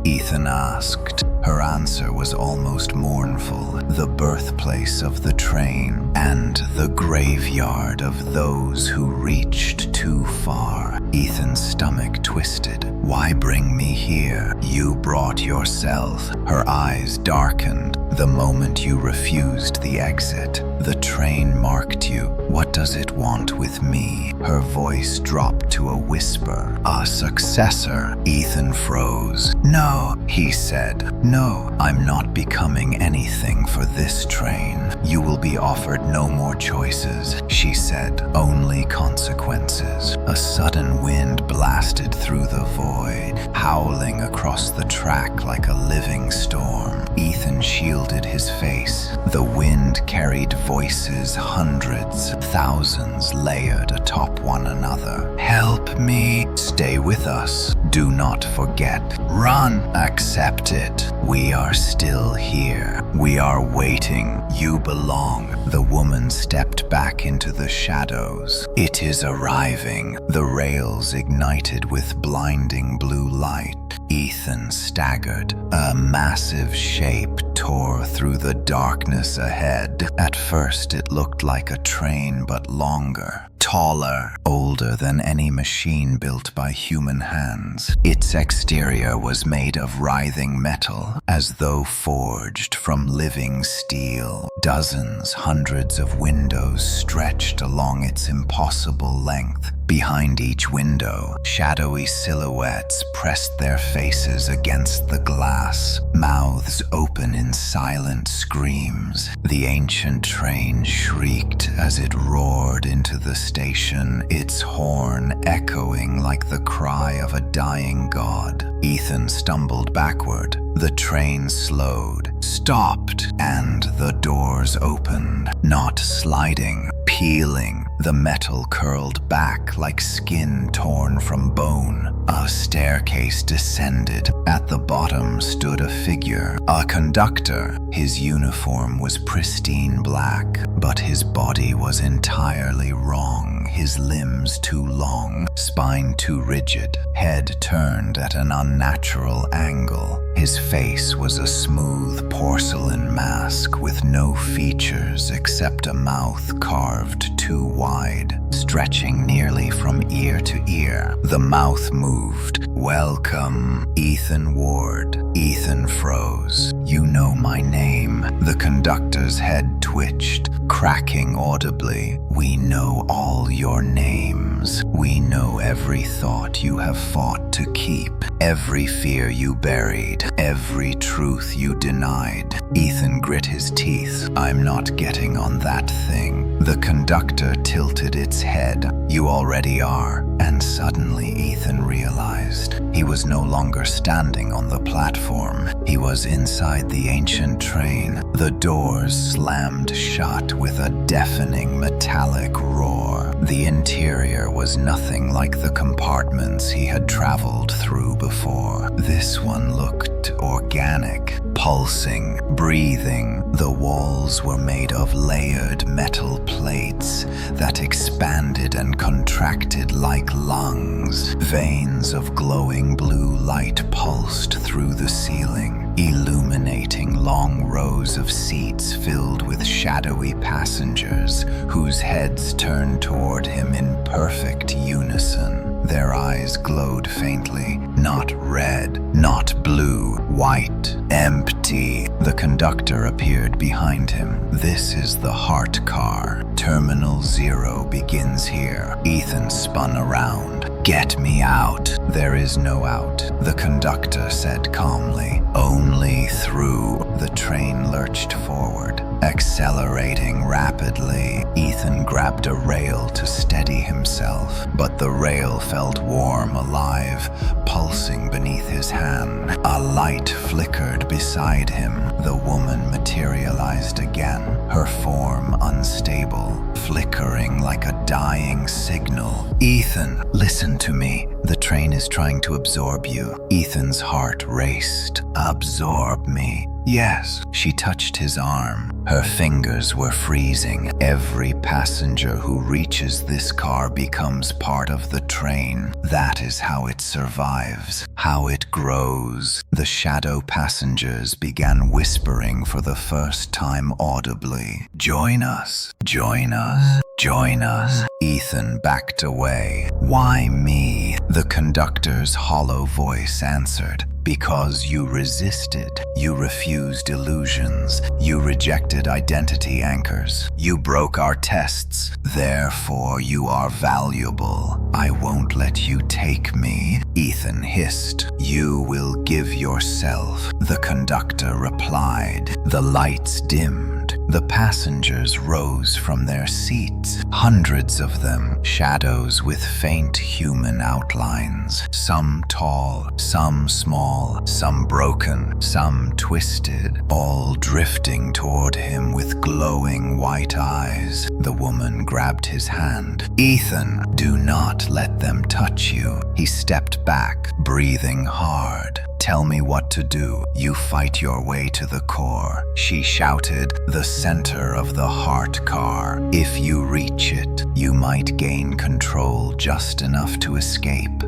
Ethan asked. Her answer was almost mournful. "The birthplace of the train. and the graveyard of those who reached too far. Ethan's stomach twisted. Why bring me here? You brought yourself. Her eyes darkened the moment you refused the exit. The train marked you. What does it want with me? Her voice dropped to a whisper. A successor. Ethan froze. No, he said. No, I'm not becoming anything for this train. You will be offered no more choices, she said. Only consequences. A sudden wind blasted through the void, howling across the track like a living storm. Ethan shielded his face. The wind carried voices, hundreds, thousands layered atop one another. Help me. Stay with us. Do not forget. Run. Accept it. We are still here. We are waiting. You belong. The woman stepped back into the shadows. It is arriving. The rails ignited with blinding blue light. Ethan staggered. A massive shape tore through the darkness ahead. At first it looked like a train, but longer, taller, older than any machine built by human hands. Its exterior was made of writhing metal, as though forged from living steel. Dozens, hundreds of windows stretched along its impossible length. Behind each window, shadowy silhouettes pressed their faces against the glass, mouths open in silent screams. The ancient train shrieked as it roared into the station, its horn echoing like the cry of a dying god. Ethan stumbled backward. The train slowed, stopped, and the doors opened, not sliding, peeling. The metal curled back like skin torn from bone. A staircase descended. At the bottom stood a figure, a conductor. His uniform was pristine black, but his body was entirely wrong. His limbs too long, spine too rigid, head turned at an unnatural angle. His face was a smooth porcelain mask with no features except a mouth carved too wide, stretching nearly from ear to ear. The mouth moved. Welcome, Ethan Ward. Ethan froze. You know my name. The conductor's head twitched, cracking audibly. We know all your names. We know every thought you have fought to keep, every fear you buried, every truth you denied. Ethan grit his teeth. I'm not getting on that thing. The conductor tilted its head. You already are. And suddenly Ethan realized he was no longer standing on the platform. He was inside the ancient train. The doors slammed shut with a deafening metallic roar. The interior was nothing like the compartments he had traveled through before. This one looked organic, pulsing, breathing. The walls were made of layered metal plates that expanded and contracted like lungs. Veins of glowing blue light pulsed through the ceiling, illuminating long rows of seats filled with shadowy passengers whose heads turned toward him in perfect unison. Their eyes glowed faintly, not red, not blue, white, empty. The conductor appeared behind him. This is the heart car. Terminal 0 begins here. Ethan spun around. Get me out. There is no out, the conductor said calmly. Only through. The train lurched forward, accelerating rapidly. Ethan grabbed a rail to steady himself, but the rail felt warm, alive, pulsing beneath his hand. A light flickered beside him. The woman materialized again, her form unstable, flickering like a dying signal. Ethan, listen to me. The train is trying to absorb you. Ethan's heart raced. Absorb me. Yes. She touched his arm. Her fingers were freezing. Every passenger who reaches this car becomes part of the train. That is how it survives. how it grows. The shadow passengers began whispering for the first time audibly. Join us, join us, join us. Ethan backed away. Why me? The conductor's hollow voice answered. Because you resisted, you refused illusions, you rejected identity anchors, you broke our tests, therefore you are valuable. I won't let you take me, Ethan hissed. You will give yourself, the conductor replied. The lights dimmed. The passengers rose from their seats, hundreds of them, shadows with faint human outlines, some tall, some small, some broken, some twisted, all drifting toward him with glowing white eyes. The woman grabbed his hand. Ethan, do not let them touch you. He stepped back, breathing hard. Tell me what to do. You fight your way to the core, she shouted, the center of the heart car. If you reach it, you might gain control just enough to escape.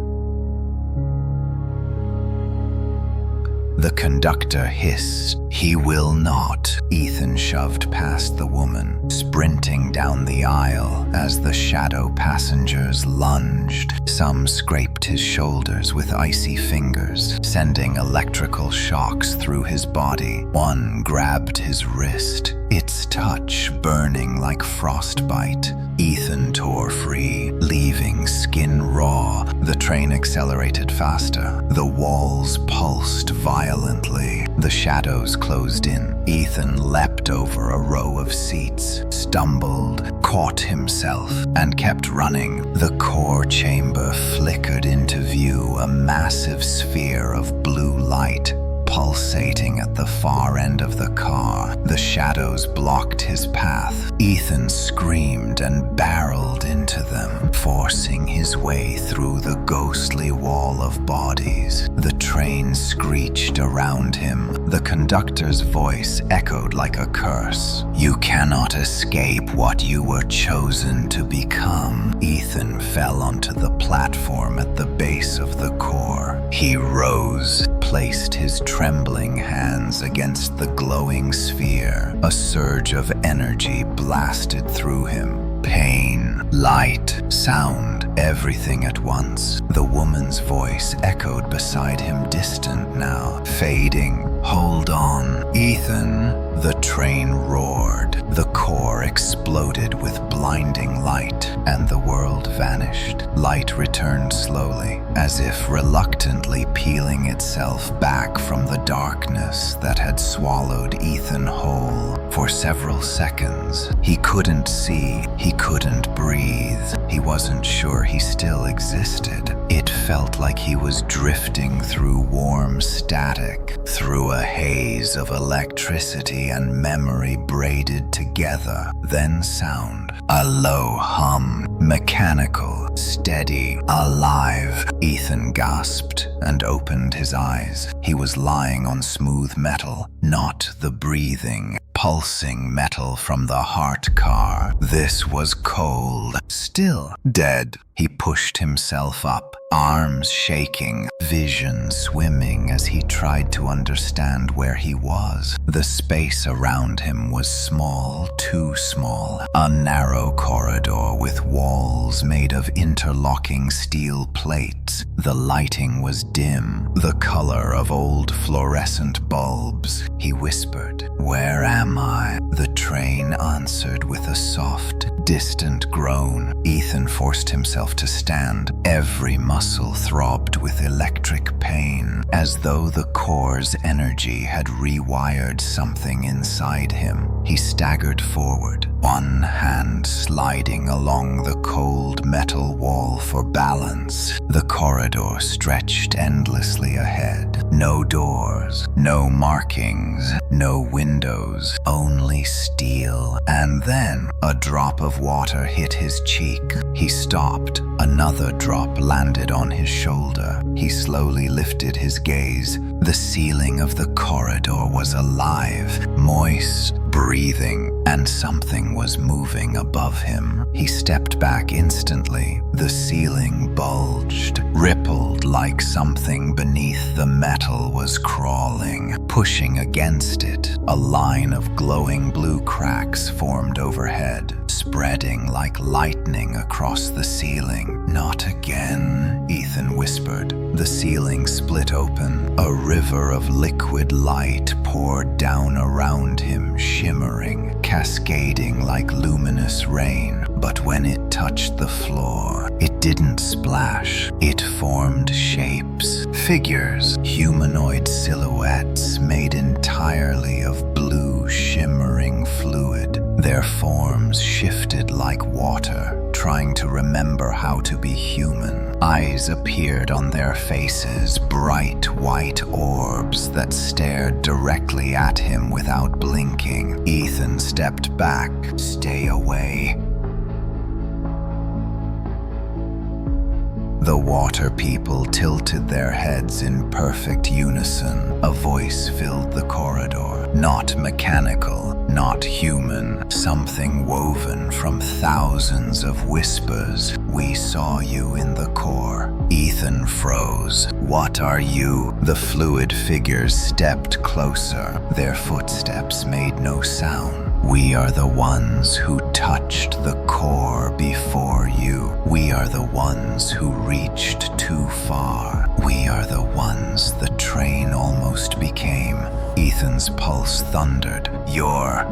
The conductor hissed. He will not. Ethan shoved past the woman, sprinting down the aisle as the shadow passengers lunged. Some scraped his shoulders with icy fingers, sending electrical shocks through his body. One grabbed his wrist, its touch burning like frostbite. Ethan tore free, leaving skin raw. The train accelerated faster. The walls pulsed violently. The shadows closed in. Ethan leapt over a row of seats, stumbled, caught himself, and kept running. The core chamber flickered into view, a massive sphere of blue light pulsating at the far end of the car. The shadows blocked his path. Ethan screamed and barreled into them, forcing his way through the ghostly wall of bodies. The train screeched around him. The conductor's voice echoed like a curse. You cannot escape what you were chosen to become. Ethan fell onto the platform at the base of the core. He rose, placed his trembling hands against the glowing sphere. A surge of energy blasted through him. Pain, light, sound, everything at once. The woman's voice echoed beside him, distant now, fading. Hold on, Ethan. The train roared. The core exploded with blinding light, and the world vanished. Light returned slowly, as if reluctantly peeling itself back from the darkness that had swallowed Ethan whole. For several seconds, he couldn't see, he couldn't breathe. He wasn't sure he still existed. It felt like he was drifting through warm static, through a haze of electricity and memory braided together. Then sound, a low hum, mechanical, steady, alive. Ethan gasped and opened his eyes. He was lying on smooth metal, not the breathing, pulsing metal from the heart car. This was cold, still dead. He pushed himself up, arms shaking, vision swimming as he tried to understand where he was. The space around him was small, too small. A narrow corridor with walls made of interlocking steel plates. The lighting was dim, the color of old fluorescent bulbs. He whispered, "Where am I?" The train answered with a soft, distant groan. Ethan forced himself to stand. Every muscle throbbed with electric pain, as though the core's energy had rewired something inside him. He staggered forward, one hand sliding along the cold metal wall for balance. The corridor stretched endlessly ahead. No doors, no markings, no windows, only steel. And then a drop of water hit his cheek. He stopped. Another drop landed on his shoulder. He slowly lifted his gaze. The ceiling of the corridor was alive, moist, breathing, and something was moving above him. He stepped back instantly. The ceiling bulged, rippled like something beneath the metal was crawling, pushing against it. A line of glowing blue cracks formed overhead, spreading like lightning across the ceiling. "Not again," Ethan whispered. The ceiling split open. A river of liquid light poured down around him, shimmering, cascading like luminous rain. But when it touched the floor, it didn't splash. It formed shapes, figures, humanoid silhouettes made entirely of blue, shimmering fluid. Their forms shifted like water, trying to remember how to be human. Eyes appeared on their faces, bright white orbs that stared directly at him without blinking. Ethan stepped back. "Stay away." The water people tilted their heads in perfect unison. A voice filled the corridor. Not mechanical, not human. Something woven from thousands of whispers. "We saw you in the core." Ethan froze. "What are you?" The fluid figures stepped closer. Their footsteps made no sound. "We are the ones who touched the core before you. We are the ones who reached too far. We are the ones the train almost became." Ethan's pulse thundered. "You're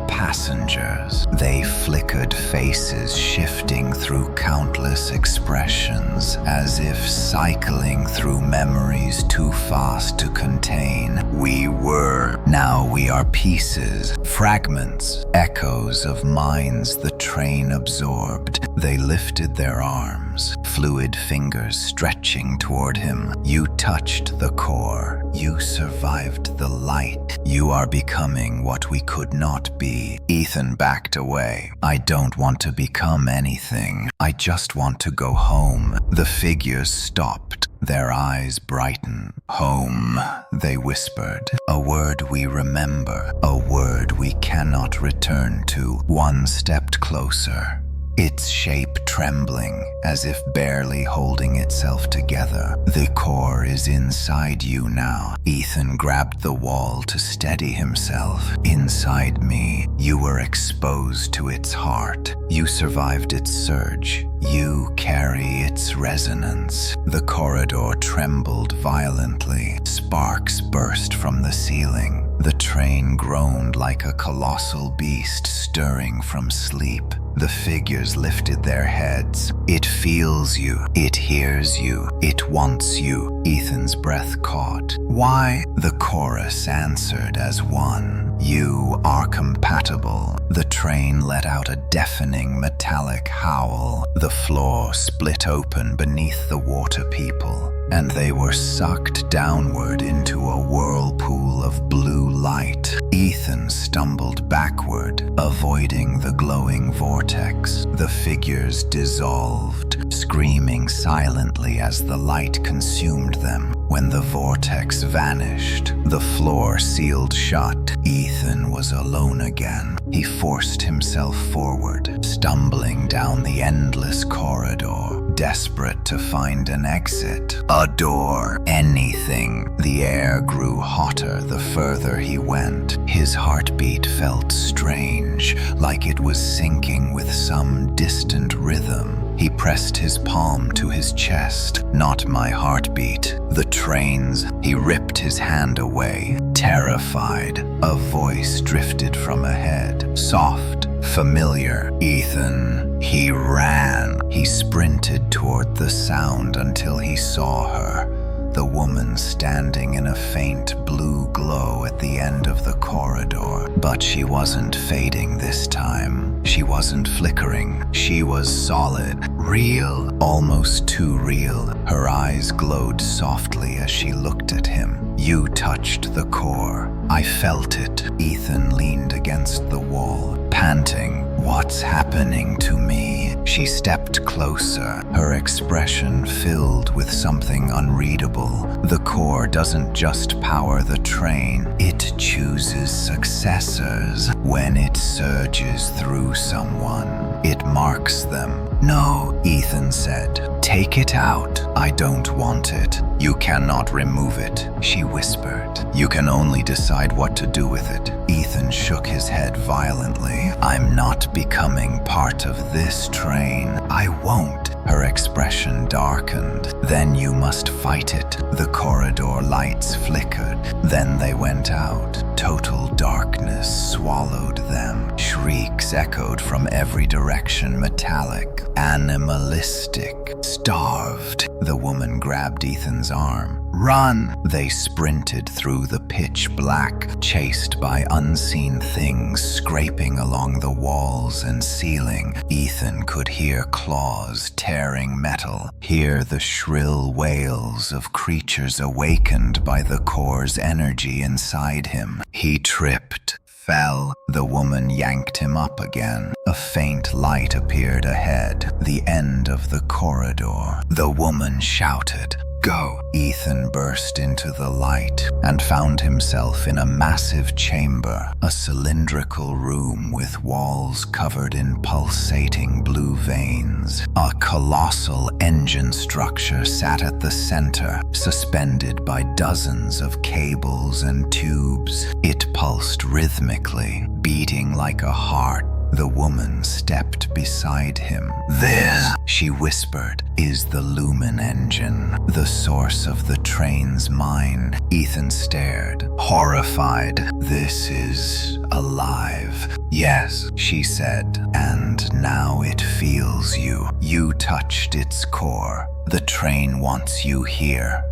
passengers." They flickered, faces shifting through countless expressions, as if cycling through memories too fast to contain. "We were. Now we are pieces, fragments, echoes of minds the train absorbed." They lifted their arms, fluid fingers stretching toward him. "You touched the core. You survived the light. You are becoming what we could not be." Ethan backed away. "I don't want to become anything. I just want to go home." The figures stopped. Their eyes brightened. "Home," they whispered. "A word we remember. A word we cannot return to." One stepped closer, its shape trembling, as if barely holding itself together. "The core is inside you now." Ethan grabbed the wall to steady himself. "Inside me. You were exposed to its heart. You survived its surge. You carry its resonance." The corridor trembled violently. Sparks burst from the ceiling. The train groaned like a colossal beast stirring from sleep. The figures lifted their heads. "It feels you. It hears you. It wants you." Ethan's breath caught. "Why?" The chorus answered as one. "You are compatible." The train let out a deafening metallic howl. The floor split open beneath the water people, and they were sucked downward into a whirlpool of blue light. Ethan stumbled backward, avoiding the glowing vortex. The figures dissolved, screaming silently as the light consumed them. When the vortex vanished, the floor sealed shut. Ethan was alone again. He forced himself forward, stumbling down the endless corridor, desperate to find an exit, a door, anything. The air grew hotter the further he went. His heartbeat felt strange, like it was syncing with some distant rhythm. He pressed his palm to his chest. "Not my heartbeat. The train's." He ripped his hand away, terrified. A voice drifted from ahead, soft, familiar. "Ethan." He ran. He sprinted toward the sound until he saw her. The woman standing in a faint blue glow at the end of the corridor. But she wasn't fading this time. She wasn't flickering. She was solid, real, almost too real. Her eyes glowed softly as she looked at him. "You touched the core. I felt it." Ethan leaned against the wall, panting. "What's happening to me?" She stepped closer, her expression filled with something unreadable. The core doesn't just power the train, it chooses successors. When it surges through someone, it marks them. "No," Ethan said. "Take it out. I don't want it." "You cannot remove it," she whispered. "You can only decide what to do with it." Ethan shook his head violently. "I'm not becoming part of this train. I won't." Her expression darkened. "Then you must fight it." The corridor lights flickered. Then they went out. Total darkness swallowed them. Shrieks echoed from every direction, metallic, animalistic, starved. The woman grabbed Ethan's arm. "Run!" They sprinted through the pitch black, chased by unseen things scraping along the walls and ceiling. Ethan could hear claws tearing metal, hear the shrill wails of creatures awakened by the core's energy inside him. He tripped, fell. The woman yanked him up again. A faint light appeared ahead, the end of the corridor. The woman shouted, "Go!" Ethan burst into the light and found himself in a massive chamber, a cylindrical room with walls covered in pulsating blue veins. A colossal engine structure sat at the center, suspended by dozens of cables and tubes. It pulsed rhythmically, beating like a heart. The woman stepped beside him. "This," she whispered, "is the Lumen engine, the source of the train's mind." Ethan stared, horrified. "This is alive." "Yes," she said, "and now it feels you. You touched its core. The train wants you here."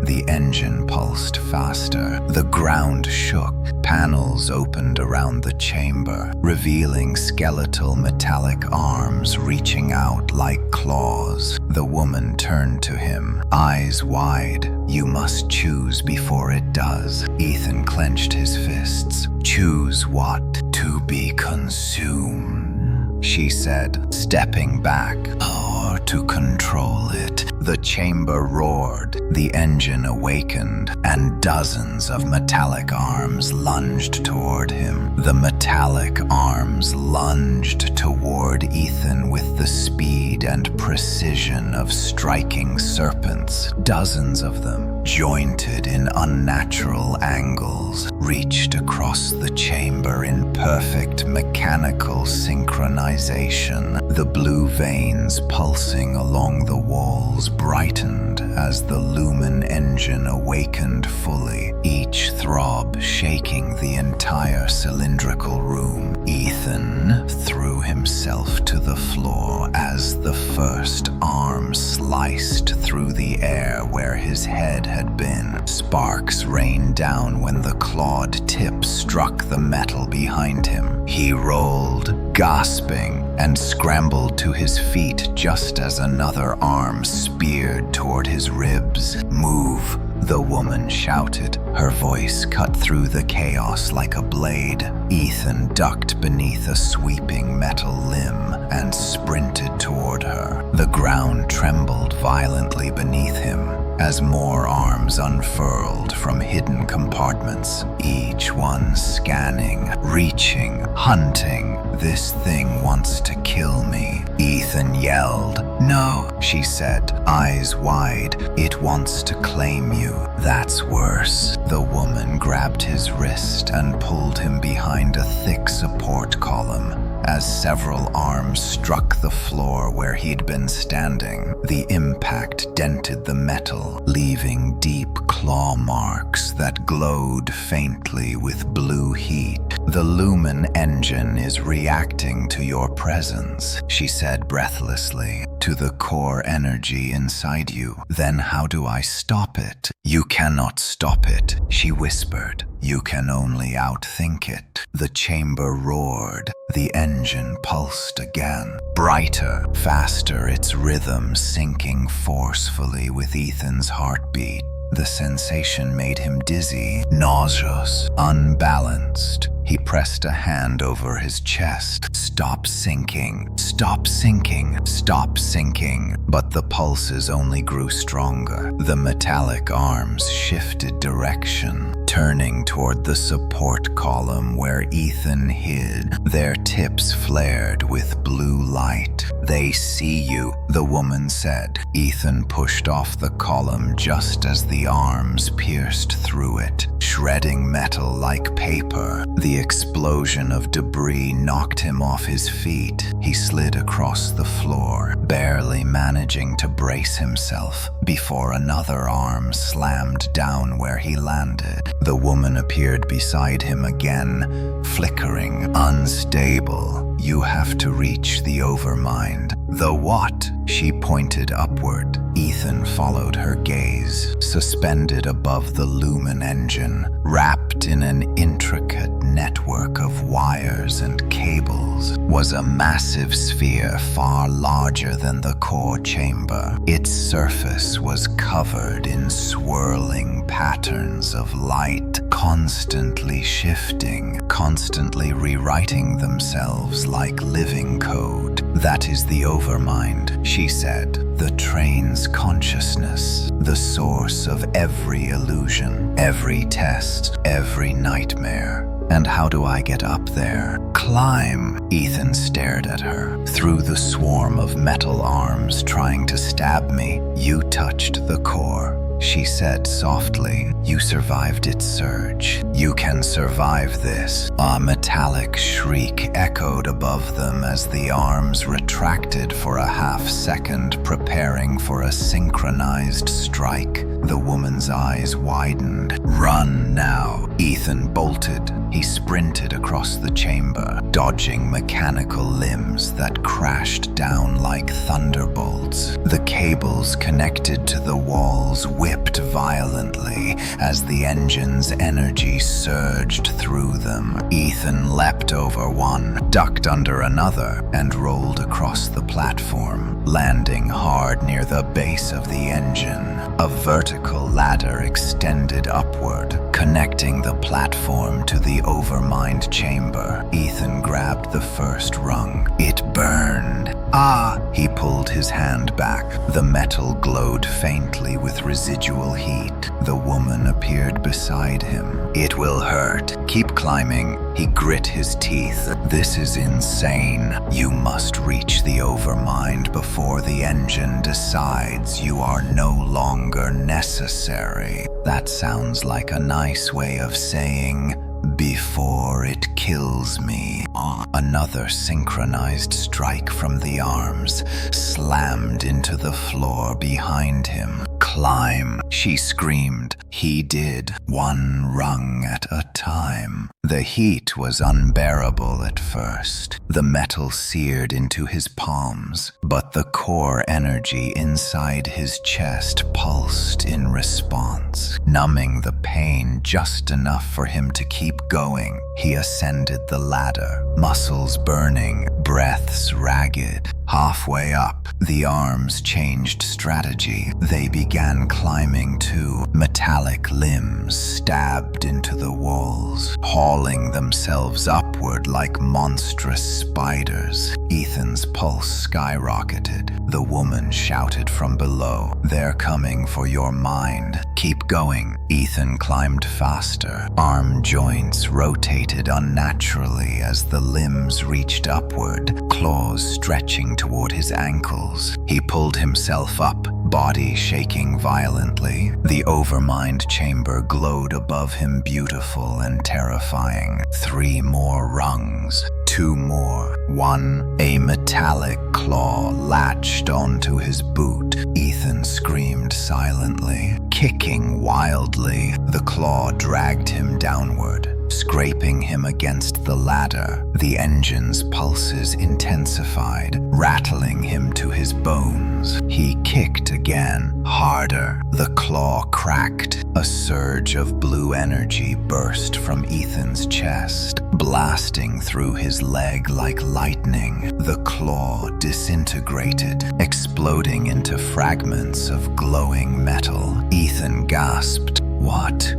The engine pulsed faster. The ground shook. Panels opened around the chamber, revealing skeletal metallic arms reaching out like claws. The woman turned to him, eyes wide. "You must choose before it does." Ethan clenched his fists. "Choose what?" "To be consumed," she said, stepping back. "Or to control it." The chamber roared, the engine awakened, and dozens of metallic arms lunged toward him. The metallic arms lunged toward Ethan with the speed and precision of striking serpents. Dozens of them, jointed in unnatural angles, reached across the chamber in perfect mechanical synchronization. The blue veins pulsing along the walls brightened as the Lumen engine awakened fully, each throb shaking the entire cylindrical room. Ethan threw himself to the floor as the first arm sliced through the air where his head had been. Sparks rained down when the clawed tip struck the metal behind him. He rolled, gasping, and scrambled to his feet just as another arm speared toward his ribs. "Move," the woman shouted, her voice cut through the chaos like a blade. Ethan ducked beneath a sweeping metal limb and sprinted toward her. The ground trembled violently beneath him as more arms unfurled from hidden compartments, each one scanning, reaching, hunting. "This thing wants to kill me," Ethan yelled. "No," she said, eyes wide. "It wants to claim you. That's worse." The woman grabbed his wrist and pulled him behind a thick support column. As several arms struck the floor where he'd been standing, the impact dented the metal, leaving deep claw marks that glowed faintly with blue heat. "The Lumen engine is reacting to your presence," she said breathlessly, "to the core energy inside you. Then how do I stop it?" "You cannot stop it," she whispered. "You can only outthink it." The chamber roared. The engine pulsed again, brighter, faster, its rhythm syncing forcefully with Ethan's heartbeat. The sensation made him dizzy, nauseous, unbalanced. He pressed a hand over his chest. Stop sinking, stop sinking, stop sinking. But the pulses only grew stronger. The metallic arms shifted direction, turning toward the support column where Ethan hid. Their tips flared with blue light. They see you, the woman said. Ethan pushed off the column just as the arms pierced through it, shredding metal like paper. The explosion of debris knocked him off his feet. He slid across the floor, barely managing to brace himself before another arm slammed down where he landed. The woman appeared beside him again, flickering, unstable. You have to reach the overmind. The what? She pointed upward. Ethan followed her gaze. Suspended above the Lumen engine, wrapped in an intricate network of wires and cables, was a massive sphere far larger than the core chamber. Its surface was covered in swirling patterns of light, constantly shifting, constantly rewriting themselves like living code. That is the overmind, she said. The train's consciousness, the source of every illusion, every test, every nightmare. And how do I get up there? Climb! Ethan stared at her. Through the swarm of metal arms trying to stab me, you touched the core. She said softly, you survived its surge. You can survive this. A metallic shriek echoed above them as the arms retracted for a half-second, preparing for a synchronized strike. The woman's eyes widened. Run now. Ethan bolted. He sprinted across the chamber, dodging mechanical limbs that crashed down like thunderbolts. The cables connected to the walls whipped violently as the engine's energy surged through them. Ethan leapt over one, ducked under another, and rolled across the platform, landing hard near the base of the engine. A vertical ladder extended upward, connecting the platform to the overmind chamber. Ethan grabbed the first rung. It burned. Ah! He pulled his hand back. The metal glowed faintly with residual heat. The woman appeared beside him. It will hurt. Keep climbing. He grit his teeth. This is insane. You must reach the overmind before the engine decides you are no longer necessary. That sounds like a nice way of saying, before it kills me. Another synchronized strike from the arms slammed into the floor behind him. Climb, she screamed. He did, one rung at a time. The heat was unbearable at first. The metal seared into his palms, but the core energy inside his chest pulsed in response, numbing the pain just enough for him to keep going. He ascended the ladder, muscles burning, breaths ragged. Halfway up, the arms changed strategy. They began climbing too. Metallic limbs stabbed into the walls, hauling themselves upward like monstrous spiders. Ethan's pulse skyrocketed. The woman shouted from below, "They're coming for your mind. Keep going." Ethan climbed faster. Arm joints rotated unnaturally as the limbs reached upward, claws stretching toward his ankles. He pulled himself up, body shaking violently. The overmind chamber glowed above him, beautiful and terrifying. 3 more rungs. 2 more. 1. A metallic claw latched onto his boot. Ethan screamed silently. Kicking wildly, the claw dragged him downward, scraping him against the ladder. The engine's pulses intensified, rattling him to his bones. He kicked again, harder. The claw cracked. A surge of blue energy burst from Ethan's chest. blasting through his leg like lightning. The claw disintegrated, exploding into fragments of glowing metal. Ethan gasped. What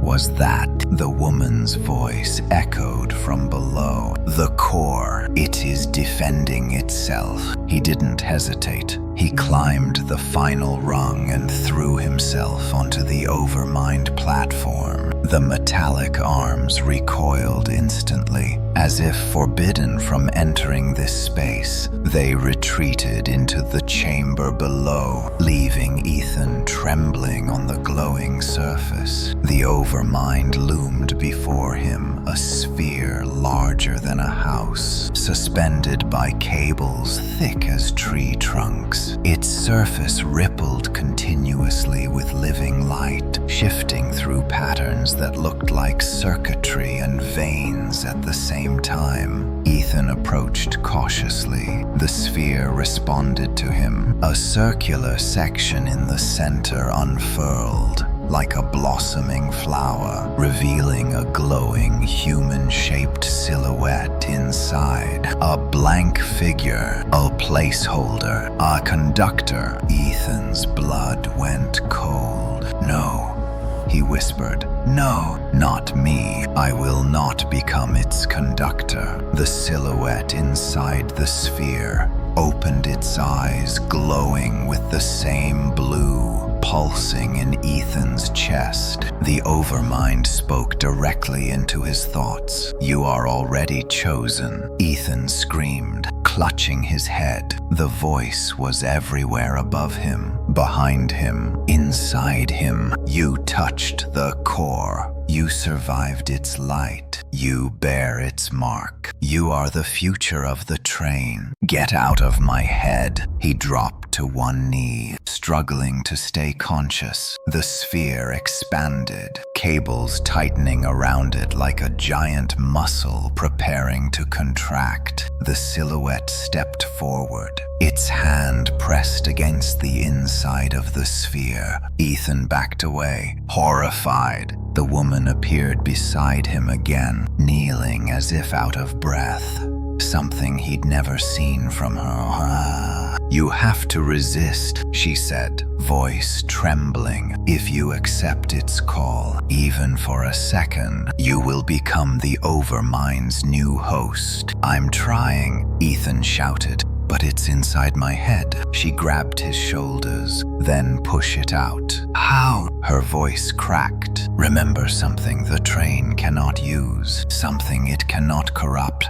was that? The woman's voice echoed from below. The core. It is defending itself. He didn't hesitate. He climbed the final rung and threw himself onto the overmined platform. The metallic arms recoiled instantly. As if forbidden from entering this space, they retreated into the chamber below, leaving Ethan trembling on the glowing surface. The overmind loomed before him, a sphere larger than a house, suspended by cables thick as tree trunks. Its surface rippled continuously with living light, shifting through patterns that looked like circuitry and veins at the same time. Ethan approached cautiously. The sphere responded to him. A circular section in the center unfurled, like a blossoming flower, revealing a glowing human-shaped silhouette inside. A blank figure, a placeholder, a conductor. Ethan's blood went cold. No, he whispered. No, not me. I will not become its conductor. The silhouette inside the sphere opened its eyes, glowing with the same blue, pulsing in Ethan's chest. The overmind spoke directly into his thoughts. You are already chosen, Ethan screamed, clutching his head. The voice was everywhere above him, behind him, inside him. You touched the core. You survived its light. You bear its mark. You are the future of the train. Get out of my head. He dropped to one knee, struggling to stay conscious. The sphere expanded, cables tightening around it like a giant muscle preparing to contract. The silhouette stepped forward, its hand pressed against the inside of the sphere. Ethan backed away, horrified. The woman appeared beside him again, kneeling as if out of breath. Something he'd never seen from her. You have to resist, she said, voice trembling. If you accept its call, even for a second, you will become the Overmind's new host. I'm trying, Ethan shouted. But it's inside my head. She grabbed his shoulders, then push it out. How? Her voice cracked. Remember something the train cannot use, something it cannot corrupt,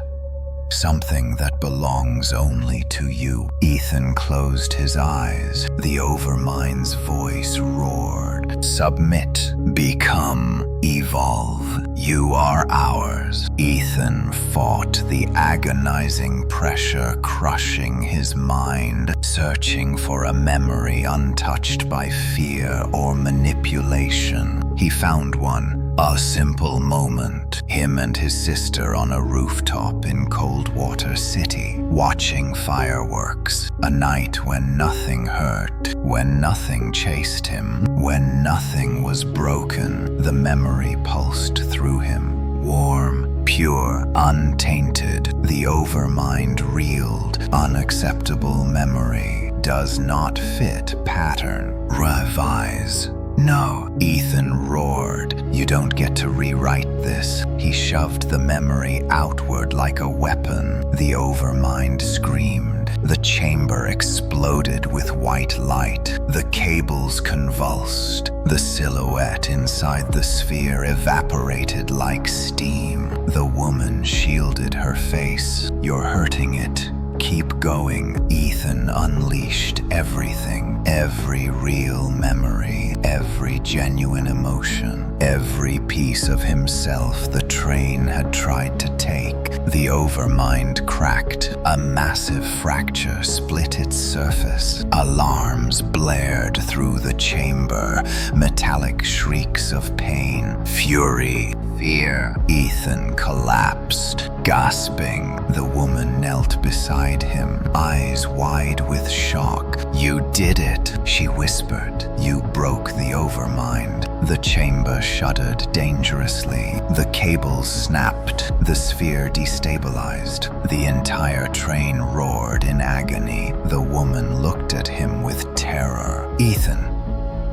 something that belongs only to you. Ethan closed his eyes. The Overmind's voice roared. Submit, become, evolve. You are ours. Ethan fought the agonizing pressure crushing his mind, searching for a memory untouched by fear or manipulation. He found one. A simple moment, him and his sister on a rooftop in Coldwater City, watching fireworks. A night when nothing hurt, when nothing chased him, when nothing was broken. The memory pulsed through him, warm, pure, untainted. The Overmind reeled. Unacceptable memory does not fit pattern. Revise. No, Ethan roared. You don't get to rewrite this. He shoved the memory outward like a weapon. The Overmind screamed. The chamber exploded with white light. The cables convulsed. The silhouette inside the sphere evaporated like steam. The woman shielded her face. You're hurting it. Keep going. Ethan unleashed everything. Every real memory, every genuine emotion, every piece of himself the train had tried to take. The Overmind cracked. A massive fracture split its surface. Alarms blared through the chamber. Metallic shrieks of pain, fury, fear. Ethan collapsed, gasping. The woman knelt beside him, eyes wide with shock. "You did it," she whispered. "You broke the overmind." The chamber shuddered dangerously. The cables snapped. The sphere destabilized. The entire train roared in agony. The woman looked at him with terror. "Ethan,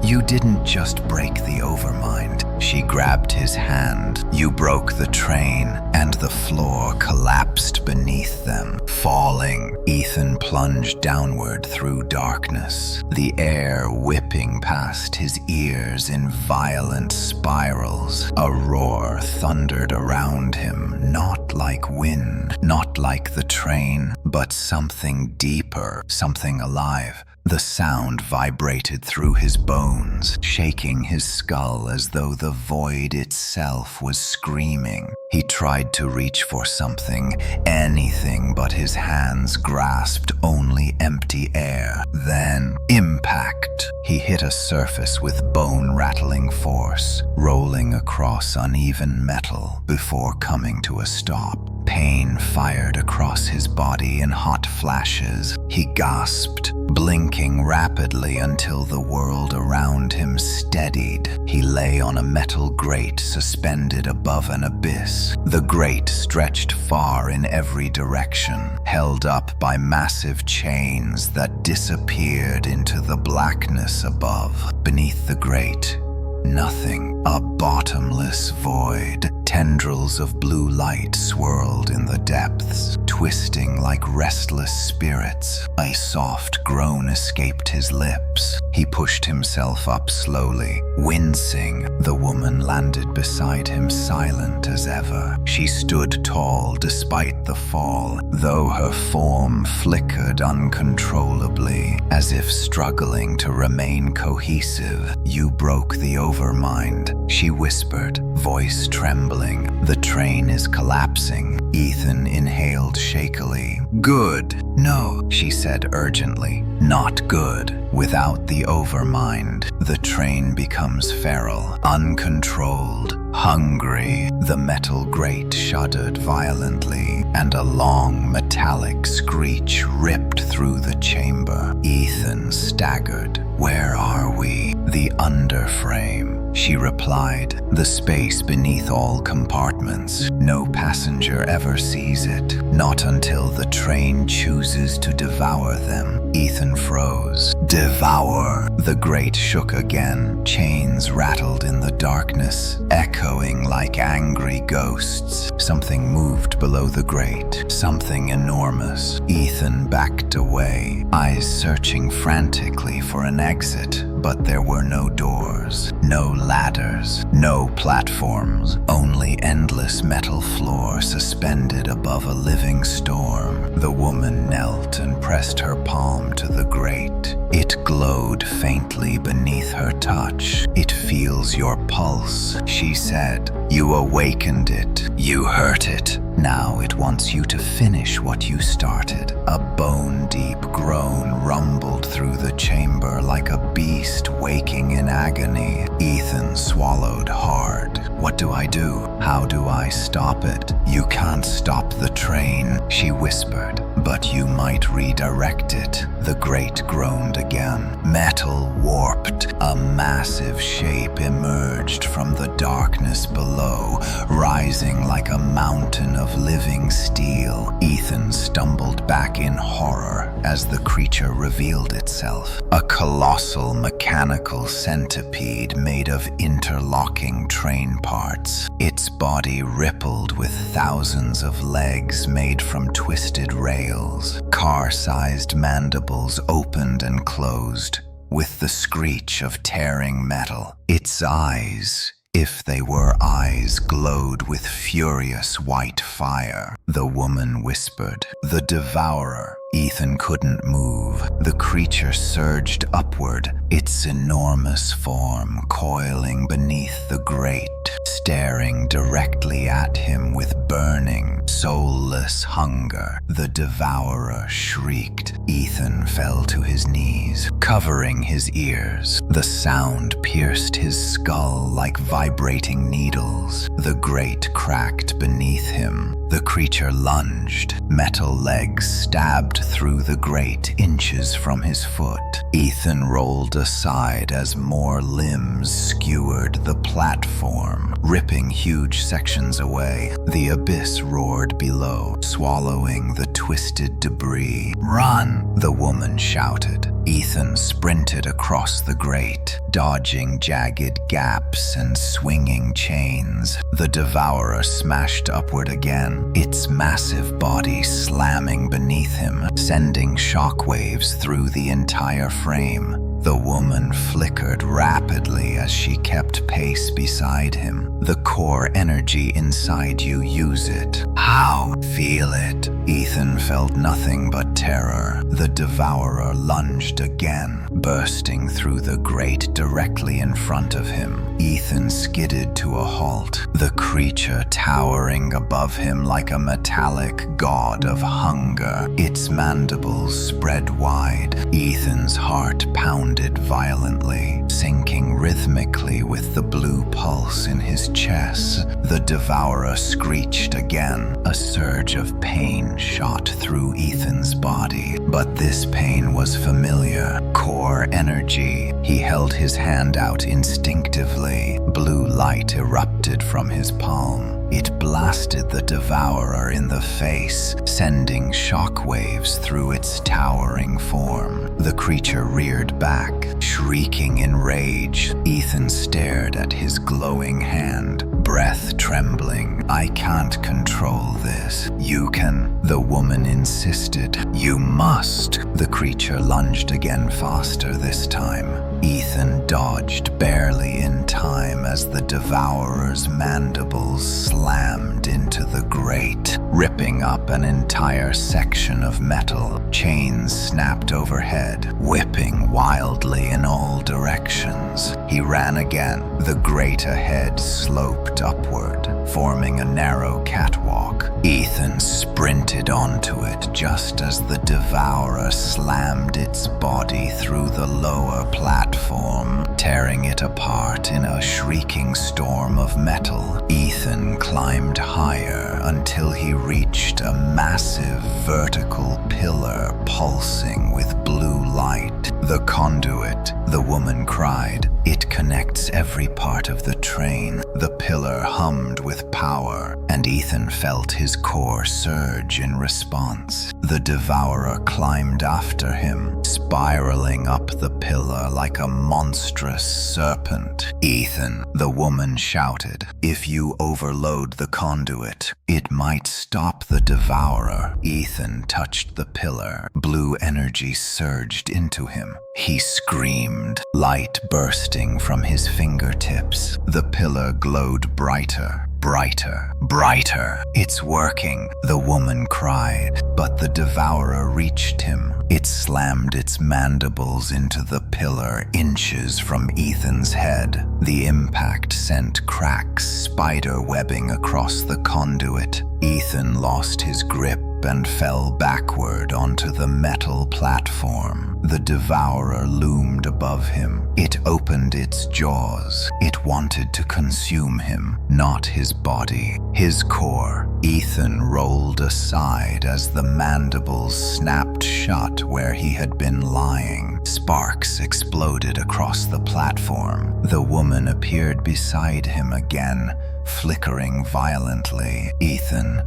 you didn't just break the overmind." She grabbed his hand. "You broke the train," and the floor collapsed beneath them. Falling, Ethan plunged downward through darkness, the air whipping past his ears in violent spirals. A roar thundered around him, not like wind, not like the train, but something deeper, something alive. The sound vibrated through his bones, shaking his skull as though the void itself was screaming. He tried to reach for something, anything, but his hands grasped only empty air. Then, impact! He hit a surface with bone-rattling force, rolling across uneven metal before coming to a stop. Pain fired across his body in hot flashes. He gasped, blinking rapidly until the world around him steadied. He lay on a metal grate suspended above an abyss. The grate stretched far in every direction, held up by massive chains that disappeared into the blackness above. Beneath the grate, nothing, a bottomless void. Tendrils of blue light swirled in the depths, twisting like restless spirits. A soft groan escaped his lips. He pushed himself up slowly, wincing. The woman landed beside him, silent as ever. She stood tall despite the fall, though her form flickered uncontrollably, as if struggling to remain cohesive. "You broke the overmind," she whispered, voice trembling. "The train is collapsing." Ethan inhaled shakily. "Good." "No," she said urgently. "Not good. Without the overmind, the train becomes feral, uncontrolled, hungry." The metal grate shuddered violently, and a long metallic screech ripped through the chamber. Ethan staggered. "Where are we?" "The underframe," she replied, "the space beneath all compartments. No passenger ever sees it, not until the train chooses to devour them." Ethan froze. "Devour!" The grate shook again. Chains rattled in the darkness, echoing like angry ghosts. Something moved below the grate, something enormous. Ethan backed away, eyes searching frantically for an exit, but there were no doors, no ladders, no platforms, only endless metal floor suspended above a living storm. The woman knelt and pressed her palm to the grate. It glowed faintly beneath her touch. "It feels your pulse," she said. "You awakened it. You hurt it. Now it wants you to finish what you started." A bone-deep groan rumbled through the chamber like a beast waking in agony. Ethan swallowed hard. "What do I do? How do I stop it?" "You can't stop the train," she whispered, "but you might redirect it." The grate groaned again. Metal warped. A massive shape emerged from the darkness below, rising like a mountain of living steel. Ethan stumbled back in horror as the creature revealed itself. A colossal mechanical centipede made of interlocking train parts. Its body rippled with thousands of legs made from twisted rails. Car-sized mandibles opened and closed with the screech of tearing metal. Its eyes, if they were eyes, glowed with furious white fire. The woman whispered, "The devourer." Ethan couldn't move. The creature surged upward, its enormous form coiling beneath the grate, staring directly at him with burning, soulless hunger. The devourer shrieked. Ethan fell to his knees. covering his ears. The sound pierced his skull like vibrating needles. The grate cracked beneath him. The creature lunged. Metal legs stabbed through the grate inches from his foot. Ethan rolled aside as more limbs skewered the platform, ripping huge sections away. The abyss roared below, swallowing the twisted debris. "Run!" the woman shouted. Ethan sprinted across the grate, dodging jagged gaps and swinging chains. The devourer smashed upward again, its massive body slamming beneath him, sending shockwaves through the entire frame. The woman flickered rapidly as she kept pace beside him. The core energy inside you, use it. How? Feel it. Ethan felt nothing but terror. The devourer lunged again, bursting through the grate directly in front of him. Ethan skidded to a halt, the creature towering above him like a metallic god of hunger, its mandibles spread wide. Ethan's heart pounded violently, syncing rhythmically with the blue pulse in his chest. The devourer screeched again. A surge of pain shot through Ethan's body, but this pain was familiar. Core energy. He held his hand out instinctively. Blue light erupted from his palm. It blasted the devourer in the face, sending shockwaves through its towering form. The creature reared back, shrieking in rage. Ethan stared at his glowing hand, breath trembling. "I can't control this." "You can," the woman insisted. "You must." The creature lunged again, faster this time. Ethan dodged barely in time as the devourer's mandibles slammed into the grate, ripping up an entire section of metal. Chains snapped overhead, whipping wildly in all directions. He ran again. The grate ahead sloped upward, forming a narrow catwalk. Ethan sprinted onto it just as the devourer slammed its body through the lower platform, tearing it apart in a shrieking storm of metal. Ethan climbed higher until he reached a massive vertical pillar pulsing with blue light. "The conduit," the woman cried. "It connects every part of the train." The pillar hummed with power, and Ethan felt his core surge in response. The devourer climbed after him, spiraling up the pillar like a monstrous serpent. "Ethan," the woman shouted, "if you overload the conduit, it might stop the devourer." Ethan touched the pillar. Blue energy surged into him. He screamed, light bursting from his fingertips. The pillar glowed brighter. Brighter, brighter. "It's working," the woman cried, but the devourer reached him. It slammed its mandibles into the pillar inches from Ethan's head. The impact sent cracks spider webbing across the conduit. Ethan lost his grip and fell backward onto the metal platform. The devourer loomed above him. It opened its jaws. It wanted to consume him, not his body, his core. Ethan rolled aside as the mandibles snapped shut where he had been lying. Sparks exploded across the platform. The woman appeared beside him again, flickering violently. "Ethan,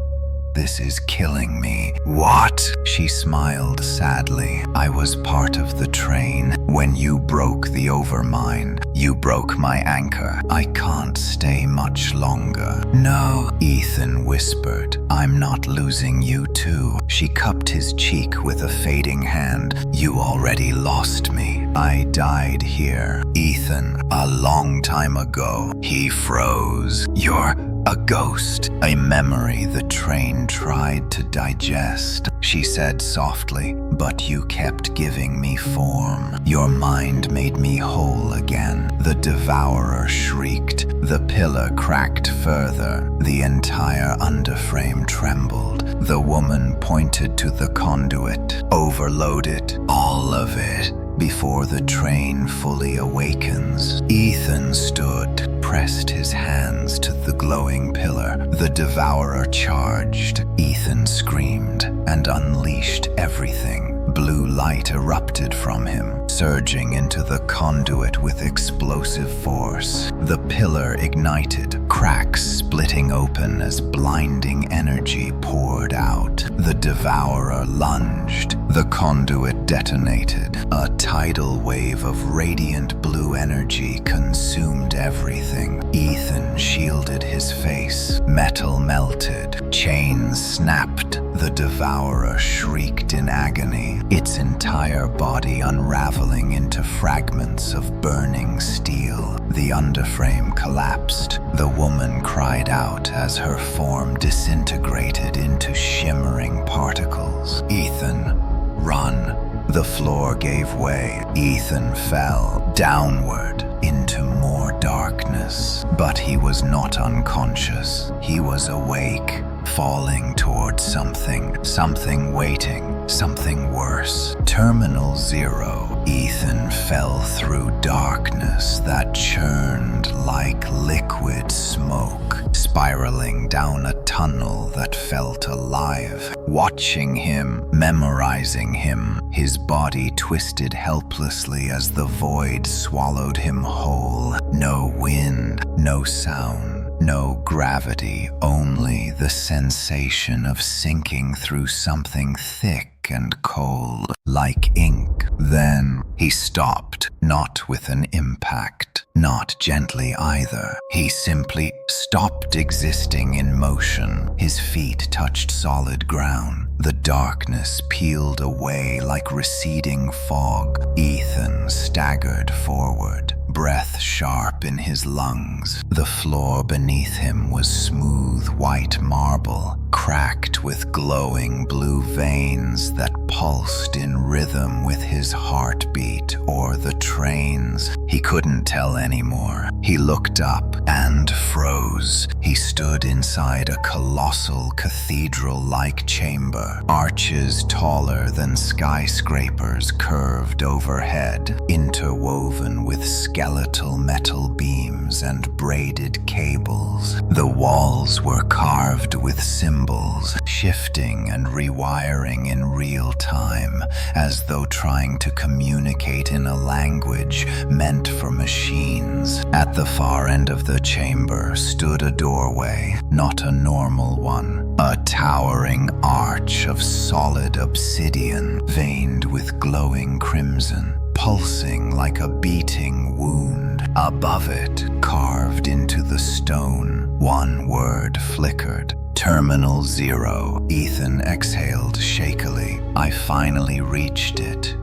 this is killing me." "What?" She smiled sadly. "I was part of the train. When you broke the overmind, you broke my anchor. I can't stay much longer." "No," Ethan whispered. "I'm not losing you too." She cupped his cheek with a fading hand. "You already lost me. I died here." "Ethan, a long time ago." He froze. "You're a ghost, a memory the train tried to digest," she said softly, "but you kept giving me form. Your mind made me whole again." The devourer shrieked. The pillar cracked further. The entire underframe trembled. The woman pointed to the conduit. "Overload it, all of it. before the train fully awakens. Ethan stood, pressed his hands to the glowing pillar. The devourer charged. Ethan screamed and unleashed everything. Blue light erupted from him, surging into the conduit with explosive force. The pillar ignited, cracks splitting open as blinding energy poured out. The devourer lunged. The conduit detonated. A tidal wave of radiant blue energy consumed everything. Ethan shielded his face. Metal melted. Chains snapped. The devourer shrieked in agony, its entire body unraveling into fragments of burning steel. The underframe collapsed. The woman cried out as her form disintegrated into shimmering particles. Ethan, run. The floor gave way. Ethan fell downward into more darkness. But he was not unconscious. He was awake, falling towards something waiting, something worse. Terminal 0. Ethan fell through darkness that churned like liquid smoke, spiraling down a tunnel that felt alive. Watching him, memorizing him, his body twisted helplessly as the void swallowed him whole. No wind, no sound. No gravity, only the sensation of sinking through something thick and cold, like ink. Then he stopped, not with an impact, not gently either. He simply stopped existing in motion. His feet touched solid ground. The darkness peeled away like receding fog. Ethan staggered forward, breath sharp in his lungs. The floor beneath him was smooth white marble, cracked with glowing blue veins that pulsed in rhythm with his heartbeat or the train's. He couldn't tell anymore. He looked up and froze. He stood inside a colossal cathedral-like chamber. Arches taller than skyscrapers curved overhead, interwoven with skeletal metal beams and braided cables. The walls were carved with symbols, shifting and rewiring in real time, as though trying to communicate in a language meant for machines. At the far end of the chamber stood a doorway, not a normal one, a towering arch of solid obsidian, veined with glowing crimson, pulsing like a beating wound. Above it, carved into the stone, one word flickered: Terminal 0. Ethan exhaled shakily. I finally reached it.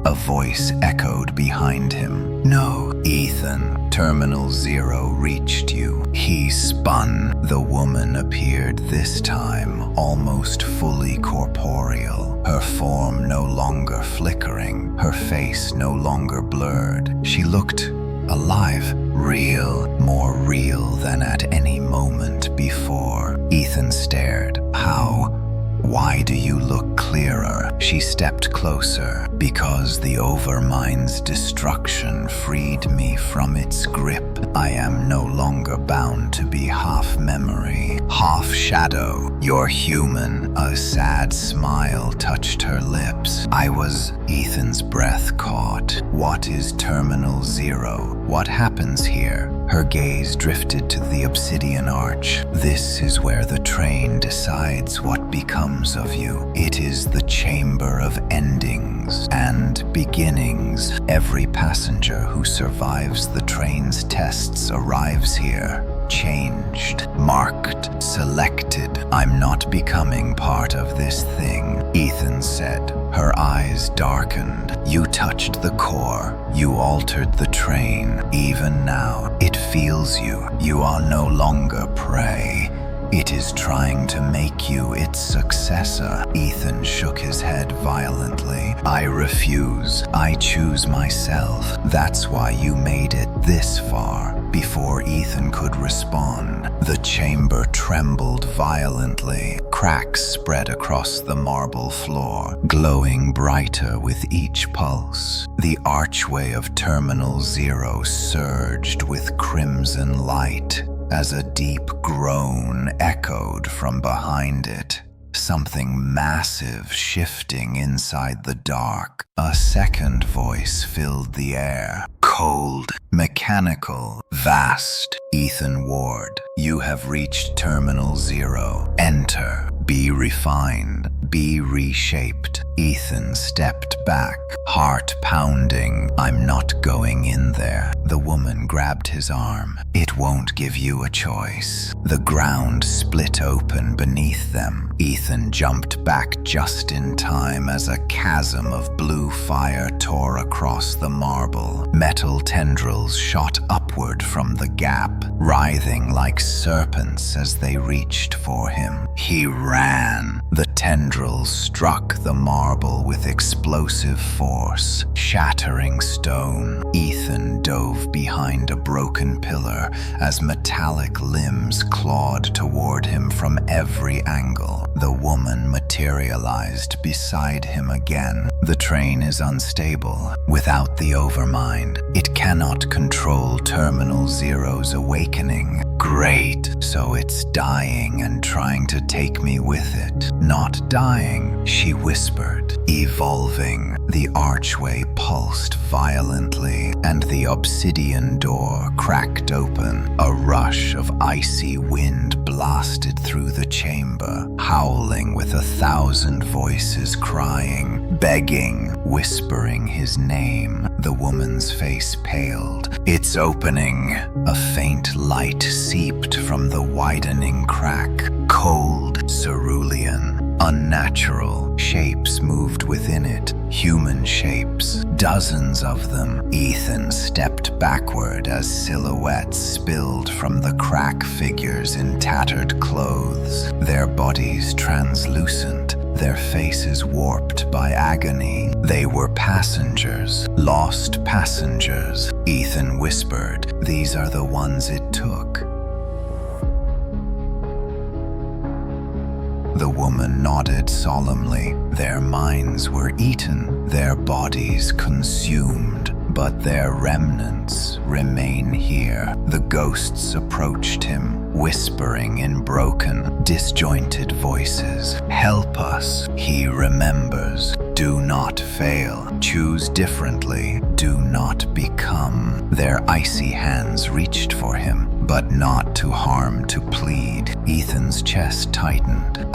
A voice echoed behind him. No, Ethan, Terminal 0 reached you. He spun. The woman appeared this time, almost fully corporeal. Her form no longer flickering, her face no longer blurred. She looked alive, real, more real than at any moment before. Ethan stared. How? Why do you look clearer? She stepped closer. Because the overmind's destruction freed me from its grip. I am no longer bound to be half memory, half shadow. You're human. A sad smile touched her lips. Ethan's breath caught. What is Terminal 0? What happens here? Her gaze drifted to the obsidian arch. This is where the train decides what becomes of you. It is the chamber of endings and beginnings. Every passenger who survives the train's tests arrives here, changed, marked, selected. I'm not becoming part of this thing, Ethan said. Her eyes darkened. You touched the core. You altered the train. Even now, it feels you. You are no longer prey. It is trying to make you its successor. Ethan shook his head violently. I refuse. I choose myself. That's why you made it this far. Before Ethan could respond, The chamber trembled violently. Cracks spread across the marble floor, glowing brighter with each pulse. The archway of Terminal Zero surged with crimson light as a deep groan echoed from behind it. Something massive shifting inside the dark. A second voice filled the air. Cold, mechanical, vast. Ethan Ward, you have reached Terminal Zero. Enter. Be refined. Be reshaped. Ethan stepped back, heart pounding. I'm not going in there. The woman grabbed his arm. It won't give you a choice. The ground split open beneath them. Ethan jumped back just in time as a chasm of blue fire tore across the marble. Metal tendrils shot upward from the gap, writhing like serpents as they reached for him. He ran. The tendrils struck the marble with explosive force, shattering stone. Ethan dove behind a broken pillar as metallic limbs clawed toward him from every angle. The woman materialized beside him again. The train is unstable. Without the overmind, it cannot control Terminal Zero's awakening. Great, so it's dying and trying to take me with it. Not dying, she whispered. Evolving. The archway pulsed violently, and the obsidian door cracked open. A rush of icy wind blasted through the chamber, howling with 1,000 voices crying, begging, whispering his name. The woman's face paled. It's opening. A faint light seeped from the widening crack. Cold, cerulean. Unnatural shapes moved within it, human shapes, dozens of them. Ethan stepped backward as silhouettes spilled from the crack figures in tattered clothes, their bodies translucent, their faces warped by agony. They were passengers, lost passengers. Ethan whispered, "These are the ones it took." The woman nodded solemnly. Their minds were eaten, their bodies consumed, but their remnants remain here. The ghosts approached him, whispering in broken, disjointed voices. "Help us," he remembers. "Do not fail. Choose differently. Do not become." Their icy hands reached for him, but not to harm, to plead. Ethan's chest tightened.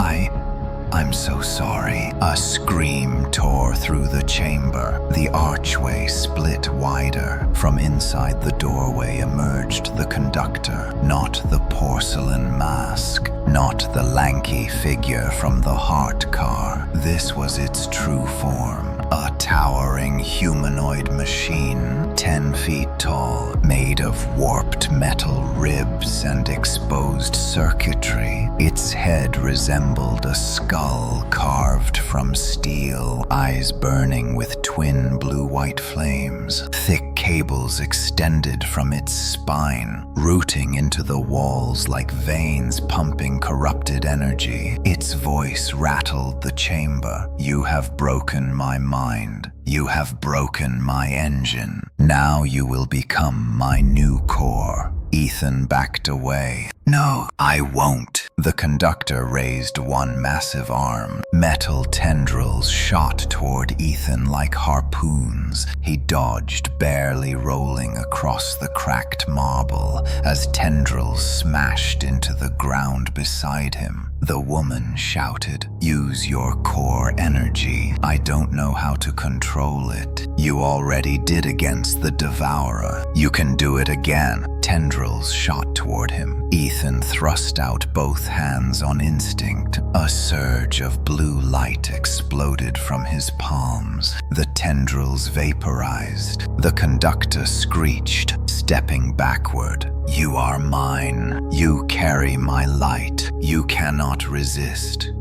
I'm so sorry." A scream tore through the chamber. The archway split wider. From inside the doorway emerged the conductor, not the porcelain mask, not the lanky figure from the heart car. This was its true form. A towering humanoid machine, 10 feet tall, made of warped metal ribs and exposed circuitry. Its head resembled a skull carved from steel, eyes burning with twin blue-white flames. Thick cables extended from its spine, rooting into the walls like veins pumping corrupted energy. Its voice rattled the chamber. "You have broken my mind. You have broken my engine. Now you will become my new core." Ethan backed away. "No, I won't." The conductor raised one massive arm. Metal tendrils shot toward Ethan like harpoons. He dodged, barely rolling across the cracked marble as tendrils smashed into the ground beside him. The woman shouted, "Use your core energy. I don't know how to control it. You already did against the Devourer. You can do it again." Tendrils shot toward him. Ethan thrust out both hands on instinct. A surge of blue light exploded from his palms. The tendrils vaporized. The conductor screeched, stepping backward. "You are mine. You carry my light. You cannot resist."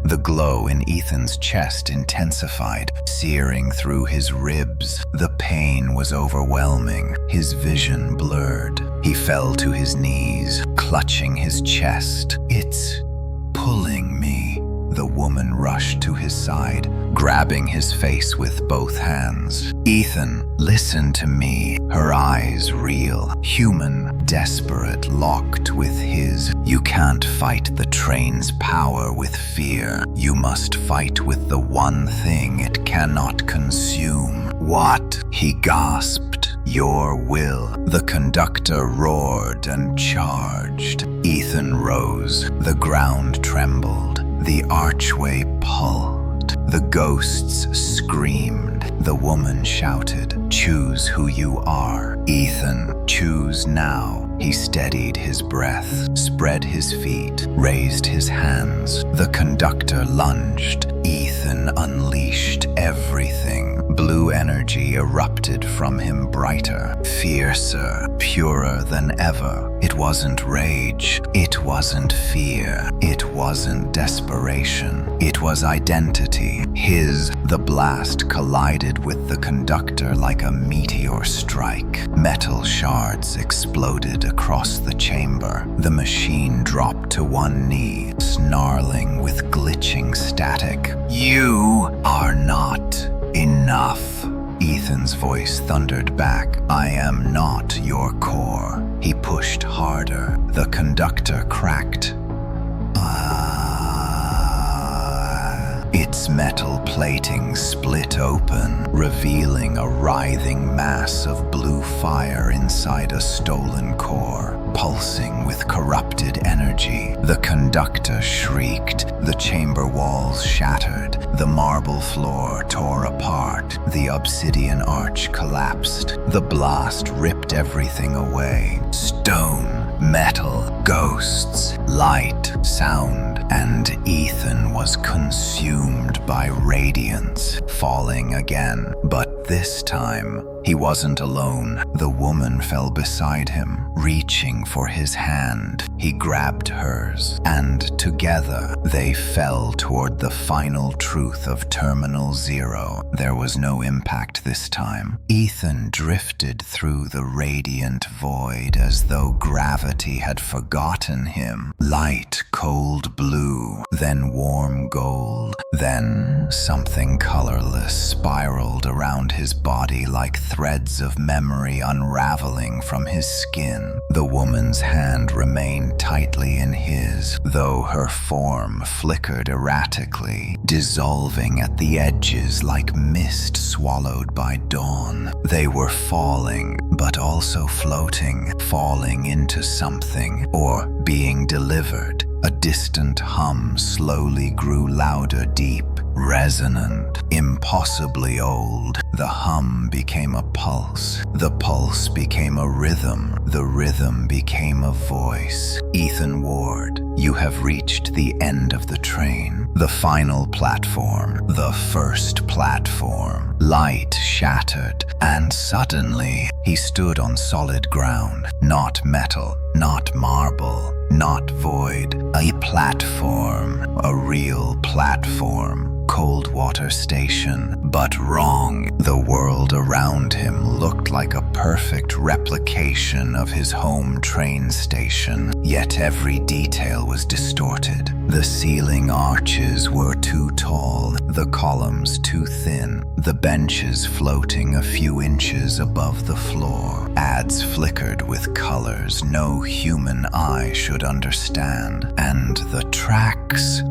The glow in Ethan's chest intensified, searing through his ribs. The pain was overwhelming, his vision blurred. He fell to his knees, clutching his chest. "It's pulling me." The woman rushed to his side, grabbing his face with both hands. "Ethan, listen to me." Her eyes real, human, desperate, locked with his. "You can't fight the train's power with fear. You must fight with the one thing it cannot consume." "What?" he gasped. "Your will." The conductor roared and charged. Ethan rose. The ground trembled. The archway pulled. The ghosts screamed. The woman shouted, "Choose who you are. Ethan, choose now." He steadied his breath, spread his feet, raised his hands. The conductor lunged. Ethan unleashed everything. Blue energy erupted from him, brighter, fiercer, purer than ever. It wasn't rage. It wasn't fear. It wasn't desperation. It was identity. His. The blast collided with the conductor like a meteor strike. Metal shards exploded across the chamber. The machine dropped to one knee, snarling with glitching static. "You are not enough." Ethan's voice thundered back. "I am not your core." He pushed harder. The conductor cracked. Its metal plating split open, revealing a writhing mass of blue fire inside a stolen core, pulsing with corrupted energy. The conductor shrieked. The chamber walls shattered. The marble floor tore apart. The obsidian arch collapsed. The blast ripped everything away. Stone, metal, ghosts, light, sound, and Ethan was consumed by radiance, falling again. But this time, he wasn't alone. The woman fell beside him, reaching for his hand. He grabbed hers, and together they fell toward the final truth of Terminal Zero. There was no impact this time. Ethan drifted through the radiant void as though gravity had forgotten him. Light, cold blue, then warm gold, then something colorless spiraled around his body like threads of memory unraveling from his skin. The woman's hand remained tightly in his, though her form flickered erratically, dissolving at the edges like mist swallowed by dawn. They were falling, but also floating, falling into something, or being delivered. A distant hum slowly grew louder, deep, resonant, impossibly old. The hum became a pulse. The pulse became a rhythm. The rhythm became a voice. "Ethan Ward, you have reached the end of the train. The final platform. The first platform." Light shattered, and suddenly he stood on solid ground. Not metal, not marble, not void. A platform. A real platform. Coldwater Station, but wrong. The world around him looked like a perfect replication of his home train station, yet every detail was distorted. The ceiling arches were too tall, the columns too thin, the benches floating a few inches above the floor. Ads flickered with colors no human eye should understand, and the tracks...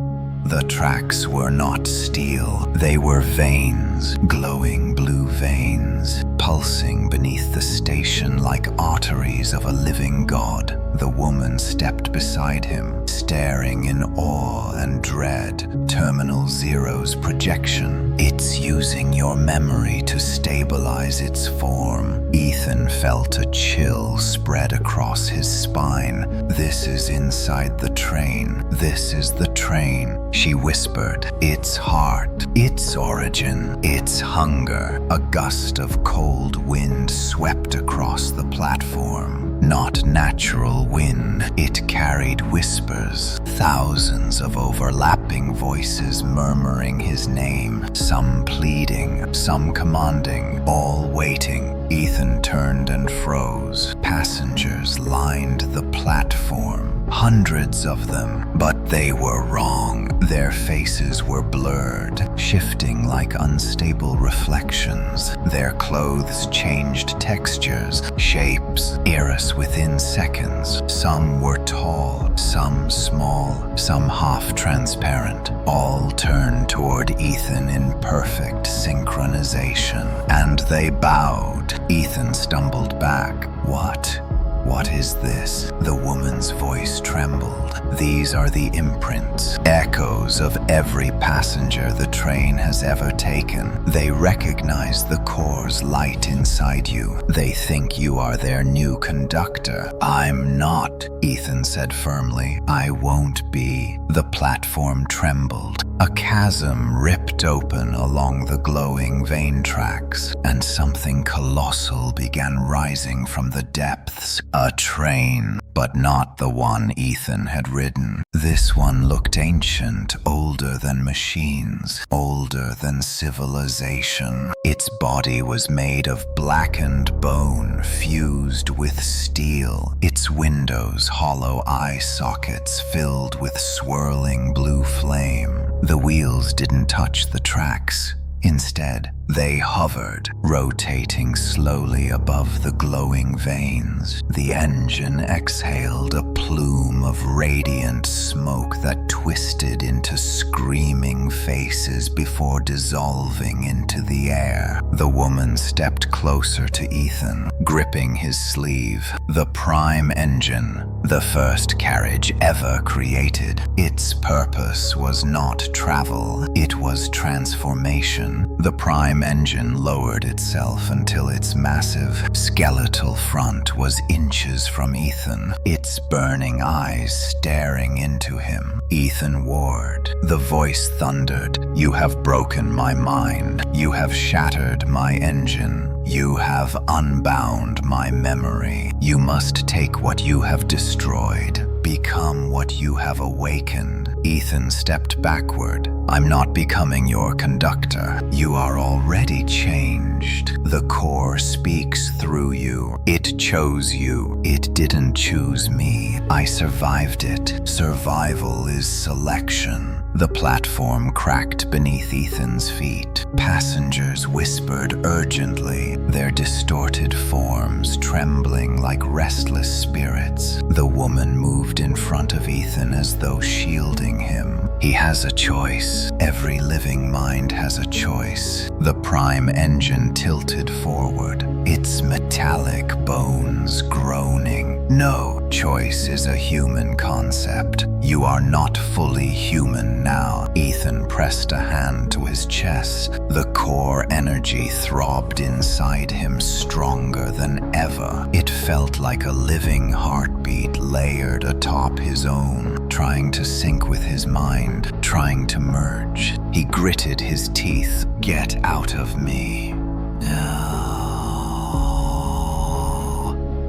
The tracks were not steel. They were veins, glowing blue veins, pulsing beneath the station like arteries of a living god. The woman stepped beside him, staring in awe and dread. Terminal Zero's projection. It's using your memory to stabilize its form. Ethan felt a chill spread across his spine. This is inside the train. This is the train, she whispered. Its heart, its origin, its hunger. A gust of cold wind swept across the platform. not natural wind. It carried whispers, thousands of overlapping voices murmuring his name, some pleading, some commanding, all waiting. Ethan turned and froze. Passengers lined the platform, hundreds of them, but they were wrong. Their faces were blurred, shifting like unstable reflections. Their clothes changed textures, shapes, eras within seconds. Some were tall, some small, some half-transparent. All turned toward Ethan in perfect synchronization, and they bowed. Ethan stumbled back. What is this? The woman's voice trembled. These are the imprints, echoes of every passenger the train has ever taken. They recognize the core's light inside you. They think you are their new conductor. I'm not, Ethan said firmly. I won't be. The platform trembled. A chasm ripped open along the glowing vein tracks, and something colossal began rising from the depths. A train, but not the one Ethan had ridden. This one looked ancient, older than machines, older than civilization. Its body was made of blackened bone fused with steel, its windows hollow eye sockets filled with swirling blue flame. The wheels didn't touch the tracks. Instead, they hovered, rotating slowly above the glowing veins. The engine exhaled a plume of radiant smoke that twisted into screaming faces before dissolving into the air. The woman stepped closer to Ethan, gripping his sleeve. The prime engine, the first carriage ever created. Its purpose was not travel, it was transformation. The prime engine lowered itself until its massive, skeletal front was inches from Ethan, its burning eyes staring into him. Ethan roared. The voice thundered, "You have broken my mind. You have shattered my engine. You have unbound my memory. You must take what you have destroyed, become what you have awakened." Ethan stepped backward. "I'm not becoming your conductor. You are already changed. The core speaks through you. It chose you. It didn't choose me. I survived it. Survival is selection." The platform cracked beneath Ethan's feet. Passengers whispered urgently, their distorted forms trembling like restless spirits. The woman moved in front of Ethan as though shielding him. He has a choice. Every living mind has a choice. The prime engine tilted forward, its metallic bones groaning. No, choice is a human concept. You are not fully human now. Ethan pressed a hand to his chest. The core energy throbbed inside him stronger than ever. It felt like a living heartbeat layered atop his own, trying to sync with his mind, trying to merge. He gritted his teeth. "Get out of me.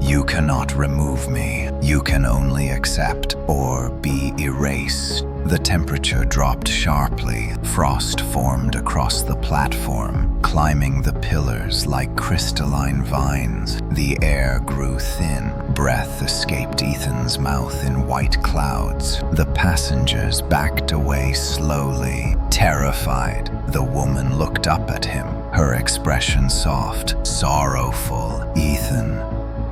You cannot remove me. You can only accept or be erased." The temperature dropped sharply. Frost formed across the platform, climbing the pillars like crystalline vines. The air grew thin. Breath escaped Ethan's mouth in white clouds. The passengers backed away slowly, terrified. The woman looked up at him, her expression soft, sorrowful. "Ethan,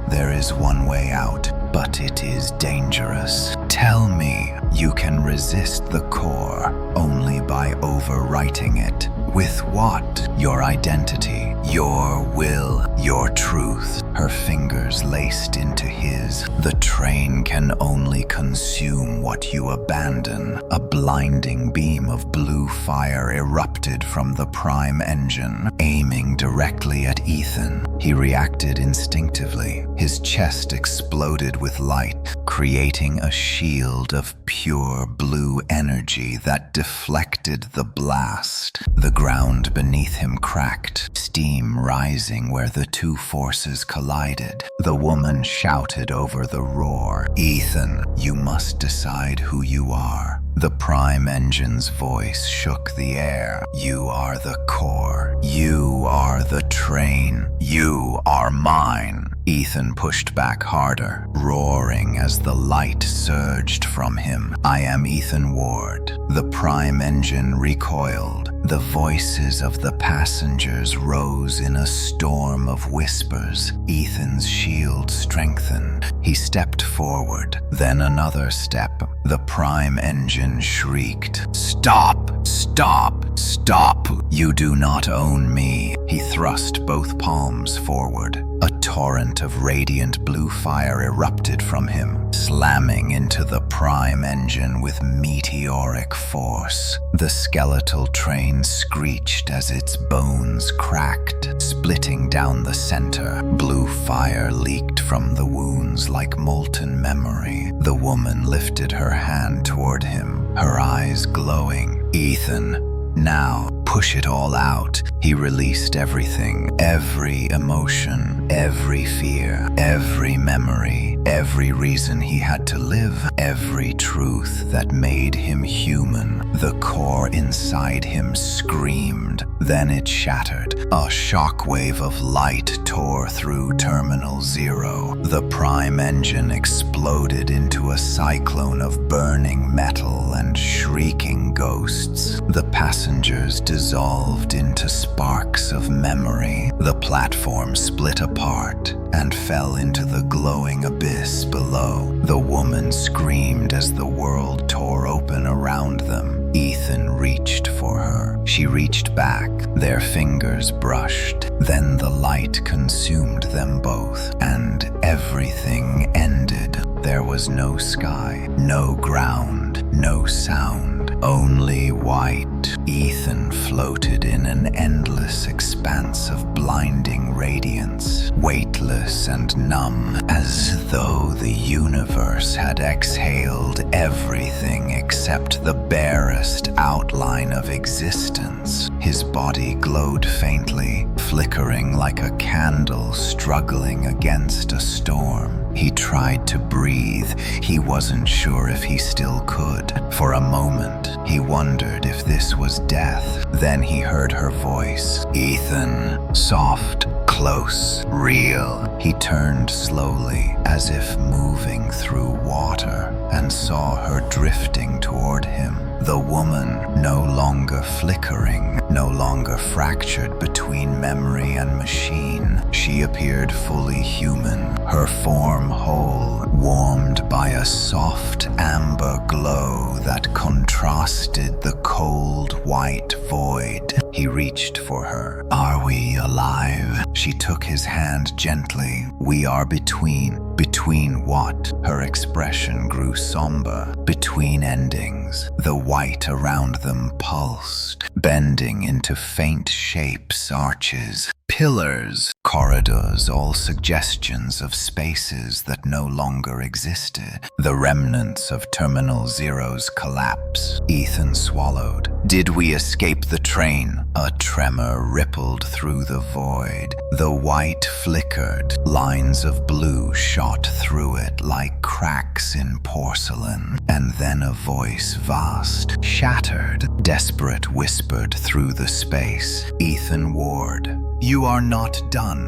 there is one way out, but it is dangerous. Tell me you can resist the core only by overwriting it. With what? Your identity, your will, your truth." Her fingers laced into his. "The train can only consume what you abandon." A blinding beam of blue fire erupted from the prime engine, aiming directly at Ethan. He reacted instinctively. His chest exploded with light, creating a shield of pure blue energy that deflected the blast. The ground beneath him cracked, steam rising where the two forces collided. collided. The woman shouted over the roar, "Ethan, you must decide who you are." The prime engine's voice shook the air. "You are the core. You are the train. You are mine." Ethan pushed back harder, roaring as the light surged from him. "I am Ethan Ward." The prime engine recoiled. The voices of the passengers rose in a storm of whispers. Ethan's shield strengthened. He stepped forward, then another step. The prime engine shrieked, "Stop! Stop! Stop! You do not own me." He thrust both palms forward. A torrent of radiant blue fire erupted from him, slamming into the prime engine with meteoric force. The skeletal train screeched as its bones cracked, splitting down the center. Blue fire leaked from the wounds like molten memory. The woman lifted her hand toward him, her eyes glowing. "Ethan, now, push it all out." He released everything, every emotion, every fear, every memory, every reason he had to live, every truth that made him human. The core inside him screamed. Then it shattered. A shockwave of light tore through Terminal Zero. The prime engine exploded into a cyclone of burning metal and shrieking ghosts. The passengers dissolved into sparks of memory. The platform split apart and fell into the glowing abyss below. The woman screamed as the world tore open around them. Ethan reached for her. She reached back. Their fingers brushed. Then the light consumed them both, and everything ended. There was no sky, no ground, no sound, only white. Ethan floated in an endless expanse of blinding radiance, weightless and numb, as though the universe had exhaled everything except the barest outline of existence. His body glowed faintly, flickering like a candle struggling against a storm. He tried to breathe. He wasn't sure if he still could. For a moment, he wondered if this was death. Then he heard her voice. "Ethan." Soft, close, real. He turned slowly, as if moving through water, and saw her drifting toward him. The woman, no longer flickering, no longer fractured between memory and machine. She appeared fully human, her form whole, warmed by a soft amber glow that contrasted the cold white void. He reached for her. "Are we alive?" She took his hand gently. "We are between." "Between what?" Her expression grew somber. "Between endings." The white around them pulsed, bending into faint shapes, arches, pillars, corridors, all suggestions of spaces that no longer existed. The remnants of Terminal Zero's collapse. Ethan swallowed. "Did we escape the train?" A tremor rippled through the void. The white flickered. Lines of blue shot through it like cracks in porcelain. And then a voice vast, shattered, desperate whispered through the space. "Ethan Ward, you are not done.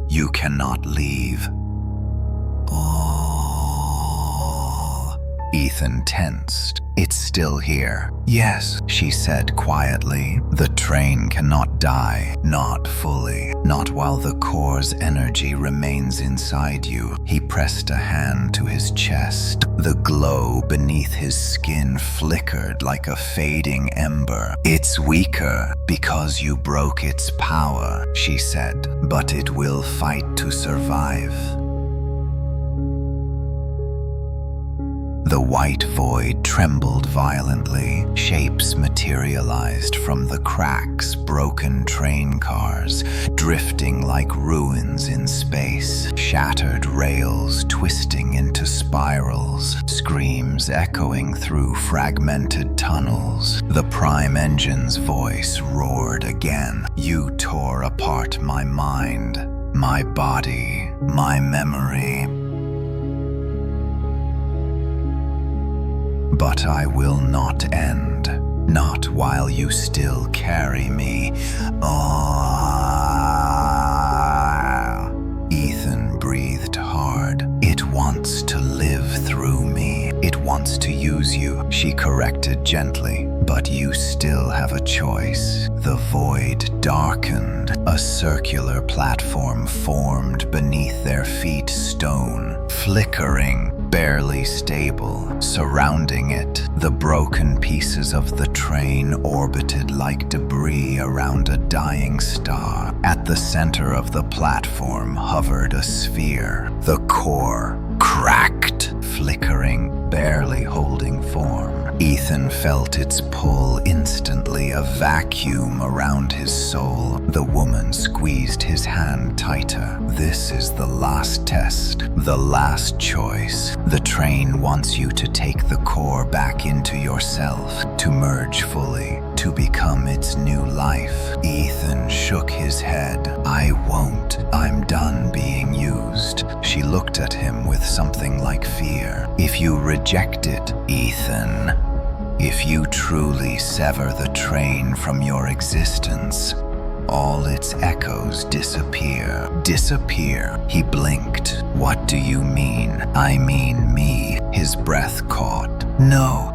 You cannot leave." Ethan tensed. "It's still here." "Yes," she said quietly. "The train cannot die. Not fully. Not while the core's energy remains inside you." He pressed a hand to his chest. The glow beneath his skin flickered like a fading ember. "It's weaker because you broke its power," she said, "but it will fight to survive." The white void trembled violently. Shapes materialized from the cracks, broken train cars, drifting like ruins in space, shattered rails twisting into spirals, screams echoing through fragmented tunnels. The prime engine's voice roared again. You tore apart my mind, my body, my memory. But I will not end, not while you still carry me. Ethan breathed hard. It wants to live through me. It wants to use you, she corrected gently. But you still have a choice. The void darkened. A circular platform formed beneath their feet, stone, flickering, barely stable. Surrounding it, the broken pieces of the train orbited like debris around a dying star. At the center of the platform hovered a sphere. The core cracked, flickering, barely holding form. Ethan felt its pull instantly, a vacuum around his soul. The woman squeezed his hand tighter. This is the last test, the last choice. The train wants you to take the core back into yourself, to merge fully, to become its new life. Ethan shook his head. I won't. I'm done being used. She looked at him with something like fear. If you reject it, Ethan, if you truly sever the train from your existence, all its echoes disappear. Disappear. He blinked. What do you mean? I mean me. His breath caught. No,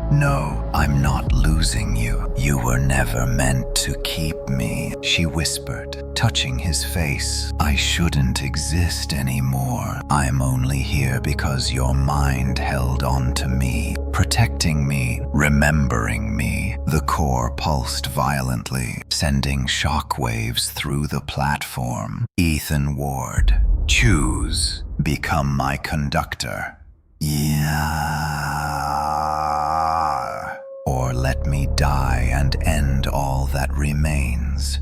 I'm not losing you. You were never meant to keep me, she whispered, touching his face. I shouldn't exist anymore. I'm only here because your mind held on to me, protecting me, remembering me. The core pulsed violently, sending shockwaves through the platform. Ethan Ward, choose. Become my conductor. Yeah. Or let me die and end all that remains.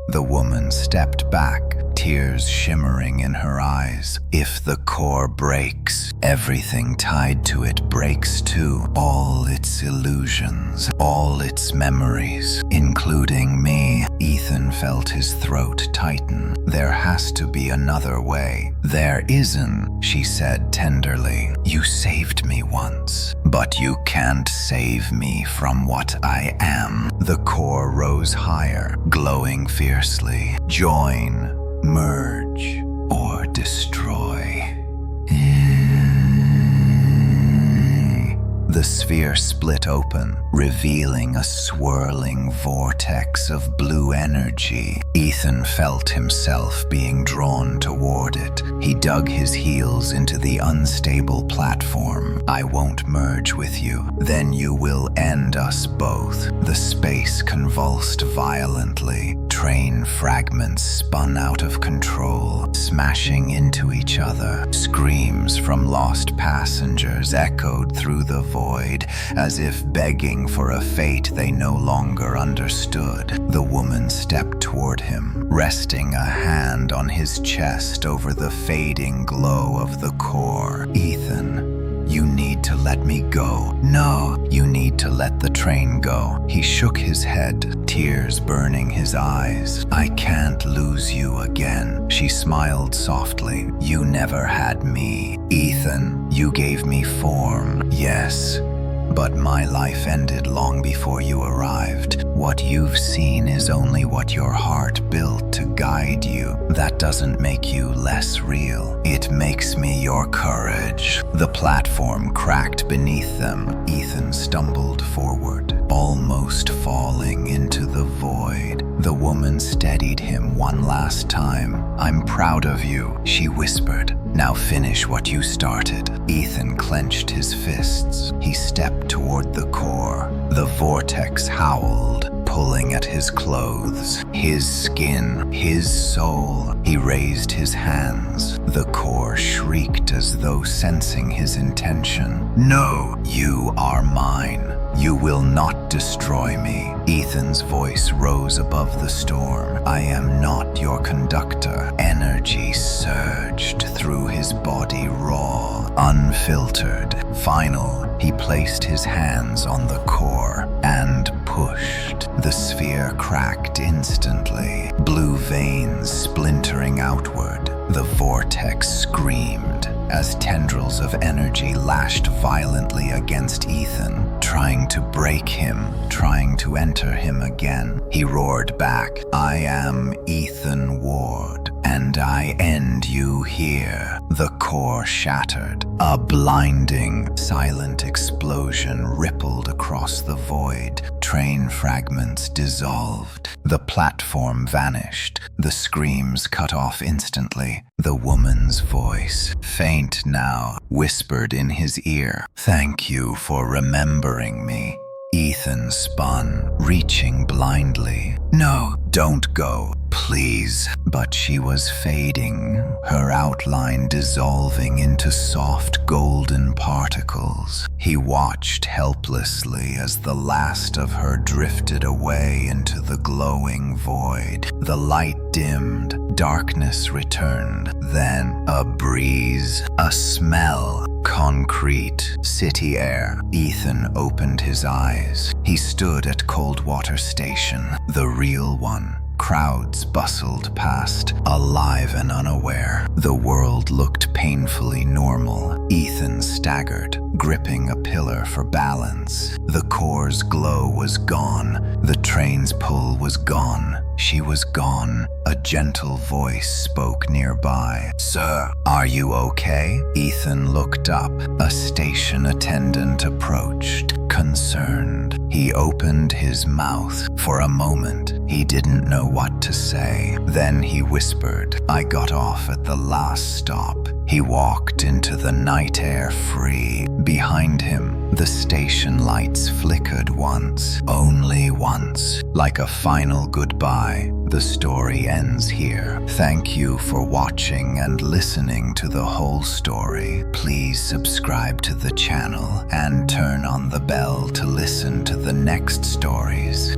The woman stepped back, tears shimmering in her eyes. If the core breaks, everything tied to it breaks too. All its illusions, all its memories, including me. Ethan felt his throat tighten. There has to be another way. There isn't, she said tenderly. You saved me once, but you can't save me from what I am. The core rose higher, glowing fiercely. Join, merge, or destroy. The sphere split open, revealing a swirling vortex of blue energy. Ethan felt himself being drawn toward it. He dug his heels into the unstable platform. I won't merge with you. Then you will end us both. The space convulsed violently. Train fragments spun out of control, smashing into each other. Screams from lost passengers echoed through the void, as if begging for a fate they no longer understood. The woman stepped toward him, resting a hand on his chest over the fading glow of the core. Ethan, you need to let me go. No, you need to let the train go. He shook his head, tears burning his eyes. I can't lose you again. She smiled softly. You never had me. Ethan, you gave me form, yes. But my life ended long before you arrived. What you've seen is only what your heart built to guide you. That doesn't make you less real. It makes me your courage. The platform cracked beneath them. Ethan stumbled forward, almost falling into the void. The woman steadied him one last time. I'm proud of you, she whispered. Now finish what you started. Ethan clenched his fists. He stepped toward the core. The vortex howled, pulling at his clothes, his skin, his soul. He raised his hands. The core shrieked as though sensing his intention. "No, you are mine. You will not destroy me." Ethan's voice rose above the storm. "I am not your conductor." Energy surged through his body, raw, unfiltered. Final, he placed his hands on the core and pushed. The sphere cracked instantly, blue veins splintering outward. The vortex screamed as tendrils of energy lashed violently against Ethan, trying to break him, trying to enter him again. He roared back, "I am Ethan Ward, and I end you here." The core shattered. A blinding, silent explosion rippled across the void. Train fragments dissolved. The platform vanished. The screams cut off instantly. The woman's voice, faint now, whispered in his ear, "Thank you for remembering me." Ethan spun, reaching blindly. "No, don't go, please." But she was fading, her outline dissolving into soft golden particles. He watched helplessly as the last of her drifted away into the glowing void. The light dimmed, darkness returned, then a breeze, a smell. Concrete, city air. Ethan opened his eyes. He stood at Coldwater Station, the real one. Crowds bustled past, alive and unaware. The world looked painfully normal. Ethan staggered, gripping a pillar for balance. The core's glow was gone. The train's pull was gone. She was gone. A gentle voice spoke nearby. "Sir, are you okay?" Ethan looked up. A station attendant approached, concerned. He opened his mouth. For a moment, he didn't know what to say. Then he whispered, "I got off at the last stop." He walked into the night air free. Behind him, the station lights flickered once, only once, like a final goodbye. The story ends here. Thank you for watching and listening to the whole story. Please subscribe to the channel and turn on the bell to listen to the next stories.